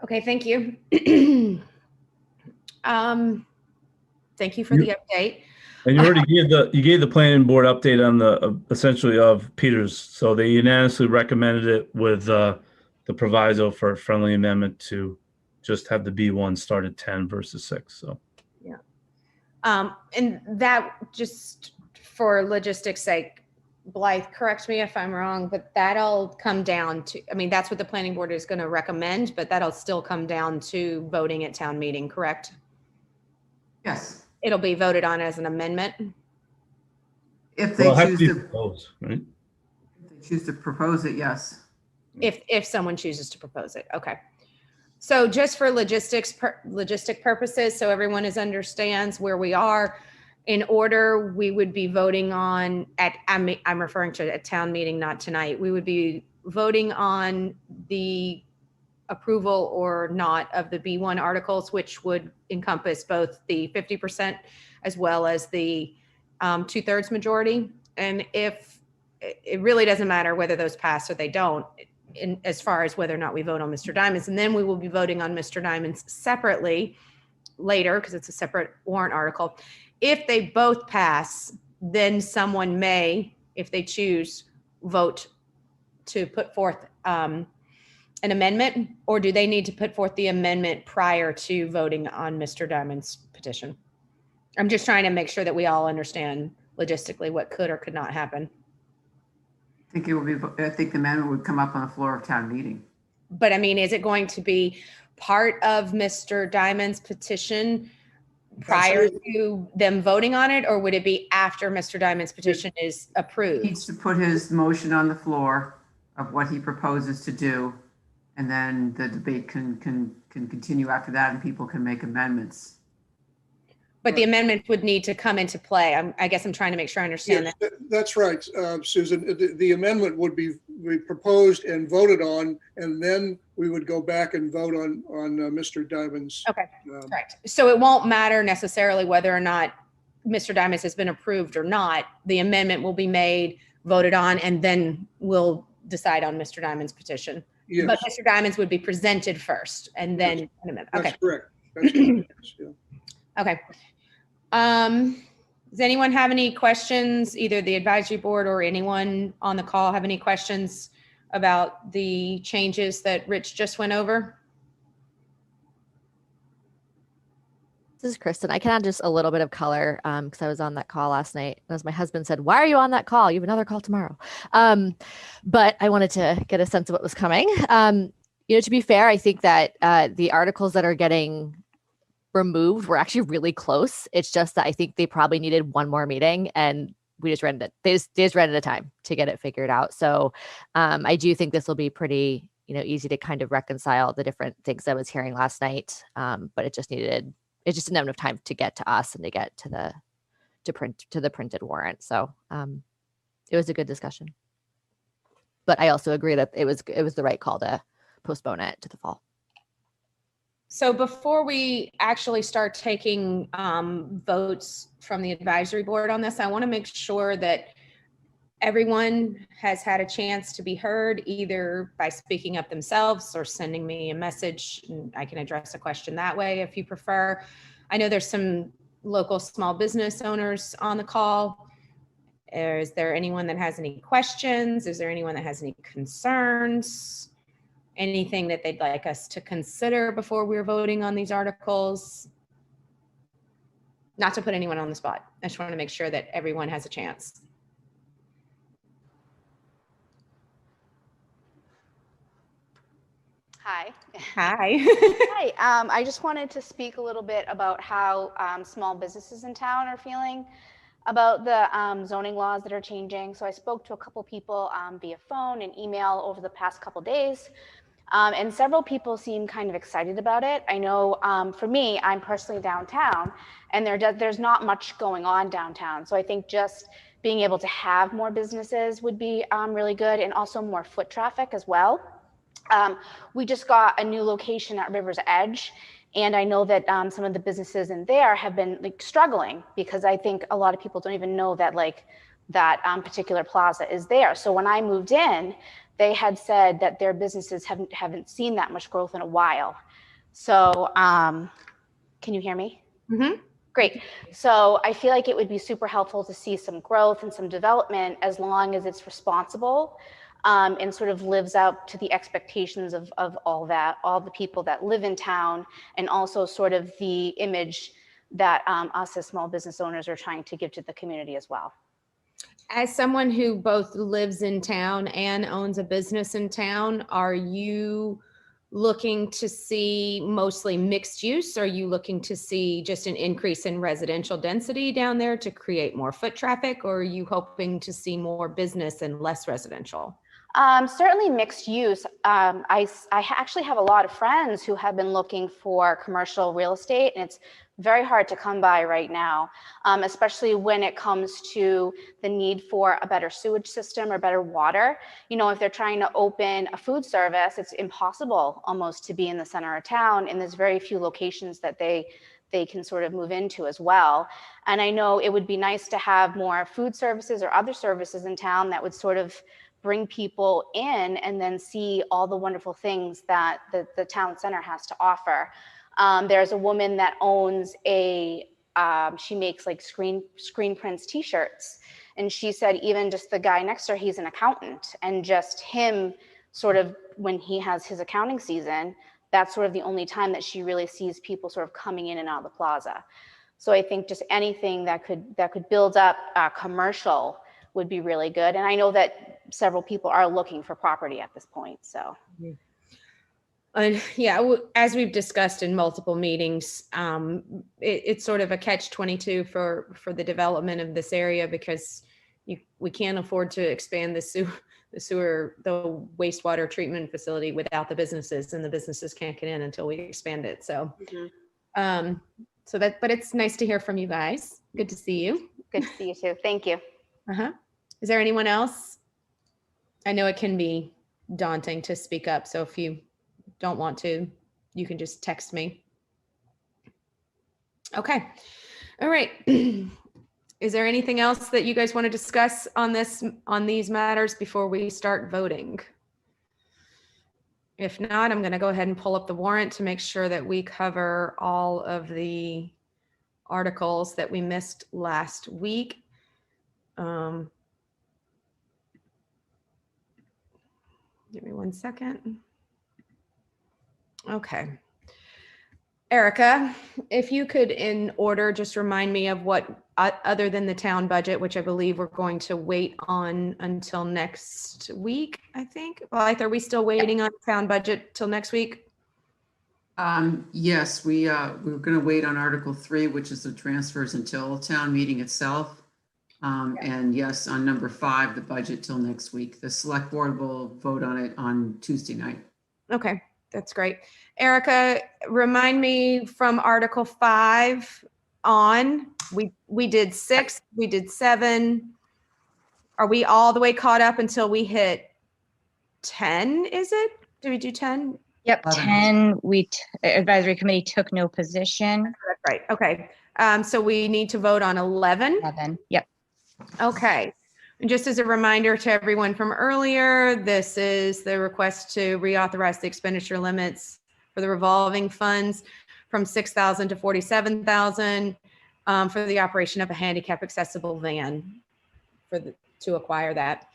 Speaker 1: Okay, thank you. Thank you for the update.
Speaker 12: And you already gave the planning board update on the essentially of Peters. So they unanimously recommended it with the proviso for a friendly amendment to just have the B1 start at 10 versus 6. So
Speaker 1: yeah, and that, just for logistics sake, Blythe, correct me if I'm wrong, but that'll come down to, I mean, that's what the planning board is going to recommend, but that'll still come down to voting at town meeting, correct?
Speaker 4: Yes.
Speaker 1: It'll be voted on as an amendment.
Speaker 4: If they choose to
Speaker 12: propose, right?
Speaker 4: If they choose to propose it, yes.
Speaker 1: If someone chooses to propose it, okay. So just for logistic purposes, so everyone understands where we are. In order, we would be voting on I'm referring to a town meeting, not tonight. We would be voting on the approval or not of the B1 articles, which would encompass both the 50% as well as the 2/3 majority. And if it really doesn't matter whether those pass or they don't, as far as whether or not we vote on Mr. Diamond's, and then we will be voting on Mr. Diamond's separately later because it's a separate warrant article. If they both pass, then someone may, if they choose, vote to put forth an amendment, or do they need to put forth the amendment prior to voting on Mr. Diamond's petition? I'm just trying to make sure that we all understand logistically what could or could not happen.
Speaker 4: I think the amendment would come up on the floor of town meeting.
Speaker 1: But I mean, is it going to be part of Mr. Diamond's petition prior to them voting on it, or would it be after Mr. Diamond's petition is approved?
Speaker 4: He needs to put his motion on the floor of what he proposes to do, and then the debate can continue after that, and people can make amendments.
Speaker 1: But the amendment would need to come into play. I guess I'm trying to make sure I understand
Speaker 9: Yes,
Speaker 1: that.
Speaker 9: That's right, Susan. The amendment would be proposed and voted on, and then we would go back and vote on Mr. Diamond's.
Speaker 1: Okay, correct. So it won't matter necessarily whether or not Mr. Diamond's has been approved or not. The amendment will be made, voted on, and then we'll decide on Mr. Diamond's petition.
Speaker 9: Yes.
Speaker 1: But Mr. Diamond's would be presented first, and then an amendment. Okay.
Speaker 9: That's correct. That's correct. Yeah.
Speaker 1: Okay. Does anyone have any questions, either the advisory board or anyone on the call have any questions about the changes that Rich just went over?
Speaker 11: This is Kristen. I can add just a little bit of color because I was on that call last night. As my husband said, why are you on that call? You have another call tomorrow. But I wanted to get a sense of what was coming. To be fair, I think that the articles that are getting removed were actually really close. It's just that I think they probably needed one more meeting, and we just ran it. They just ran out of time to get it figured out. So I do think this will be pretty, easy to kind of reconcile the different things I was hearing last night. But it just didn't have enough time to get to us and to get to the printed warrant. So it was a good discussion. But I also agree that it was the right call to postpone it to the fall.
Speaker 1: So before we actually start taking votes from the advisory board on this, I want to make sure that everyone has had a chance to be heard, either by speaking up themselves or sending me a message, and I can address a question that way if you prefer. I know there's some local small business owners on the call. Is there anyone that has any questions? Is there anyone that has any concerns? Anything that they'd like us to consider before we're voting on these articles? Not to put anyone on the spot. I just want to make sure that everyone has a chance.
Speaker 21: Hi.
Speaker 1: Hi.
Speaker 21: Hi. I just wanted to speak a little bit about how small businesses in town are feeling about the zoning laws that are changing. So I spoke to a couple people via phone and email over the past couple days. And several people seem kind of excited about it. I know for me, I'm personally downtown, and there's not much going on downtown. So I think just being able to have more businesses would be really good, and also more foot traffic as well. We just got a new location at River's Edge, and I know that some of the businesses in there have been like struggling, because I think a lot of people don't even know that that particular plaza is there. So when I moved in, they had said that their businesses haven't seen that much growth in a while. So can you hear me?
Speaker 1: Mm-hmm.
Speaker 21: Great. So I feel like it would be super helpful to see some growth and some development, as long as it's responsible and sort of lives up to the expectations of all the people that live in town, and also sort of the image that us as small business owners are trying to give to the community as well.
Speaker 1: As someone who both lives in town and owns a business in town, are you looking to see mostly mixed use? Are you looking to see just an increase in residential density down there to create more foot traffic? Or are you hoping to see more business and less residential?
Speaker 21: Certainly mixed use. I actually have a lot of friends who have been looking for commercial real estate, and it's very hard to come by right now, especially when it comes to the need for a better sewage system or better water. You know, if they're trying to open a food service, it's impossible almost to be in the center of town, and there's very few locations that they can sort of move into as well. And I know it would be nice to have more food services or other services in town that would sort of bring people in and then see all the wonderful things that the town center has to offer. There's a woman that owns she makes like screen prints t-shirts. And she said even just the guy next to her, he's an accountant, and just him sort of, when he has his accounting season, that's sort of the only time that she really sees people sort of coming in and out of the plaza. So I think just anything that could build up commercial would be really good. And I know that several people are looking for property at this point, so.
Speaker 1: Yeah, as we've discussed in multiple meetings, it's sort of a catch-22 for the development of this area, because we can't afford to expand the wastewater treatment facility without the businesses, and the businesses can't get in until we expand it. So, but it's nice to hear from you guys. Good to see you.
Speaker 21: Good to see you too. Thank you.
Speaker 1: Is there anyone else? I know it can be daunting to speak up, so if you don't want to, you can just text me. Okay. All right. Is there anything else that you guys want to discuss on these matters before we start voting? If not, I'm going to go ahead and pull up the warrant to make sure that we cover all of the articles that we missed last week. Give me 1 second. Okay. Erica, if you could, in order, just remind me of what, other than the town budget, which I believe we're going to wait on until next week, I think. Well, are we still waiting on town budget till next week?
Speaker 4: Yes, we're going to wait on Article 3, which is the transfers, until town meeting itself. And yes, on number 5, the budget till next week. The select board will vote on it on Tuesday night.
Speaker 1: Okay, that's great. Erica, remind me from Article 5 on, we did 6, we did 7. Are we all the way caught up until we hit 10, is it? Did we do 10?
Speaker 3: Yep, 10, advisory committee took no position.
Speaker 1: That's right, okay. So we need to vote on 11?
Speaker 3: 11, yep.
Speaker 1: Okay. And just as a reminder to everyone from earlier, this is the request to reauthorize the expenditure limits for the revolving funds from $6,000 to $47,000 for the operation of a handicap accessible van to acquire that.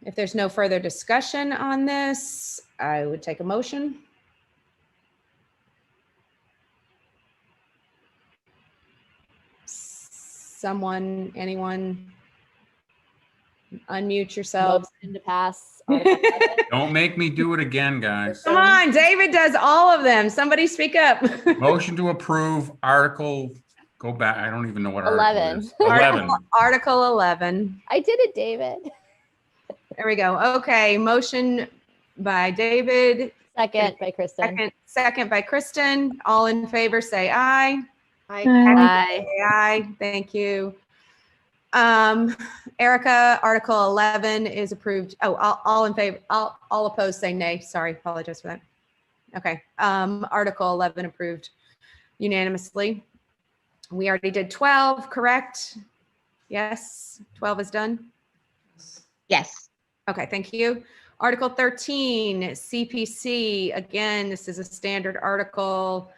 Speaker 1: If there's no further discussion on this, I would take a motion. Someone, anyone, unmute yourselves.
Speaker 11: Motion to pass.
Speaker 2: Don't make me do it again, guys.
Speaker 1: Come on, David does all of them. Somebody speak up.
Speaker 2: Motion to approve article, go back, I don't even know what
Speaker 11: 11.
Speaker 2: article is. 11.
Speaker 1: Article 11.
Speaker 11: I did it, David.
Speaker 1: There we go. Okay, motion by David.
Speaker 11: Second by Kristen.
Speaker 1: Second by Kristen. All in favor, say aye.
Speaker 11: Aye.
Speaker 1: Say aye. Thank you. Erica, Article 11 is approved. Oh, all in favor, all opposed say nay. Sorry, apologize for that. Okay, Article 11 approved unanimously. We already did 12, correct? Yes, 12 is done.
Speaker 6: Yes.
Speaker 1: Okay, thank you. Article 13, CPC. Again, this is a standard article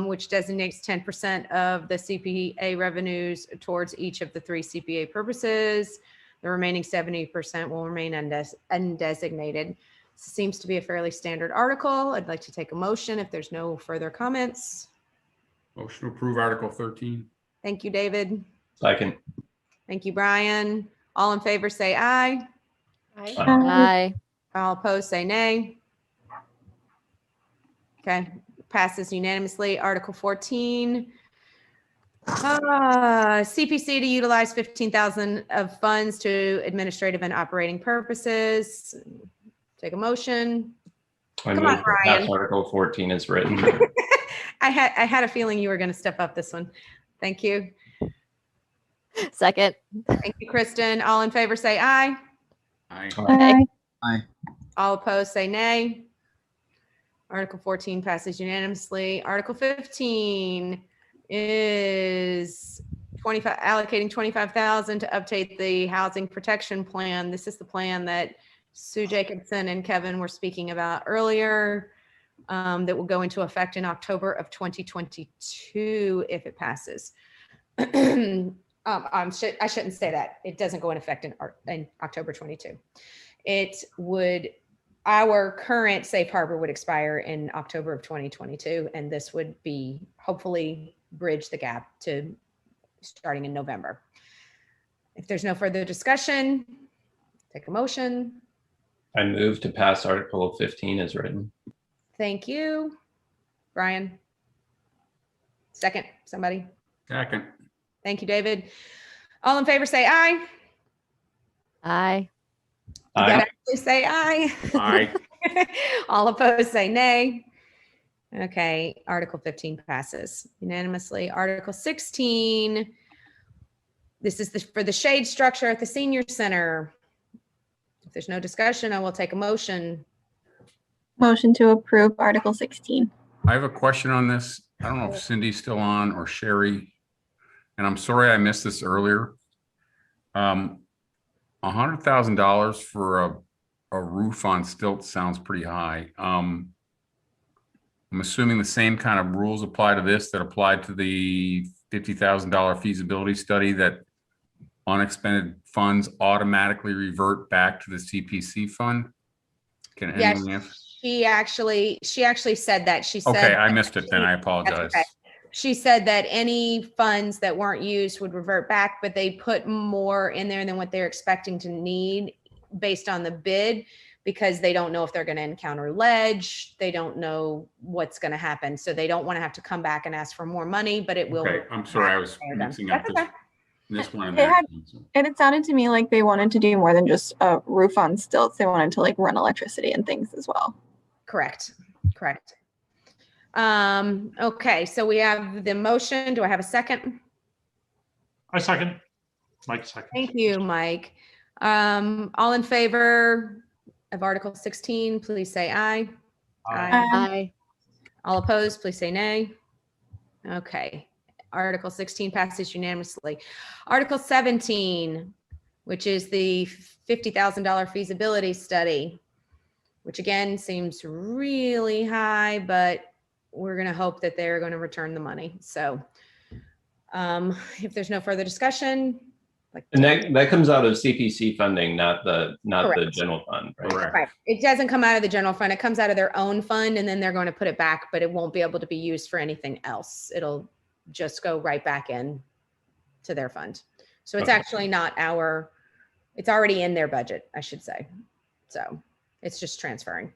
Speaker 1: which designates 10% of the CPA revenues towards each of the 3 CPA purposes. The remaining 70% will remain undesignated. Seems to be a fairly standard article. I'd like to take a motion if there's no further comments.
Speaker 2: Motion to approve Article 13.
Speaker 1: Thank you, David.
Speaker 7: Second.
Speaker 1: Thank you, Brian. All in favor say aye.
Speaker 11: Aye.
Speaker 1: All opposed say nay. Okay, passes unanimously. Article 14. CPC to utilize 15,000 of funds to administrative and operating purposes. Take a motion.
Speaker 7: I
Speaker 1: Come
Speaker 7: move
Speaker 1: on,
Speaker 7: to
Speaker 1: Brian.
Speaker 7: pass Article 14 is written.
Speaker 1: I had a feeling you were going to step up this one. Thank you.
Speaker 11: Second.
Speaker 1: Thank you, Kristen. All in favor say aye.
Speaker 2: Aye.
Speaker 11: Aye.
Speaker 16: Aye.
Speaker 1: All opposed say nay. Article 14 passes unanimously. Article 15 is allocating 25,000 to update the housing protection plan. This is the plan that Sue Jacobson and Kevin were speaking about earlier, that will go into effect in October of 2022 if it passes. I shouldn't say that. It doesn't go in effect in October 22. It would, our current safe harbor would expire in October of 2022, and this would be hopefully bridge the gap to starting in November. If there's no further discussion, take a motion.
Speaker 7: I move to pass Article 15 as written.
Speaker 1: Thank you. Brian? Second, somebody?
Speaker 2: Second.
Speaker 1: Thank you, David. All in favor say aye.
Speaker 11: Aye.
Speaker 1: You
Speaker 7: Aye.
Speaker 1: gotta actually say aye.
Speaker 2: Aye.
Speaker 1: All opposed say nay. Okay, Article 15 passes unanimously. Article 16, this is for the shade structure at the senior center. If there's no discussion, I will take a motion.
Speaker 13: Motion to approve Article 16.
Speaker 2: I have a question on this. I don't know if Cindy's still on or Sherry, and I'm sorry I missed this earlier. $100,000 for a roof on stilts sounds pretty high. I'm assuming the same kind of rules apply to this that applied to the $50,000 feasibility study, that unexpended funds automatically revert back to the CPC fund. Can anyone answer?
Speaker 1: She actually said that. She said.
Speaker 2: Okay, I missed it then. I
Speaker 1: That's
Speaker 2: apologize.
Speaker 1: okay. She said that any funds that weren't used would revert back, but they put more in there than what they're expecting to need based on the bid, because they don't know if they're going to encounter ledge. They don't know what's going to happen. So they don't want to have to come back and ask for more money, but it will.
Speaker 2: Okay, I'm sorry. I was mixing up this one. and
Speaker 13: It had,
Speaker 2: that.
Speaker 13: and it sounded to me like they wanted to do more than just a roof on stilts. They wanted to like run electricity and things as well.
Speaker 1: Correct. Okay, so we have the motion. Do I have a second?
Speaker 15: I second. Mike second.
Speaker 1: Thank you, Mike. All in favor of Article 16, please say aye.
Speaker 11: Aye.
Speaker 1: All opposed, please say nay. Okay, Article 16 passes unanimously. Article 17, which is the $50,000 feasibility study, which again seems really high, but we're going to hope that they're going to return the money. So if there's no further discussion.
Speaker 7: And that comes out of CPC funding, not the general fund, right?
Speaker 1: Right. It doesn't come out of the general fund. It comes out of their own fund, and then they're going to put it back, but it won't be able to be used for anything else. It'll just go right back in to their fund. So it's actually not it's already in their budget, I should say. So it's just transferring.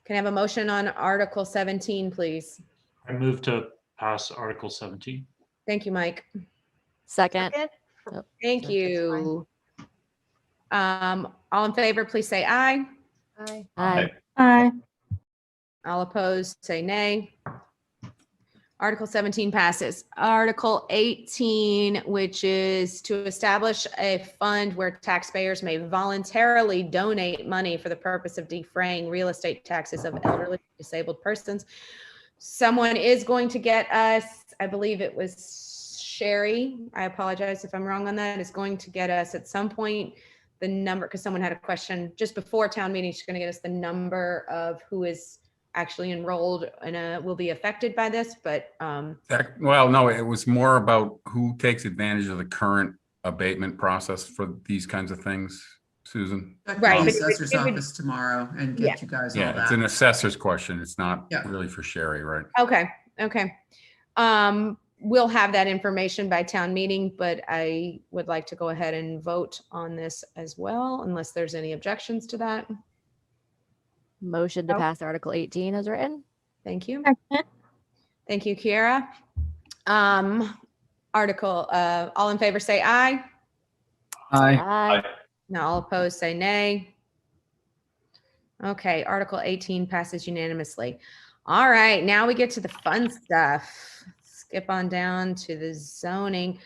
Speaker 1: Can I have a motion on Article 17, please?
Speaker 15: I move to pass Article 17.
Speaker 1: Thank you, Mike.
Speaker 11: Second.
Speaker 1: Thank you. All in favor, please say aye.
Speaker 11: Aye.
Speaker 13: Aye.
Speaker 1: All opposed, say nay. Article 17 passes. Article 18, which is to establish a fund where taxpayers may voluntarily donate money for the purpose of defraying real estate taxes of elderly disabled persons. Someone is going to get us, I believe it was Sherry, I apologize if I'm wrong on that, is going to get us at some point the number, because someone had a question just before town meeting. She's going to get us the number of who is actually enrolled and will be affected by this, but
Speaker 2: Well, no, it was more about who takes advantage of the current abatement process for these kinds of things, Susan.
Speaker 4: Check
Speaker 1: Right,
Speaker 4: the
Speaker 1: but it would-
Speaker 4: assessor's
Speaker 1: it would-
Speaker 4: office tomorrow and get you guys all
Speaker 2: Yeah, it's
Speaker 4: that.
Speaker 2: an assessor's question. It's not
Speaker 4: Yeah.
Speaker 2: really for Sherry, right?
Speaker 1: okay. We'll have that information by town meeting, but I would like to go ahead and vote on this as well, unless there's any objections to that.
Speaker 11: Motion to
Speaker 1: Oh.
Speaker 11: pass Article 18 as written.
Speaker 1: Thank you.
Speaker 13: Second.
Speaker 1: Thank you, Kiara. All in favor say aye.
Speaker 11: Aye.
Speaker 1: Now all opposed say nay. Okay, Article 18 passes unanimously. All right, now we get to the fun stuff. Skip on down to the zoning.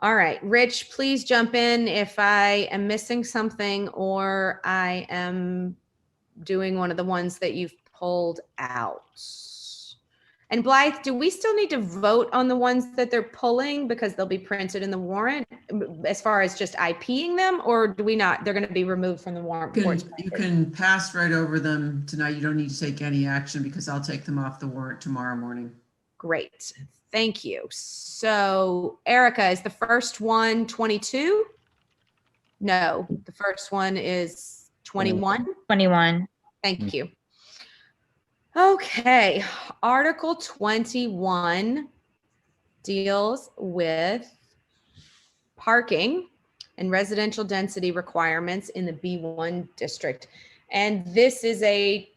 Speaker 1: All right, Rich, please jump in if I am missing something or I am doing one of the ones that you've pulled out. And Blythe, do we still need to vote on the ones that they're pulling because they'll be printed in the warrant as far as just IPing them, or do we not? They're going to be removed from the warrant. before it's
Speaker 4: You
Speaker 1: printed?
Speaker 4: can pass right over them tonight. You don't need to take any action because I'll take them off the warrant tomorrow morning.
Speaker 1: Great. Thank you. So Erica, is the first one 22? No, the first one is 21.
Speaker 3: 21.
Speaker 1: Thank you. Okay, Article 21 deals with parking and residential density requirements in the B1 district. And this is a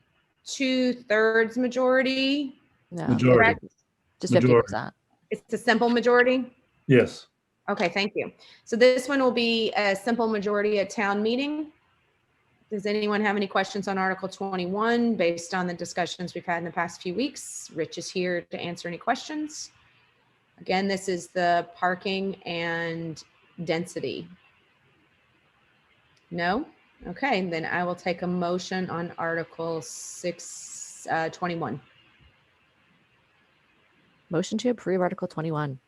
Speaker 1: 2/3 majority.
Speaker 11: No,
Speaker 12: Majority.
Speaker 1: correct?
Speaker 11: just
Speaker 12: Majority.
Speaker 11: 50%.
Speaker 1: It's a simple majority.
Speaker 12: Yes.
Speaker 1: Okay, thank you. So this one will be a simple majority at town meeting. Does anyone have any questions on Article 21 based on the discussions we've had in the past few weeks? Rich is here to answer any questions. Again, this is the parking and density. No? Okay, then I will take a motion on Article 21.
Speaker 11: Motion to approve Article 21.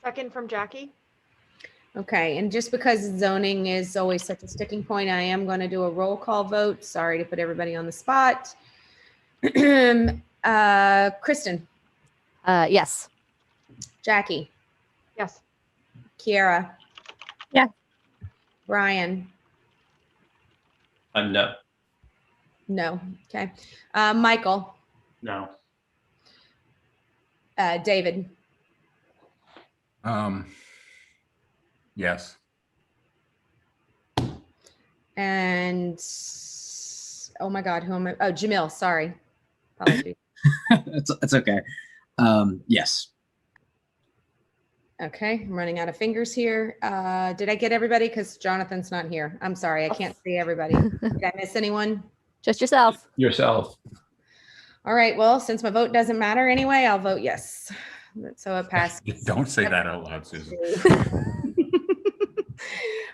Speaker 14: Second from Jackie.
Speaker 1: Okay, and just because zoning is always such a sticking point, I am going to do a roll call vote. Sorry to put everybody on the spot. Kristen,
Speaker 11: Yes.
Speaker 1: Jackie,
Speaker 14: Yes.
Speaker 1: Kiara.
Speaker 13: Yes.
Speaker 1: Brian,
Speaker 7: No.
Speaker 1: no. Okay. Michael,
Speaker 16: No.
Speaker 1: David,
Speaker 2: Yes.
Speaker 1: and oh my God, who am I? Oh, Jamil, sorry. Apologies.
Speaker 22: It's okay. Yes.
Speaker 1: Okay, I'm running out of fingers here. Did I get everybody? Because Jonathan's not here. I'm sorry, I can't see everybody. Did I miss anyone?
Speaker 11: Just yourself.
Speaker 7: Yourself.
Speaker 1: All right, well, since my vote doesn't matter anyway, I'll vote yes. So it passed.
Speaker 2: Don't say that out loud, Susan.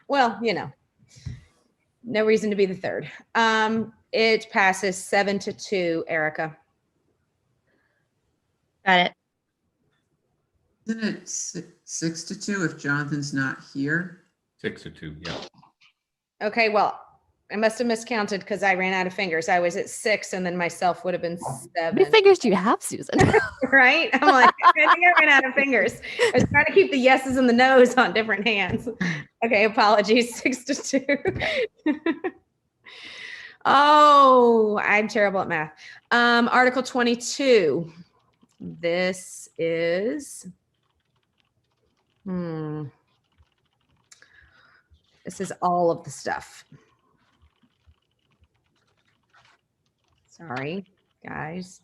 Speaker 1: Well, you know, no reason to be the third. It passes 7-2, Erica.
Speaker 3: Got it.
Speaker 4: Isn't it 6-2 if Jonathan's not here?
Speaker 2: 6-2, yeah.
Speaker 1: Okay, well, I must have miscounted because I ran out of fingers. I was at 6 and then myself would have been
Speaker 11: How
Speaker 1: 7.
Speaker 11: many fingers do you have, Susan?
Speaker 1: Right? I'm like, I think I ran out of fingers. I was trying to keep the yeses and the nos on different hands. Okay, apologies. 6-2. Oh, I'm terrible at math. Article 22. This is, this is all of the stuff. Sorry, guys.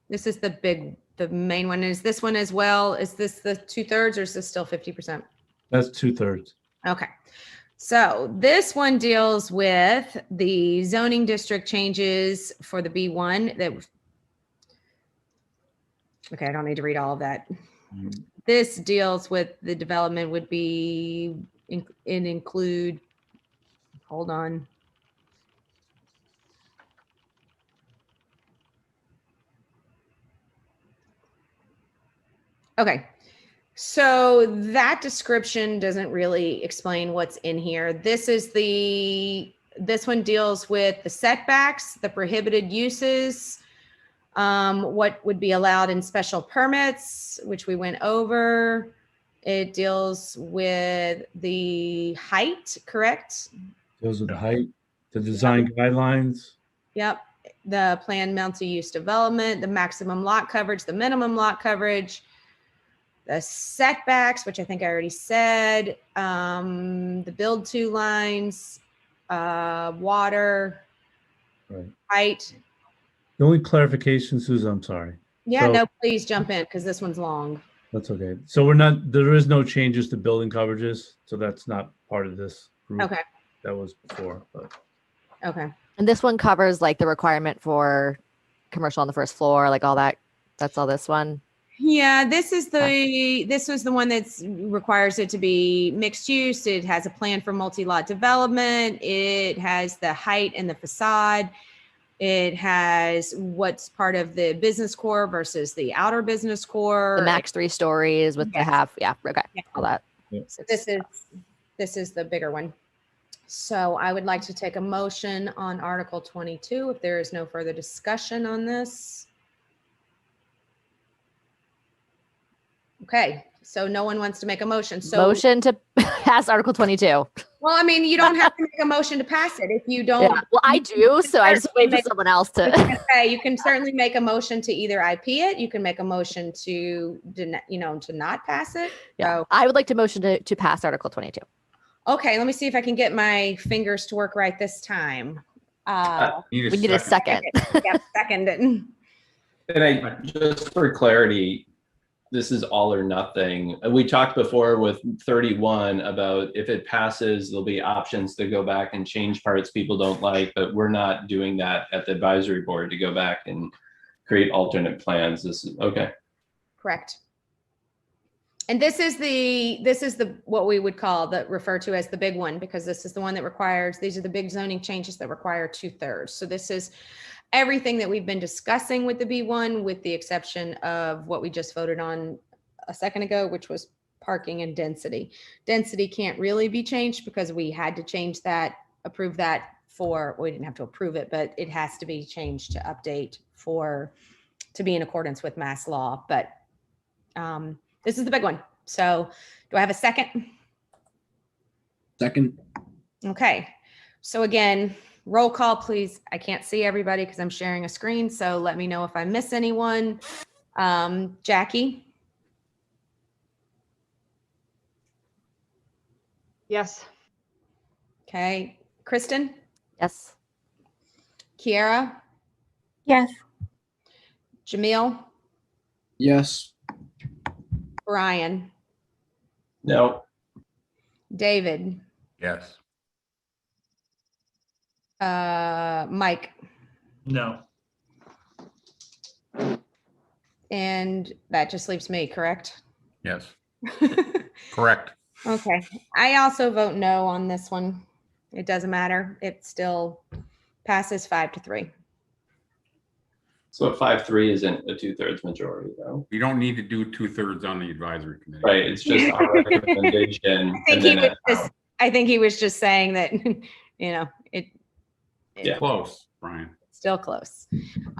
Speaker 1: This is the main one. Is this one as well? Is this the 2/3 or is this still 50%?
Speaker 12: That's 2/3.
Speaker 1: Okay. So this one deals with the zoning district changes for the B1 that, okay, I don't need to read all of that. This deals with the development would be include, hold on. Okay. So that description doesn't really explain what's in here. This one deals with the setbacks, the prohibited uses, what would be allowed in special permits, which we went over. It deals with the height, correct?
Speaker 12: Those are the height, the design guidelines.
Speaker 1: Yep. The planned multi-use development, the maximum lot coverage, the minimum lot coverage, the setbacks, which I think I already said, the build to lines, water,
Speaker 12: Right.
Speaker 1: height.
Speaker 12: The only clarification, Susan, I'm sorry.
Speaker 1: Yeah,
Speaker 12: So-
Speaker 1: no, please jump in because this one's long.
Speaker 12: That's okay. So there is no changes to building coverages. So that's not part of this group.
Speaker 1: Okay.
Speaker 12: That was before, but.
Speaker 1: Okay.
Speaker 11: And this one covers like the requirement for commercial on the first floor, like all that. That's all this one.
Speaker 1: Yeah, this was the one that's requires it to be mixed use. It has a plan for multi-lot development. It has the height and the facade. It has what's part of the business core versus the outer business core.
Speaker 11: The max 3 stories with the half. Yeah. Okay. All that.
Speaker 1: So this is the bigger one. So I would like to take a motion on Article 22 if there is no further discussion on this. Okay, so no one wants to make a motion. So
Speaker 11: Motion to pass Article 22.
Speaker 1: well, I mean, you don't have to make a motion to pass it if you don't.
Speaker 11: Yeah. Well, I do, so I just wait for someone else to.
Speaker 1: Okay, you can certainly make a motion to either IP it. You can make a motion to not pass it.
Speaker 11: Yeah. I would like to motion to pass Article 22.
Speaker 1: Okay, let me see if I can get my fingers to work right this time.
Speaker 11: We need a second.
Speaker 1: Yep, second.
Speaker 7: And I, just for clarity, this is all or nothing. We talked before with 31 about if it passes, there'll be options to go back and change parts people don't like, but we're not doing that at the advisory board to go back and create alternate plans. This is okay.
Speaker 1: Correct. And this is the what we would refer to as the big one, because this is the one that requires, these are the big zoning changes that require 2/3. So this is everything that we've been discussing with the B1, with the exception of what we just voted on a second ago, which was parking and density. Density can't really be changed because we had to change that, approve that we didn't have to approve it, but it has to be changed to update to be in accordance with mass law. But this is the big one. So do I have a second?
Speaker 22: Second.
Speaker 1: Okay. So again, roll call, please. I can't see everybody because I'm sharing a screen. So let me know if I miss anyone. Jackie?
Speaker 14: Yes.
Speaker 1: Okay. Kristen?
Speaker 11: Yes.
Speaker 1: Kiara?
Speaker 13: Yes.
Speaker 1: Jamil?
Speaker 22: Yes.
Speaker 1: Brian?
Speaker 7: No.
Speaker 1: David?
Speaker 2: Yes.
Speaker 1: Mike?
Speaker 15: No.
Speaker 1: And that just leaves me, correct?
Speaker 2: Yes. Correct.
Speaker 1: Okay. I also vote no on this one. It doesn't matter. It still passes 5-3.
Speaker 7: So a 5-3 isn't a 2/3 majority, though.
Speaker 2: You don't need to do 2/3 on the advisory committee.
Speaker 7: Right. It's just our recommendation.
Speaker 1: I think he was just saying that,
Speaker 7: Yeah.
Speaker 2: Close, Brian.
Speaker 1: Still close.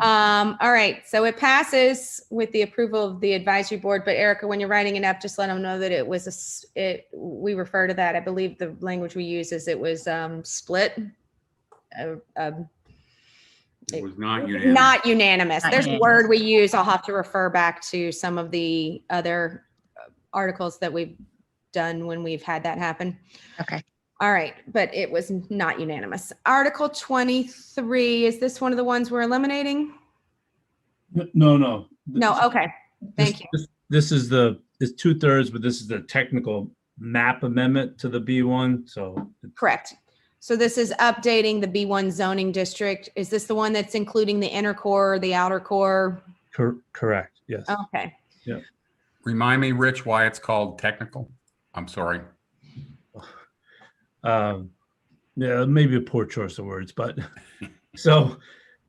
Speaker 1: All right. So it passes with the approval of the advisory board. But Erica, when you're writing it up, just let them know that it was we refer to that. I believe the language we use is it was split.
Speaker 2: It was not unanimous.
Speaker 1: Not unanimous. There's a word we use. I'll have to refer back to some of the other articles that we've done when we've had that happen.
Speaker 11: Okay.
Speaker 1: All right, but it was not unanimous. Article 23, is this one of the ones we're eliminating?
Speaker 12: No.
Speaker 1: No, okay. Thank you.
Speaker 12: This is it's 2/3, but this is the technical map amendment to the B1. So
Speaker 1: Correct. So this is updating the B1 zoning district. Is this the one that's including the inner core, the outer core?
Speaker 12: correct. Yes.
Speaker 1: Okay.
Speaker 12: Yeah.
Speaker 2: Remind me, Rich, why it's called technical? I'm sorry.
Speaker 12: Yeah, maybe a poor choice of words, but so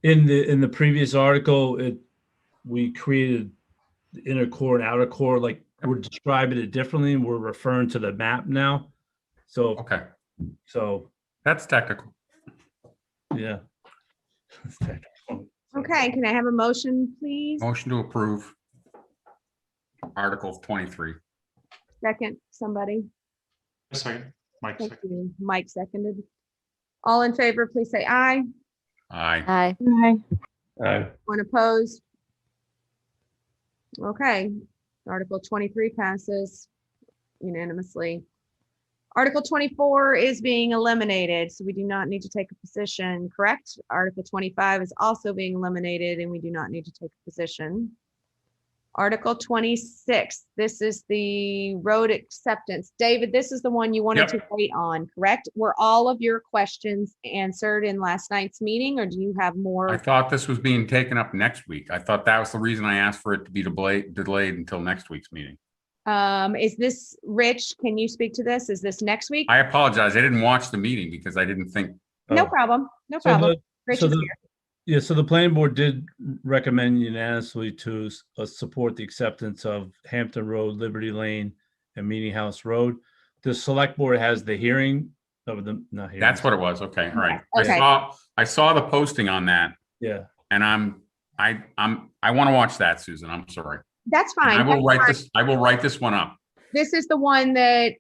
Speaker 12: in the previous article, we created the inner core and outer core, like we're describing it differently, and we're referring to the map now. So
Speaker 2: Okay,
Speaker 12: so
Speaker 2: that's technical.
Speaker 12: yeah. It's technical.
Speaker 1: Okay, can I have a motion, please?
Speaker 2: Motion to approve Article 23.
Speaker 1: Second, somebody.
Speaker 15: A second. Mike,
Speaker 1: Thank
Speaker 15: second.
Speaker 1: you. Mike seconded. All in favor, please say aye.
Speaker 2: Aye.
Speaker 11: Aye.
Speaker 1: One opposed? Okay, Article 23 passes unanimously. Article 24 is being eliminated, so we do not need to take a position, correct? Article 25 is also being eliminated, and we do not need to take a position. Article 26, this is the road acceptance. David, this is the one you wanted to wait on, correct? Were all of your questions answered in last night's meeting, or do you have more?
Speaker 2: I thought this was being taken up next week. I thought that was the reason I asked for it to be delayed until next week's meeting.
Speaker 1: Is this, Rich, can you speak to this? Is this next week?
Speaker 2: I apologize. I didn't watch the meeting because I didn't think.
Speaker 1: No problem, no problem. Rich is here.
Speaker 12: Yeah, so the planning board did recommend unanimously to support the acceptance of Hampton Road, Liberty Lane, and Meeting House Road. The select board has the hearing of the, not hearing.
Speaker 2: That's what it was. Okay, all right.
Speaker 1: Okay.
Speaker 2: I saw the posting on that.
Speaker 12: Yeah.
Speaker 2: And I want to watch that, Susan. I'm sorry.
Speaker 1: That's fine.
Speaker 2: I will
Speaker 1: That's
Speaker 2: write
Speaker 1: fine.
Speaker 2: this. I will write this one up.
Speaker 1: This is the one that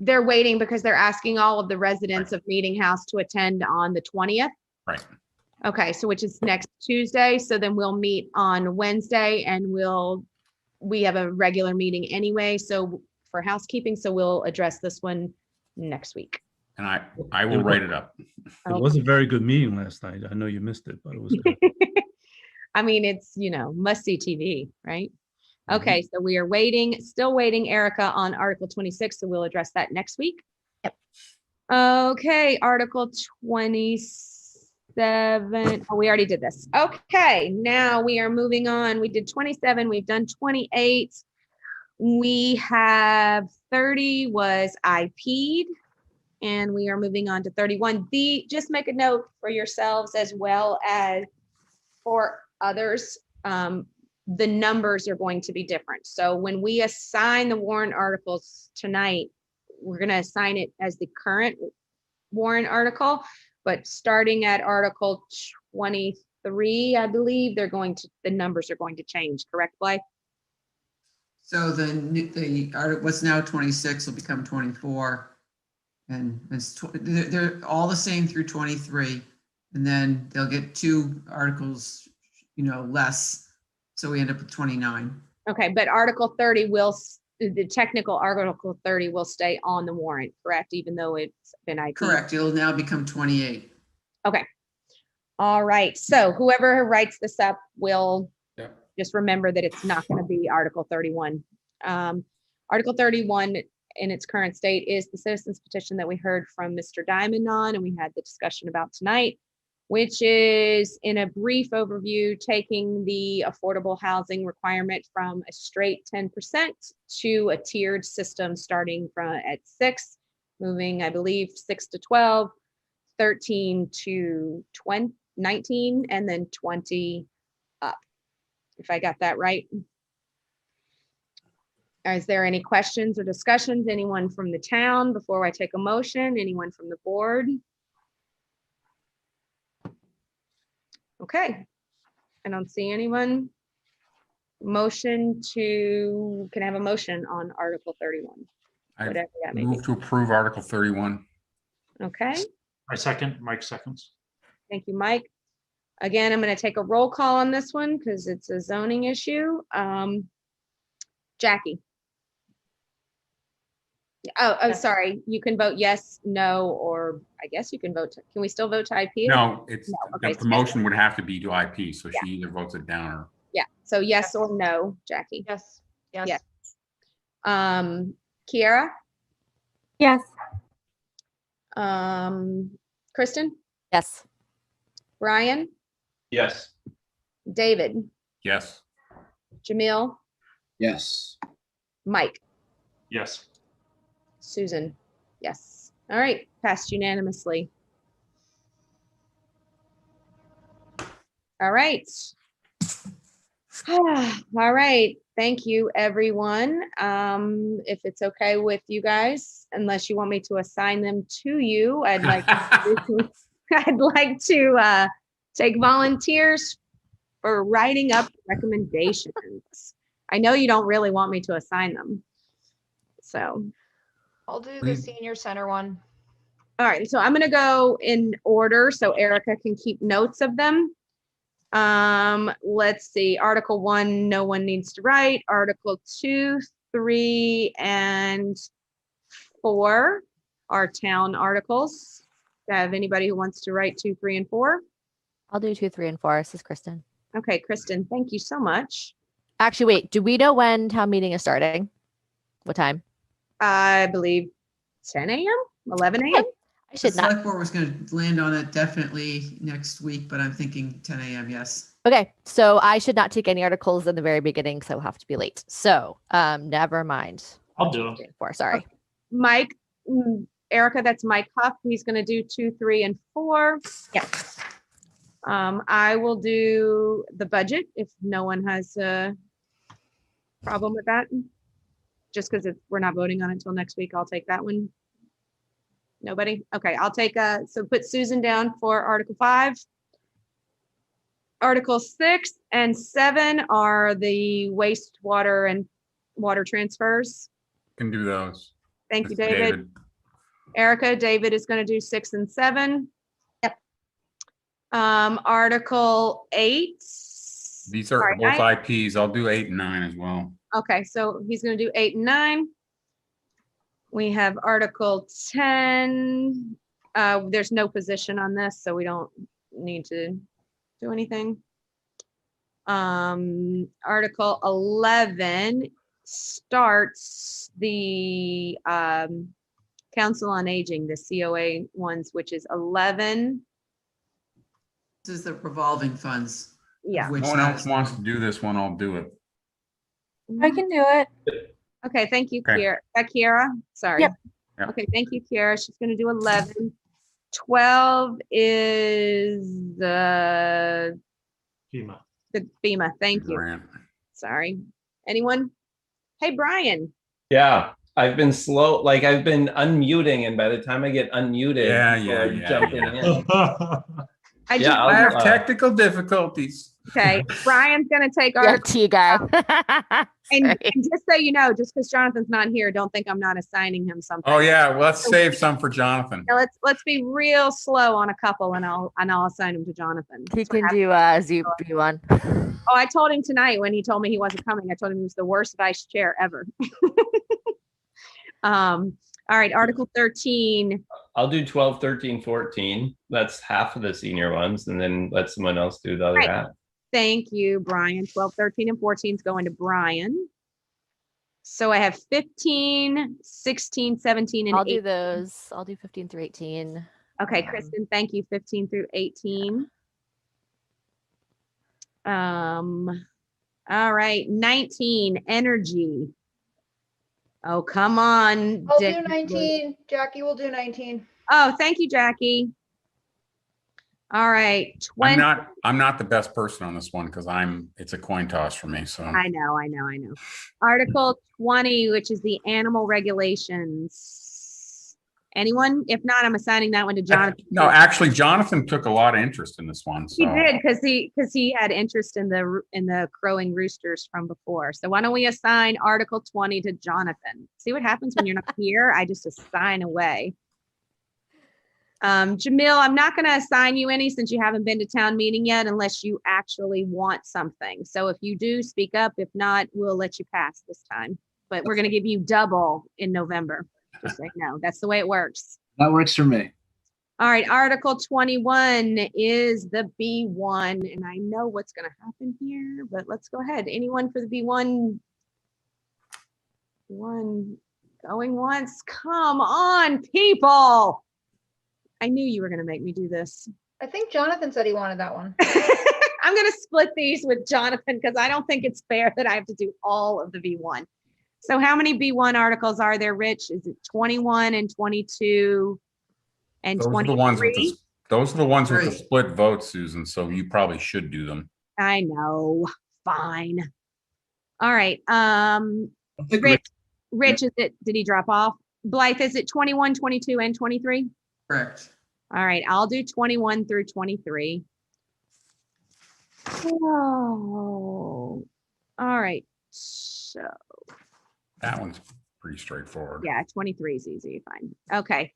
Speaker 1: they're waiting because they're asking all of the residents of Meeting House to attend on the 20th.
Speaker 2: Right.
Speaker 1: Okay, so which is next Tuesday. So then we'll meet on Wednesday and we have a regular meeting anyway. So for housekeeping, so we'll address this one next week.
Speaker 2: And I will write it up.
Speaker 12: It was a very good meeting last night. I know you missed it, but it was good.
Speaker 1: I mean, it's, must see TV, right? Okay, so we are still waiting, Erica, on Article 26, so we'll address that next week.
Speaker 6: Yep.
Speaker 1: Okay, Article 27. Oh, we already did this. Okay, now we are moving on. We did 27, we've done 28. We have 30 was IP'd, and we are moving on to 31. Just make a note for yourselves as well as for others. The numbers are going to be different. So when we assign the warrant articles tonight, we're going to assign it as the current warrant article, but starting at Article 23, I believe the numbers are going to change, correct, Blythe?
Speaker 4: So the article, what's now 26 will become 24. And they're all the same through 23. And then they'll get 2 articles, less. So we end up with 29.
Speaker 1: Okay, but Article 30 the technical Article 30 will stay on the warrant, correct? Even though it's been IP.
Speaker 4: Correct. It'll now become 28.
Speaker 1: Okay. All right. So whoever writes this up will just remember that it's not going to be Article 31. Article 31 in its current state is the citizens petition that we heard from Mr. Diamond on, and we had the discussion about tonight, which is, in a brief overview, taking the affordable housing requirement from a straight 10% to a tiered system starting at 6, moving, I believe, 6 to 12, 13 to 19, and then 20 up, if I got that right. Is there any questions or discussions? Anyone from the town before I take a motion? Anyone from the board? Okay, I don't see anyone. Can I have a motion on Article 31?
Speaker 2: I
Speaker 1: Whatever that may be.
Speaker 2: move to approve Article 31.
Speaker 1: Okay,
Speaker 15: I second. Mike seconds.
Speaker 1: thank you, Mike. Again, I'm going to take a roll call on this one because it's a zoning issue. Jackie. Oh, sorry. You can vote yes, no, or I guess you can vote. Can we still vote to IP?
Speaker 2: No,
Speaker 1: Okay,
Speaker 2: the
Speaker 1: so
Speaker 2: motion would have to be to IP, so she either votes it down or.
Speaker 1: yeah. So yes or no, Jackie.
Speaker 14: Yes.
Speaker 1: Yes. Kiera,
Speaker 13: Yes.
Speaker 1: Kristen,
Speaker 11: Yes.
Speaker 1: Brian,
Speaker 7: Yes.
Speaker 1: David,
Speaker 2: Yes.
Speaker 1: Jamil,
Speaker 22: Yes.
Speaker 1: Mike,
Speaker 15: Yes.
Speaker 1: Susan. Yes. All right, passed unanimously. All right. All right. Thank you, everyone. If it's okay with you guys, unless you want me to assign them to you, I'd like to take volunteers for writing up recommendations. I know you don't really want me to assign them. So,
Speaker 14: I'll do the senior center one.
Speaker 1: all right. So I'm going to go in order so Erica can keep notes of them. Let's see. Article 1, no one needs to write. Article 2, 3, and 4 are town articles. Do I have anybody who wants to write 2, 3, and 4?
Speaker 11: I'll do 2, 3, and 4. This is Kristen.
Speaker 1: Okay, Kristen, thank you so much.
Speaker 11: Actually, wait, do we know when town meeting is starting? What time?
Speaker 1: I believe 10 a.m., 11 a.m.
Speaker 11: I
Speaker 4: The
Speaker 11: should not.
Speaker 4: select board was going to land on it definitely next week, but I'm thinking 10 a.m. Yes.
Speaker 11: Okay, so I should not take any articles in the very beginning, so I'll have to be late. So, never mind.
Speaker 15: I'll do them.
Speaker 11: 4, sorry.
Speaker 1: Mike, Erica, that's Mike Huff. He's going to do 2, 3, and 4. Yes. I will do the budget if no one has a problem with that. Just because we're not voting on it until next week, I'll take that one. Nobody? Okay, I'll take so put Susan down for Article 5. Article 6 and 7 are the wastewater and water transfers.
Speaker 2: Can do those.
Speaker 1: Thank you,
Speaker 2: Mr.
Speaker 1: David. Erica, David is going to do 6 and 7. Yep. Article 8.
Speaker 2: These are both IPs. I'll do 8 and 9 as well.
Speaker 1: Okay, so he's going to do 8 and 9. We have Article 10. There's no position on this, so we don't need to do anything. Article 11 starts the Council on Aging, the COA ones, which is 11.
Speaker 4: This is the revolving funds.
Speaker 1: Yeah.
Speaker 2: No one else wants to do this one, I'll do it.
Speaker 13: I can do it.
Speaker 1: Okay, thank you,
Speaker 2: Okay.
Speaker 1: Kiera. Sorry.
Speaker 13: Yep.
Speaker 2: Yeah.
Speaker 1: Okay, thank you, Kiera. She's going to do 11. 12 is the FEMA. Thank you.
Speaker 2: Grant.
Speaker 1: Sorry. Anyone? Hey, Brian.
Speaker 7: Yeah, I've been slow. Like I've been unmuting, and by the time I get unmuted,
Speaker 2: Yeah.
Speaker 7: jumping in.
Speaker 1: I
Speaker 2: have technical difficulties.
Speaker 1: Okay, Brian's going to take
Speaker 11: You're
Speaker 1: our
Speaker 11: a T guy.
Speaker 1: and just so you know, just because Jonathan's not here, don't think I'm not assigning him something.
Speaker 2: Oh yeah, well, let's save some for Jonathan.
Speaker 1: Now, let's be real slow on a couple, and I'll assign him to Jonathan.
Speaker 11: He can do ZB1.
Speaker 1: Oh, I told him tonight when he told me he wasn't coming. I told him he was the worst vice chair ever. All right, Article 13.
Speaker 7: I'll do 12, 13, 14. That's half of the senior ones, and then let someone else do the other
Speaker 1: Right.
Speaker 7: half.
Speaker 1: Thank you, Brian. 12, 13, and 14 is going to Brian. So I have 15, 16, 17, and
Speaker 11: I'll
Speaker 1: 18.
Speaker 11: do those. I'll do 15 through 18.
Speaker 1: Okay, Kristen, thank you. 15 through 18. All right, 19, energy. Oh, come on.
Speaker 14: I'll
Speaker 1: Dick.
Speaker 14: do 19. Jackie will do 19.
Speaker 1: Oh, thank you, Jackie. All right, 20.
Speaker 2: I'm not the best person on this one because it's a coin toss for me. So
Speaker 1: I know. Article 20, which is the animal regulations. Anyone? If not, I'm assigning that one to Jonathan.
Speaker 2: No, actually, Jonathan took a lot of interest in this one. So.
Speaker 1: He did because he had interest in the crowing roosters from before. So why don't we assign Article 20 to Jonathan? See what happens when you're not here? I just assign away. Jamil, I'm not going to assign you any since you haven't been to town meeting yet, unless you actually want something. So if you do, speak up. If not, we'll let you pass this time. But we're going to give you double in November. Just so you know, that's the way it works.
Speaker 22: That works for me.
Speaker 1: All right, Article 21 is the B1, and I know what's going to happen here, but let's go ahead. Anyone for the B1? Going once. Come on, people. I knew you were going to make me do this.
Speaker 14: I think Jonathan said he wanted that one.
Speaker 1: I'm going to split these with Jonathan because I don't think it's fair that I have to do all of the B1. So how many B1 articles are there, Rich? Is it 21 and 22 and
Speaker 2: Those are
Speaker 1: 23?
Speaker 2: the ones with the, those are the ones with the
Speaker 4: Right.
Speaker 2: split vote, Susan. So you probably should do them.
Speaker 1: I know. Fine. All right.
Speaker 22: think
Speaker 1: Rich, is it, did he drop off? Blythe, is it 21, 22, and 23?
Speaker 4: Correct.
Speaker 1: All right, I'll do 21 through 23. Oh, all right. So,
Speaker 2: That one's pretty straightforward.
Speaker 1: yeah, 23 is easy, fine. Okay.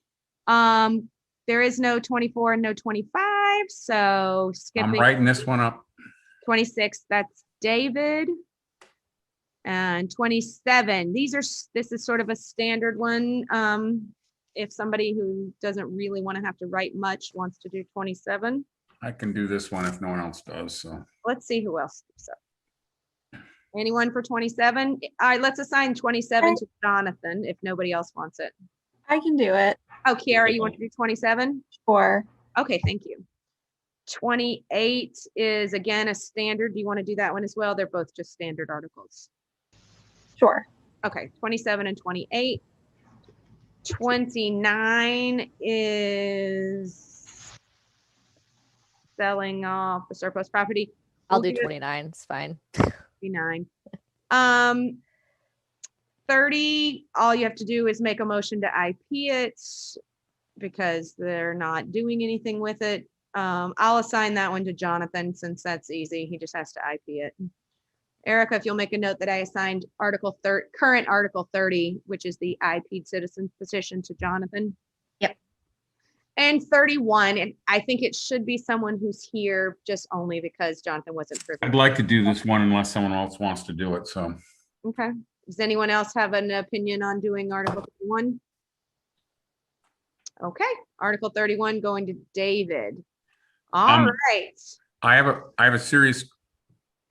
Speaker 1: There is no 24 and no 25, so
Speaker 2: I'm
Speaker 1: skipping
Speaker 2: writing this one up.
Speaker 1: 26, that's David. And 27, this is sort of a standard one. If somebody who doesn't really want to have to write much wants to do 27.
Speaker 2: I can do this one if no one else does. So
Speaker 1: Let's see who else. So, anyone for 27? All right, let's assign 27 to Jonathan if nobody else wants it.
Speaker 13: I can do it.
Speaker 1: Oh, Kiara, you want to do 27?
Speaker 13: Sure.
Speaker 1: Okay, thank you. 28 is again a standard. Do you want to do that one as well? They're both just standard articles.
Speaker 13: Sure.
Speaker 1: Okay, 27 and 28. 29 is selling off the surplus property.
Speaker 11: I'll
Speaker 1: We'll
Speaker 11: do
Speaker 1: it
Speaker 11: 29. It's fine.
Speaker 1: 29. 30, all you have to do is make a motion to IP it because they're not doing anything with it. I'll assign that one to Jonathan since that's easy. He just has to IP it. Erica, if you'll make a note that I assigned current Article 30, which is the IP citizen petition, to Jonathan.
Speaker 3: Yep.
Speaker 1: And 31, and I think it should be someone who's here just only because Jonathan wasn't privy.
Speaker 2: I'd like to do this one unless someone else wants to do it. So
Speaker 1: Okay. Does anyone else have an opinion on doing Article 31? Okay, Article 31 going to David. All right.
Speaker 2: I have a serious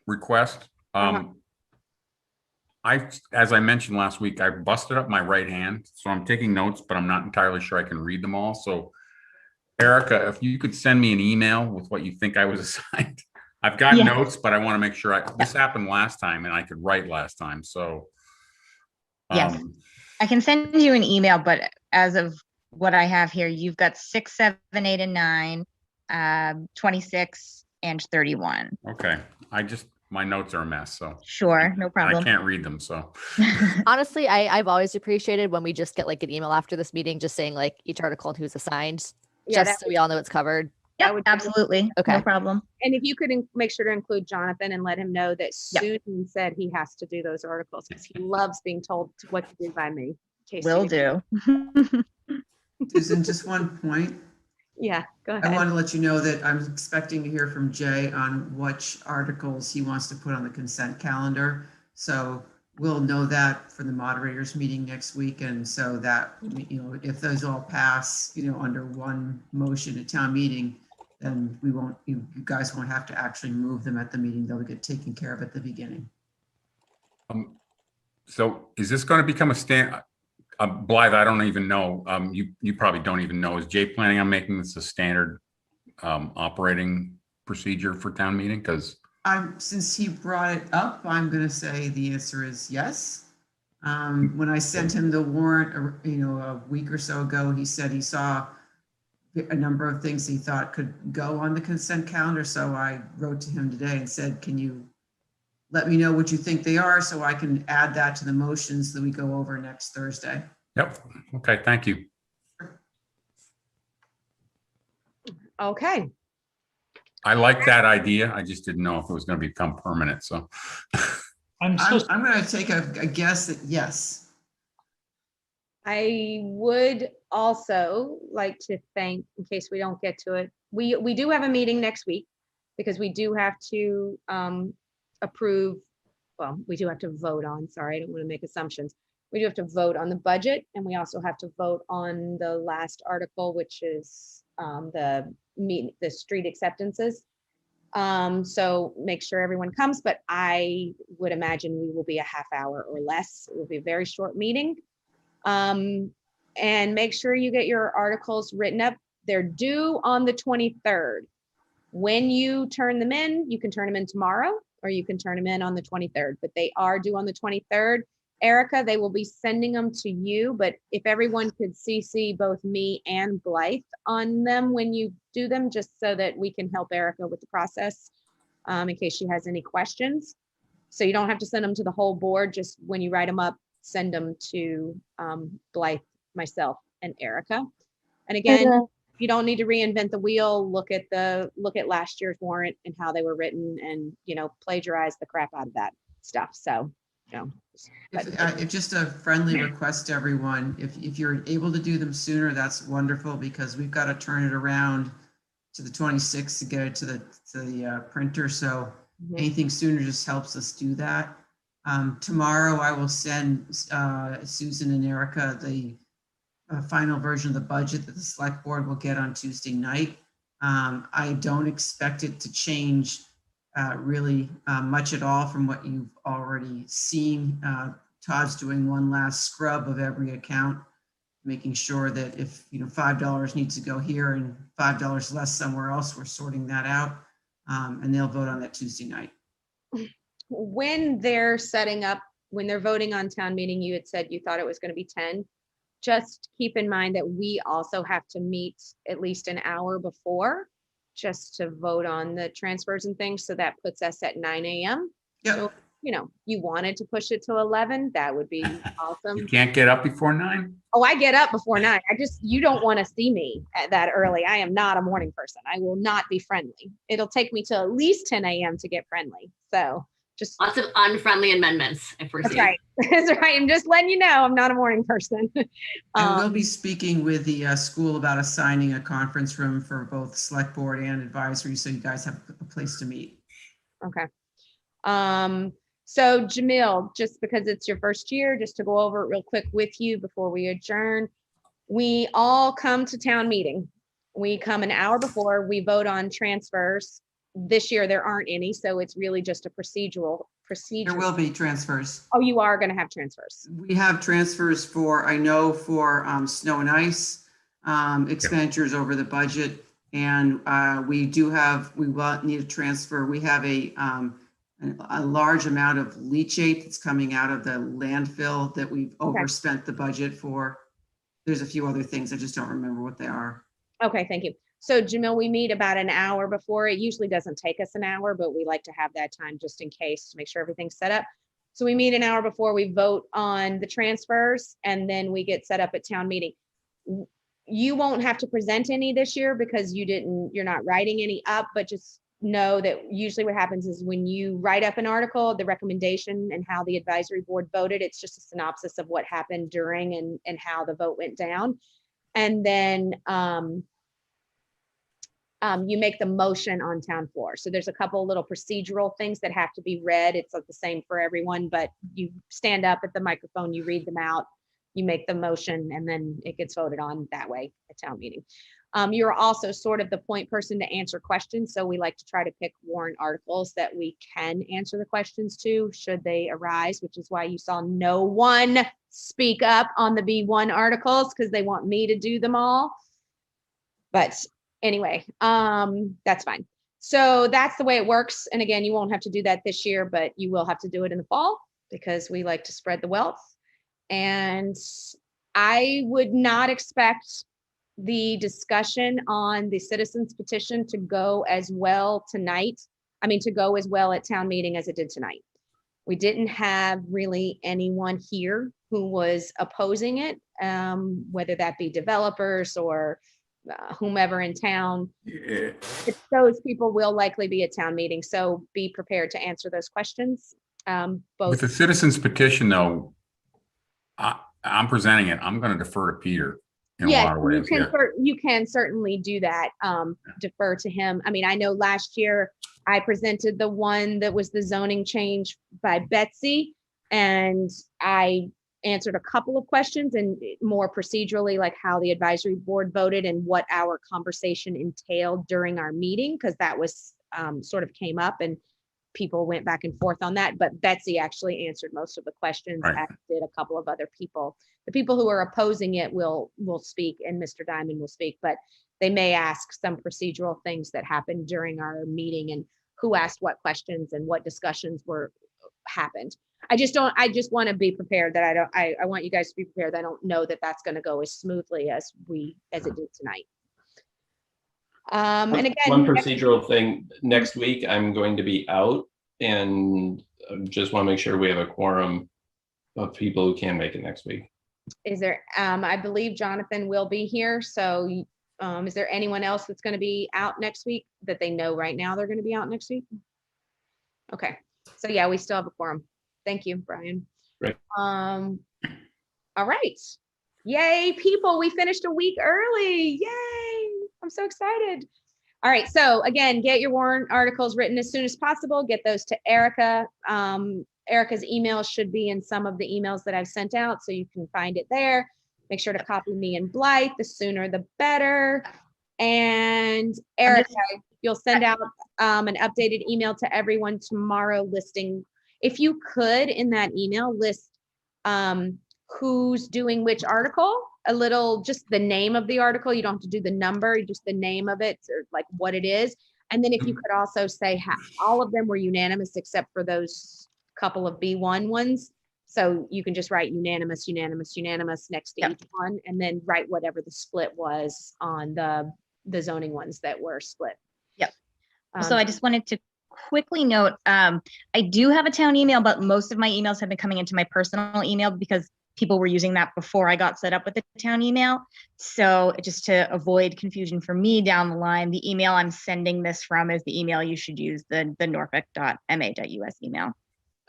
Speaker 2: request. As I mentioned last week, I busted up my right hand, so I'm taking notes, but I'm not entirely sure I can read them all. So Erica, if you could send me an email with what you think I was assigned. I've got
Speaker 3: Yeah.
Speaker 2: notes, but I want to make sure this happened last time and I could write last time. So
Speaker 3: Yes. I can send you an email, but as of what I have here, you've got 6, 7, 8, and 9, 26, and 31.
Speaker 2: okay. My notes are a mess, so
Speaker 3: Sure, no
Speaker 2: I
Speaker 3: problem.
Speaker 2: can't read them. So
Speaker 11: Honestly, I've always appreciated when we just get like an email after this meeting, just saying like each article and who's assigned,
Speaker 1: Yeah,
Speaker 11: just so we all know it's covered.
Speaker 3: Yep, absolutely.
Speaker 11: Okay.
Speaker 3: No problem.
Speaker 1: And if you could make sure to include Jonathan and let him know that Susan said he has to do those articles because he loves being told what to do by me. in case
Speaker 3: Will
Speaker 1: you-
Speaker 3: do.
Speaker 4: Susan, just one point.
Speaker 1: Yeah, go
Speaker 4: I
Speaker 1: ahead.
Speaker 4: want to let you know that I'm expecting to hear from Jay on which articles he wants to put on the consent calendar. So we'll know that for the moderators meeting next week. And so that, if those all pass, under one motion at town meeting, then we won't, you guys won't have to actually move them at the meeting. They'll get taken care of at the beginning.
Speaker 2: So is this going to become a Blythe, I don't even know. You probably don't even know. Is Jay planning on making this a standard operating procedure for town meeting? Because
Speaker 4: Since he brought it up, I'm going to say the answer is yes. When I sent him the warrant, a week or so ago, he said he saw a number of things he thought could go on the consent calendar. So I wrote to him today and said, can you let me know what you think they are so I can add that to the motions that we go over next Thursday.
Speaker 2: Yep. Okay. Thank you.
Speaker 1: Okay.
Speaker 2: I like that idea. I just didn't know if it was going to become permanent. So
Speaker 4: I'm going to take a guess that yes.
Speaker 1: I would also like to thank, in case we don't get to it, we do have a meeting next week because we do have to approve, well, we do have to vote on, sorry, I don't want to make assumptions. We do have to vote on the budget and we also have to vote on the last article, which is the street acceptances. So make sure everyone comes, but I would imagine we will be a half hour or less. It will be a very short meeting. And make sure you get your articles written up. They're due on the 23rd. When you turn them in, you can turn them in tomorrow or you can turn them in on the 23rd, but they are due on the 23rd. Erica, they will be sending them to you, but if everyone could CC both me and Blythe on them when you do them, just so that we can help Erica with the process in case she has any questions. So you don't have to send them to the whole board, just when you write them up, send them to Blythe, myself, and Erica. And again, you don't need to reinvent the wheel. Look at last year's warrant and how they were written, and plagiarize the crap out of that stuff. So,
Speaker 4: If just a friendly request to everyone, if you're able to do them sooner, that's wonderful, because we've got to turn it around to the 26th to get it to the printer. So anything sooner just helps us do that. Tomorrow I will send Susan and Erica the final version of the budget that the select board will get on Tuesday night. I don't expect it to change really much at all from what you've already seen. Todd's doing one last scrub of every account, making sure that if $5 needs to go here and $5 less somewhere else, we're sorting that out, and they'll vote on that Tuesday night.
Speaker 1: When they're voting on town meeting, you had said you thought it was going to be 10. Just keep in mind that we also have to meet at least an hour before, just to vote on the transfers and things. So that puts us at 9 a.m.
Speaker 4: Yep.
Speaker 1: So, you wanted to push it till 11, that would be awesome.
Speaker 2: You can't get up before 9?
Speaker 1: Oh, I get up before 9. You don't want to see me at that early. I am not a morning person. I will not be friendly. It'll take me till at least 10 a.m. to get friendly. So just
Speaker 19: lots of unfriendly amendments. If we're
Speaker 1: That's right. That's right. I'm just letting you know I'm not a morning person.
Speaker 4: And we'll be speaking with the school about assigning a conference room for both select board and advisory, so you guys have a place to meet.
Speaker 1: Okay. So Jamil, just because it's your first year, just to go over it real quick with you before we adjourn, we all come to town meeting. We come an hour before, we vote on transfers. This year there aren't any, so it's really just a procedural.
Speaker 4: There will be transfers.
Speaker 1: Oh, you are going to have transfers.
Speaker 4: We have transfers for snow and ice expenditures over the budget, and we will need a transfer. We have a large amount of leachate that's coming out of the landfill that we've overspent the budget for. There's a few other things, I just don't remember what they are.
Speaker 1: Okay, thank you. So Jamil, we meet about an hour before. It usually doesn't take us an hour, but we like to have that time just in case, to make sure everything's set up. So we meet an hour before, we vote on the transfers, and then we get set up at town meeting. You won't have to present any this year because you're not writing any up, but just know that usually what happens is when you write up an article, the recommendation and how the advisory board voted, it's just a synopsis of what happened during and how the vote went down. And then you make the motion on town floor. So there's a couple little procedural things that have to be read. It's the same for everyone, but you stand up at the microphone, you read them out, you make the motion, and then it gets voted on that way at town meeting. You're also sort of the point person to answer questions. So we like to try to pick warrant articles that we can answer the questions to should they arise, which is why you saw no one speak up on the B1 articles, because they want me to do them all. But anyway, that's fine. So that's the way it works. And again, you won't have to do that this year, but you will have to do it in the fall because we like to spread the wealth. And I would not expect the discussion on the citizens petition to go as well tonight. I mean, to go as well at town meeting as it did tonight. We didn't have really anyone here who was opposing it, whether that be developers or whomever in town. Those people will likely be at town meeting, so be prepared to answer those questions.
Speaker 2: With the citizens petition, though, I'm presenting it. I'm going to defer to Peter in a lot of ways.
Speaker 1: You can certainly do that. Defer to him. I mean, I know last year I presented the one that was the zoning change by Betsy, and I answered a couple of questions and more procedurally, like how the advisory board voted and what our conversation entailed during our meeting, because that was sort of came up. And people went back and forth on that, but Betsy actually answered most of the questions,
Speaker 2: Right.
Speaker 1: as did a couple of other people. The people who are opposing it will speak, and Mr. Diamond will speak, but they may ask some procedural things that happened during our meeting and who asked what questions and what discussions happened. I just want to be prepared that I want you guys to be prepared. I don't know that that's going to go as smoothly as it did tonight. And again,
Speaker 7: One procedural thing, next week I'm going to be out, and just want to make sure we have a quorum of people who can make it next week.
Speaker 1: is there, I believe Jonathan will be here. So is there anyone else that's going to be out next week that they know right now they're going to be out next week? Okay. So yeah, we still have a quorum. Thank you, Brian.
Speaker 7: Great.
Speaker 1: All right. Yay, people, we finished a week early. Yay. I'm so excited. All right. So again, get your warrant articles written as soon as possible. Get those to Erica. Erica's email should be in some of the emails that I've sent out, so you can find it there. Make sure to copy me and Blythe. The sooner the better. And Erica, you'll send out an updated email to everyone tomorrow listing, if you could, in that email list who's doing which article, a little, just the name of the article. You don't have to do the number, just the name of it, or like what it is. And then if you could also say how all of them were unanimous except for those couple of B1 ones. So you can just write unanimous, unanimous, unanimous next to each one, and then write whatever the split was on the zoning ones that were split.
Speaker 3: Yep. So I just wanted to quickly note, I do have a town email, but most of my emails have been coming into my personal email because people were using that before I got set up with the town email. So just to avoid confusion for me down the line, the email I'm sending this from is the email you should use, the norfolk.ma.us email.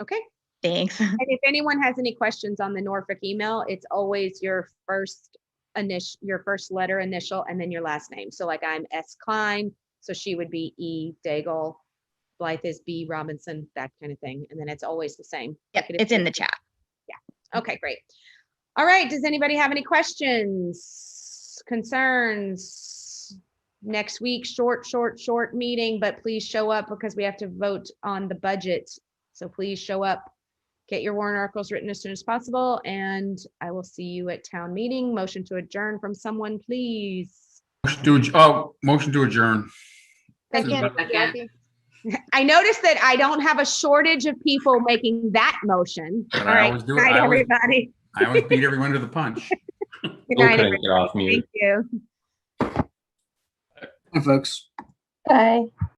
Speaker 1: Okay.
Speaker 3: Thanks.
Speaker 1: And if anyone has any questions on the Norfolk email, it's always your first letter initial and then your last name. So like I'm S. Klein, so she would be E. Daigle, Blythe is B. Robinson, that kind of thing. And then it's always the same.
Speaker 3: Yep, it's in the chat.
Speaker 1: Yeah. Okay, great. All right. Does anybody have any questions, concerns? Next week, short meeting, but please show up because we have to vote on the budget. So please show up, get your warrant articles written as soon as possible, and I will see you at town meeting. Motion to adjourn from someone, please.
Speaker 2: Motion to adjourn.
Speaker 1: Second. I noticed that I don't have a shortage of people making that motion.
Speaker 2: But
Speaker 1: All
Speaker 2: I
Speaker 1: right,
Speaker 2: always do
Speaker 1: good
Speaker 2: it.
Speaker 1: night, everybody.
Speaker 2: I always beat everyone to the punch.
Speaker 1: Good night,
Speaker 7: Okay, get off mute.
Speaker 1: Thank you.
Speaker 22: Hi, folks.
Speaker 13: Bye.